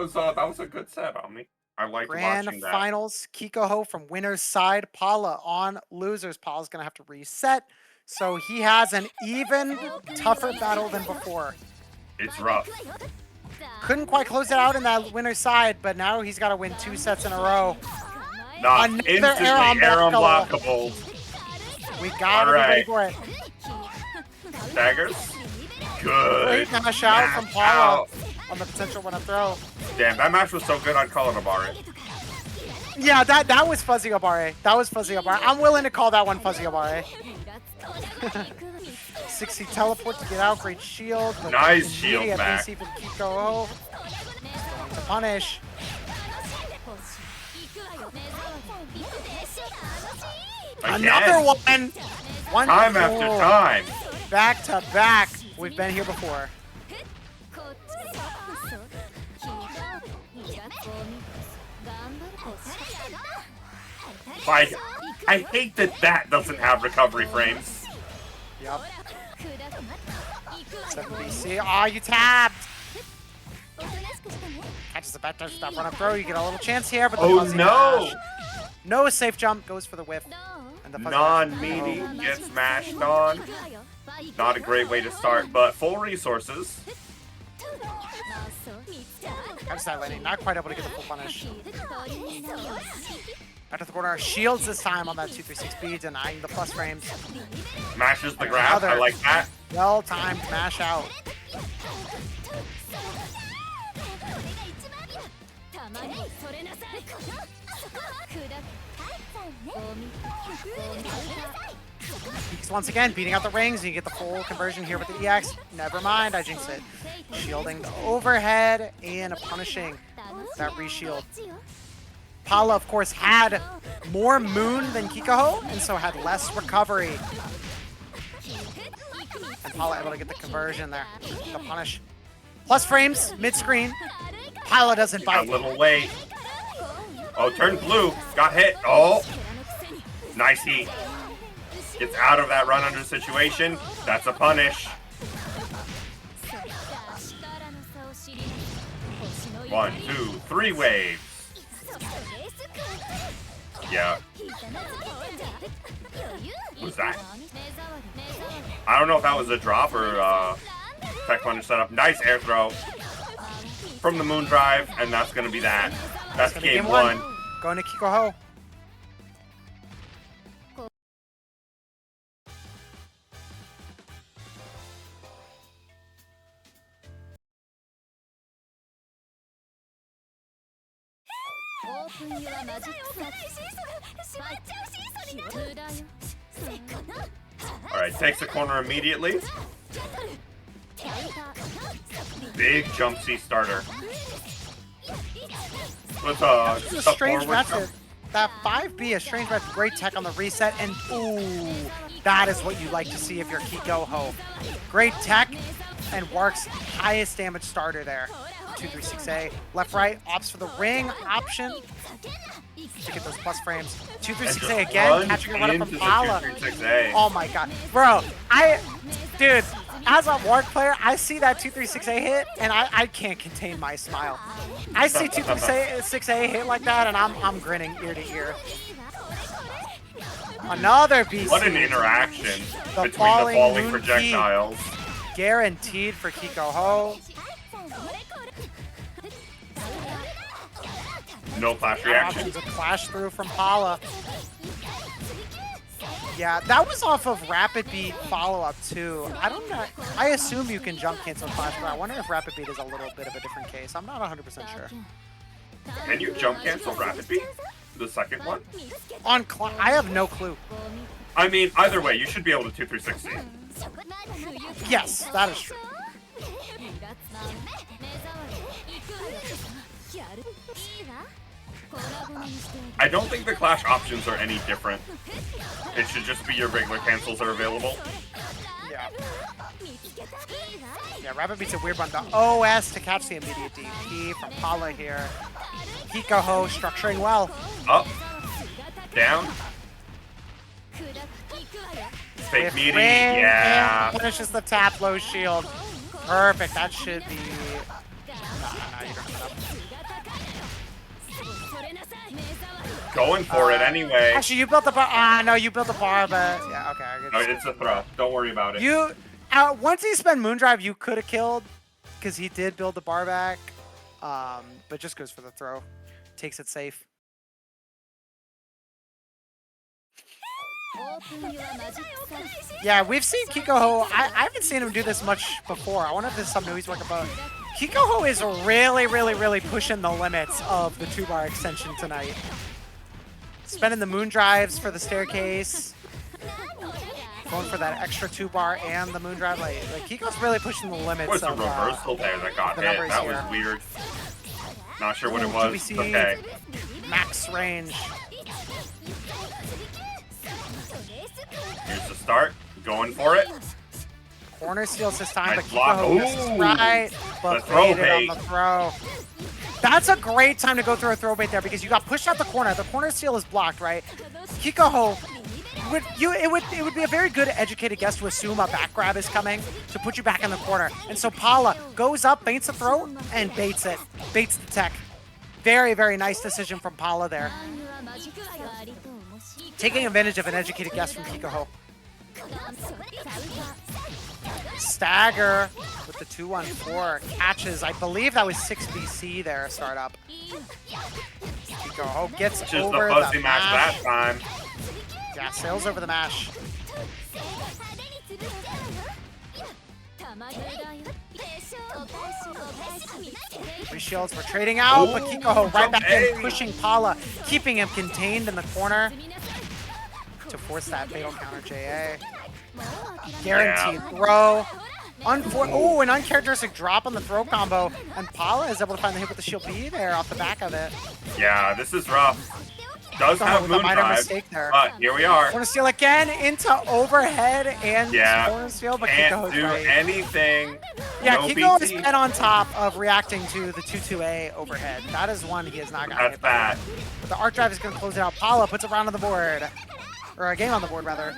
was a good set, Omni. I liked Grand watching that. finals, Kikoho from winner's side, Paula on losers. Paula's going to have to reset, so he has an even tougher battle than before. It's rough. Couldn't quite close it out in that winner's side, but now he's got to win 2 sets in a row. Not Another instantly air unblockable. We gotta be ready for it. Daggers. Good. Great mash out from Mash Paula out. on the potential winner throw. Damn, that match was so good, I'd call it a bar. Yeah, that was Fuzzy Obare. That was Fuzzy Obare. I'm willing to call that one Fuzzy Obare. 60 teleport to get out. Great shield. but Nice shield immediate back. AC from Kiko. Going to punish. Again. Another one. One Time after more. time. Back to back. We've been here before. I hate that doesn't have recovery frames. Yep. 7 BC. Aw, you tapped. Catches the back touch, stop, run up, throw. You get a little chance here, but the Oh fuzzy no! dash. No safe jump, goes for the whiff. And the fuzzy Non-meaty dash. gets mashed on. Not a great way to start, but full resources. Catches that landing, not quite able to get the full punish. Back to the corner, shields this time on that 236 speed, denying the plus frames. Mashes the grab. I Another. like that. Well timed mash out. Peaks once again, beating out the rings. You get the full conversion here with the EX. Never mind, I jinxed it. Shielding the overhead and punishing that reshield. Paula, of course, had more moon than Kikaho, and so had less recovery. And Paula able to get the conversion there. The punish. Plus frames, mid-screen. Paula doesn't A bite. little late. Oh, turned blue. Got hit. Oh. Nice heat. Gets out of that run under situation. That's a punish. 1, 2, 3 waves. Yeah. What's that? I don't know if that was a drop or tech punish setup. Nice air throw from the moon drive, and that's going to be that. That's Gonna be game 1. Going to Kikoho. Alright, takes the corner immediately. Big jump C starter. With It's a a strange forward method. jump. That 5B, a strange method. Great tech on the reset, and ooh, that is what you like to see if you're Kikoho. Great tech, and Wark's highest damage starter there. 236A, left, right, opts for the ring option to get those plus frames. 236A again, catching a run up from Paula. Oh my god, bro! Dude, as a Wark player, I see that 236A hit, and I can't contain my smile. I see 236A hit like that, and I'm grinning ear to ear. Another BC. What an interaction The between the falling falling moon projectiles. Guaranteed for Kikoho. No flash reaction. Options a clash through from Paula. Yeah, that was off of Rapid Beat follow-up too. I don't know. I assume you can jump cancel flash, but I wonder if Rapid Beat is a little bit of a different case. I'm not 100% sure. Can you jump cancel rapid beat? The second one? I have no clue. I mean, either way, you should be able to 2-3-60. Yes, that is true. I don't think the clash options are any different. It should just be your regular cancels are available. Yeah. Yeah, Rapid Beat's a weird one. The OS to catch the immediate DP from Paula here. Kikoho structuring well. Up. Down. Fake With meaty. ring Yeah. and finishes the tap low shield. Perfect. That should be. Nah, you don't have enough. Going for it anyway. Actually, you built the bar. No, you built the bar, but yeah, okay. No, it's a throw. Don't worry about it. You once he spent Moondrive, you could have killed because he did build the bar back, but just goes for the throw. Takes it safe. Yeah, we've seen Kikoho. I haven't seen him do this much before. I wonder if this is something he's working about. Kikoho is really pushing the limits of the 2-bar extension tonight. Spending the moon drives for the staircase. Going for that extra 2-bar and the moon drive. Like Kiko's really pushing the limits. What's a of, reversal there that got the hit? numbers That here. was weird. Not sure what it was. GBC. Okay. Max range. Here's the start. Going for it. Corner steals this time, Nice but block. Kikoho misses Ooh. right. But The throw baited on bait. the throw. That's a great time to go through a throw bait there because you got pushed out the corner. The corner steal is blocked, right? Kikoho, it would be a very good educated guess to assume a back grab is coming to put you back in the corner. And so Paula goes up, baits the throw, and baits it. Baits the tech. Very nice decision from Paula there. Taking advantage of an educated guess from Kikoho. Stagger with the 2-1-4. Catches, I believe that was 6 BC there, startup. Kikoho gets Just over the fuzzy the mash that time. Yeah, sails over the mash. Three shields, we're trading out, but Kikoho right back in, pushing Paula, keeping him contained in the corner to force that fatal counter JA. Guaranteed throw. Oh, an uncharacteristic drop on the throw combo, and Paula is able to find the hit with the shield B there off the back of it. Yeah, this is rough. Does Kikoho have with a moon minor drive, mistake there. but here we are. Corner steal again into overhead and Yeah, corner steal, but can't Kikoho's do great. anything. Yeah, No Kiko has BT. been on top of reacting to the 2-2A overhead. That is one he has not gotten That's hit by. bad. But the arc drive is going to close it out. Paula puts a round on the board. Or a game on the board, rather.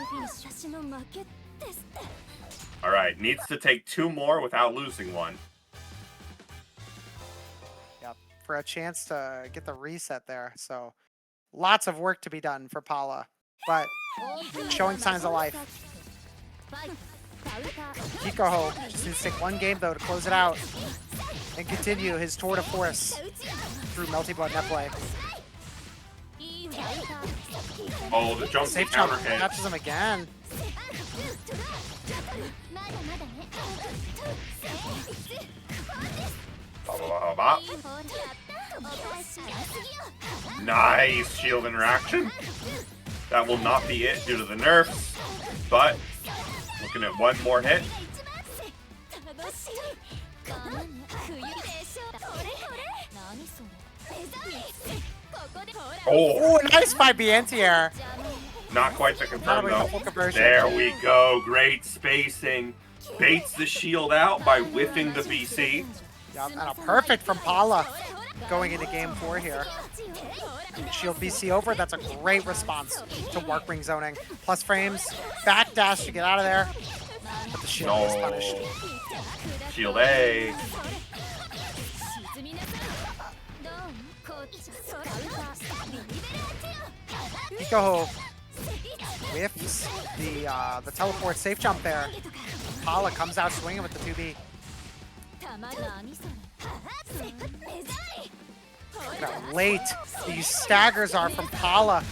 All right, needs to take 2 more without losing one. Yep, for a chance to get the reset there. So lots of work to be done for Paula, but showing signs of life. Kikoho just needs to take 1 game, though, to close it out and continue his tour de force through Melty Blood net play. Oh, the jump Safe counter jump hit. catches him again. Blah, blah, blah, blah. Nice shield interaction. That will not be it due to the nerfs, but looking at 1 more hit. Oh, Oh, nice by Bientier. not quite to confirm Not a though. full conversion. There we go. Great spacing. Baits the shield out by whiffing the BC. Yep, and a perfect from Paula going into game 4 here. Shield BC over. That's a great response to Warp Ring zoning. Plus frames. Backdash to get out of there. But the shield is punished. Shield A. Kikoho whiffs the teleport safe jump there. Paula comes out swinging with the 2B. Look at how late these staggers are from Paula.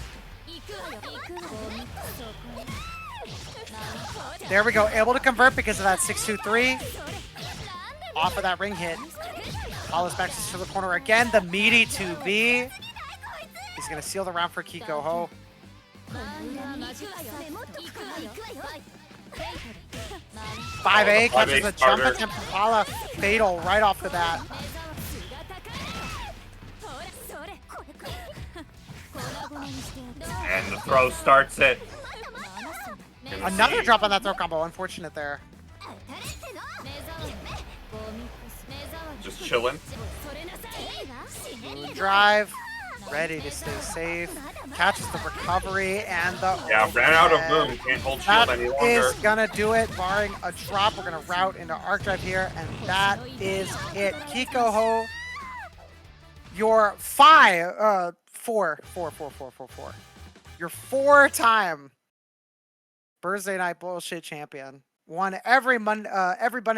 There we go, able to convert because of that 6-2-3. Off of that ring hit. Paula's back to the corner again, the meaty 2B. He's gonna seal the round for Kikoho. 5A catches the jump attempt from Paula. Fatal right off the bat. And the throw starts it. Another drop on that throw combo. Unfortunate there. Just chilling. Moon drive. Ready to stay safe. Catches the recovery and the Yeah, ran out of overhead. moon. Can't hold shield That any longer. is gonna do it, barring a drop. We're gonna route into arc drive here, and that is it. Kikoho, your four. Your 4-time Bhursday Night Bullshit champion won every Monday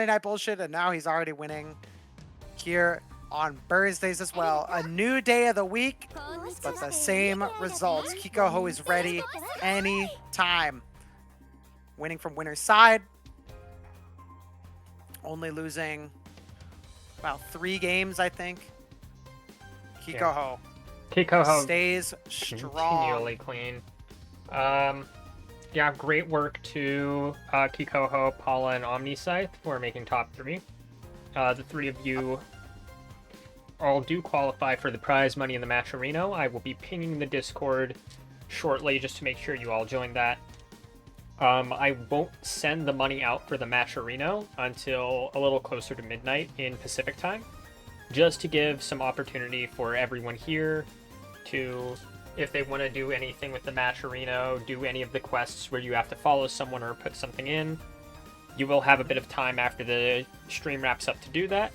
Night Bullshit, and now he's already winning here on Thursdays as well. A new day of the week, but the same results. Kikoho is ready anytime. Winning from winner's side. Only losing about 3 games, I think. Kikoho stays continually strong. clean. Yeah, great work to Kikoho, Paula, and Omniscythe for making top 3. The 3 of you all do qualify for the prize money in the Matcherino. I will be pinging the Discord shortly just to make sure you all join that. I won't send the money out for the Matcherino until a little closer to midnight in Pacific time, just to give some opportunity for everyone here to, if they want to do anything with the Matcherino, do any of the quests where you have to follow someone or put something in. You will have a bit of time after the stream wraps up to do that,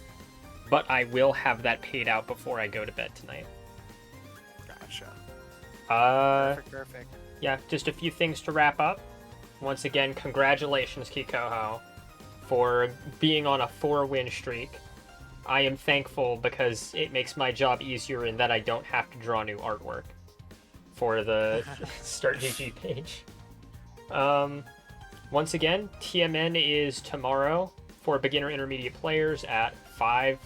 but I will have that paid out before I go to bed tonight. Gotcha. Perfect. Yeah, just a few things to wrap up. Once again, congratulations, Kikoho, for being on a 4-win streak. I am thankful because it makes my job easier in that I don't have to draw new artwork for the Start GG page. Once again, TMN is tomorrow for beginner intermediate players at 5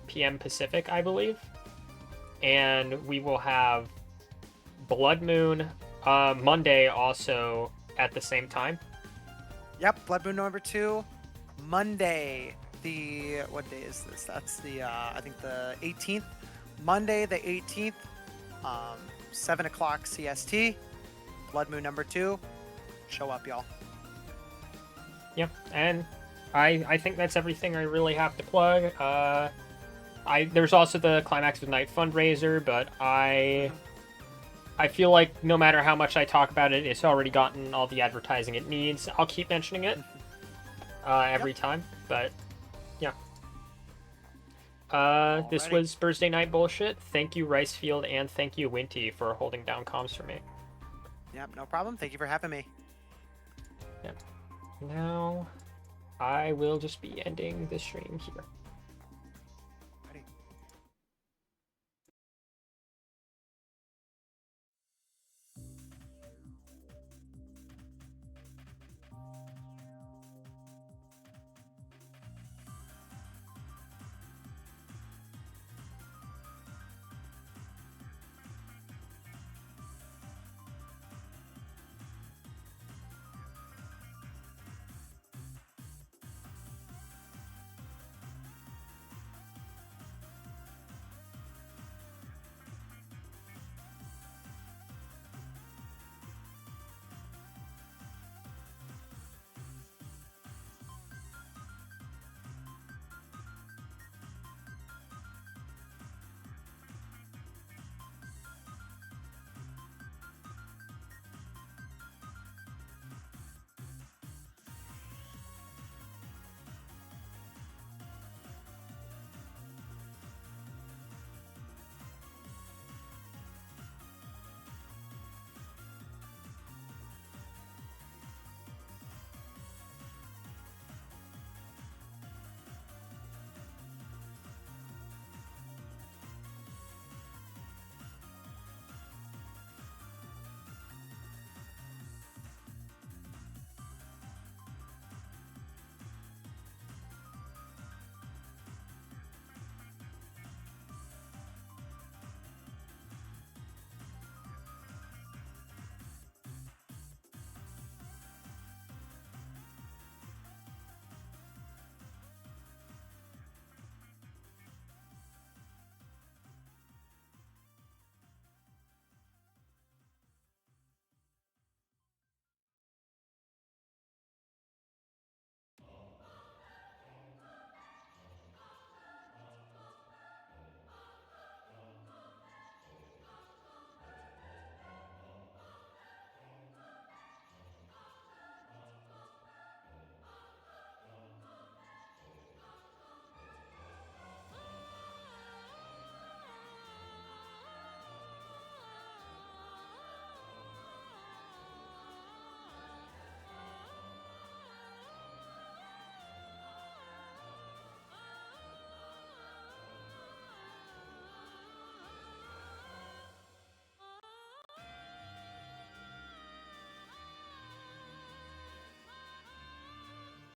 p.m. Pacific, I believe. And we will have Blood Moon Monday also at the same time. Yep, Blood Moon number 2, Monday. What day is this? That's the I think the 18th. Monday the 18th, 7 o'clock CST. Blood Moon number 2. Show up, y'all. Yep, and I think that's everything I really have to plug. There's also the Climax of Night fundraiser, but I feel like no matter how much I talk about it, it's already gotten all the advertising it needs. I'll keep mentioning it every time, but yeah. This was Thursday Night Bullshit. Thank you, Ricefield, and thank you, Winty, for holding down comms for me. Yep, no problem. Thank you for having me. Yep. Now, I will just be ending the stream here.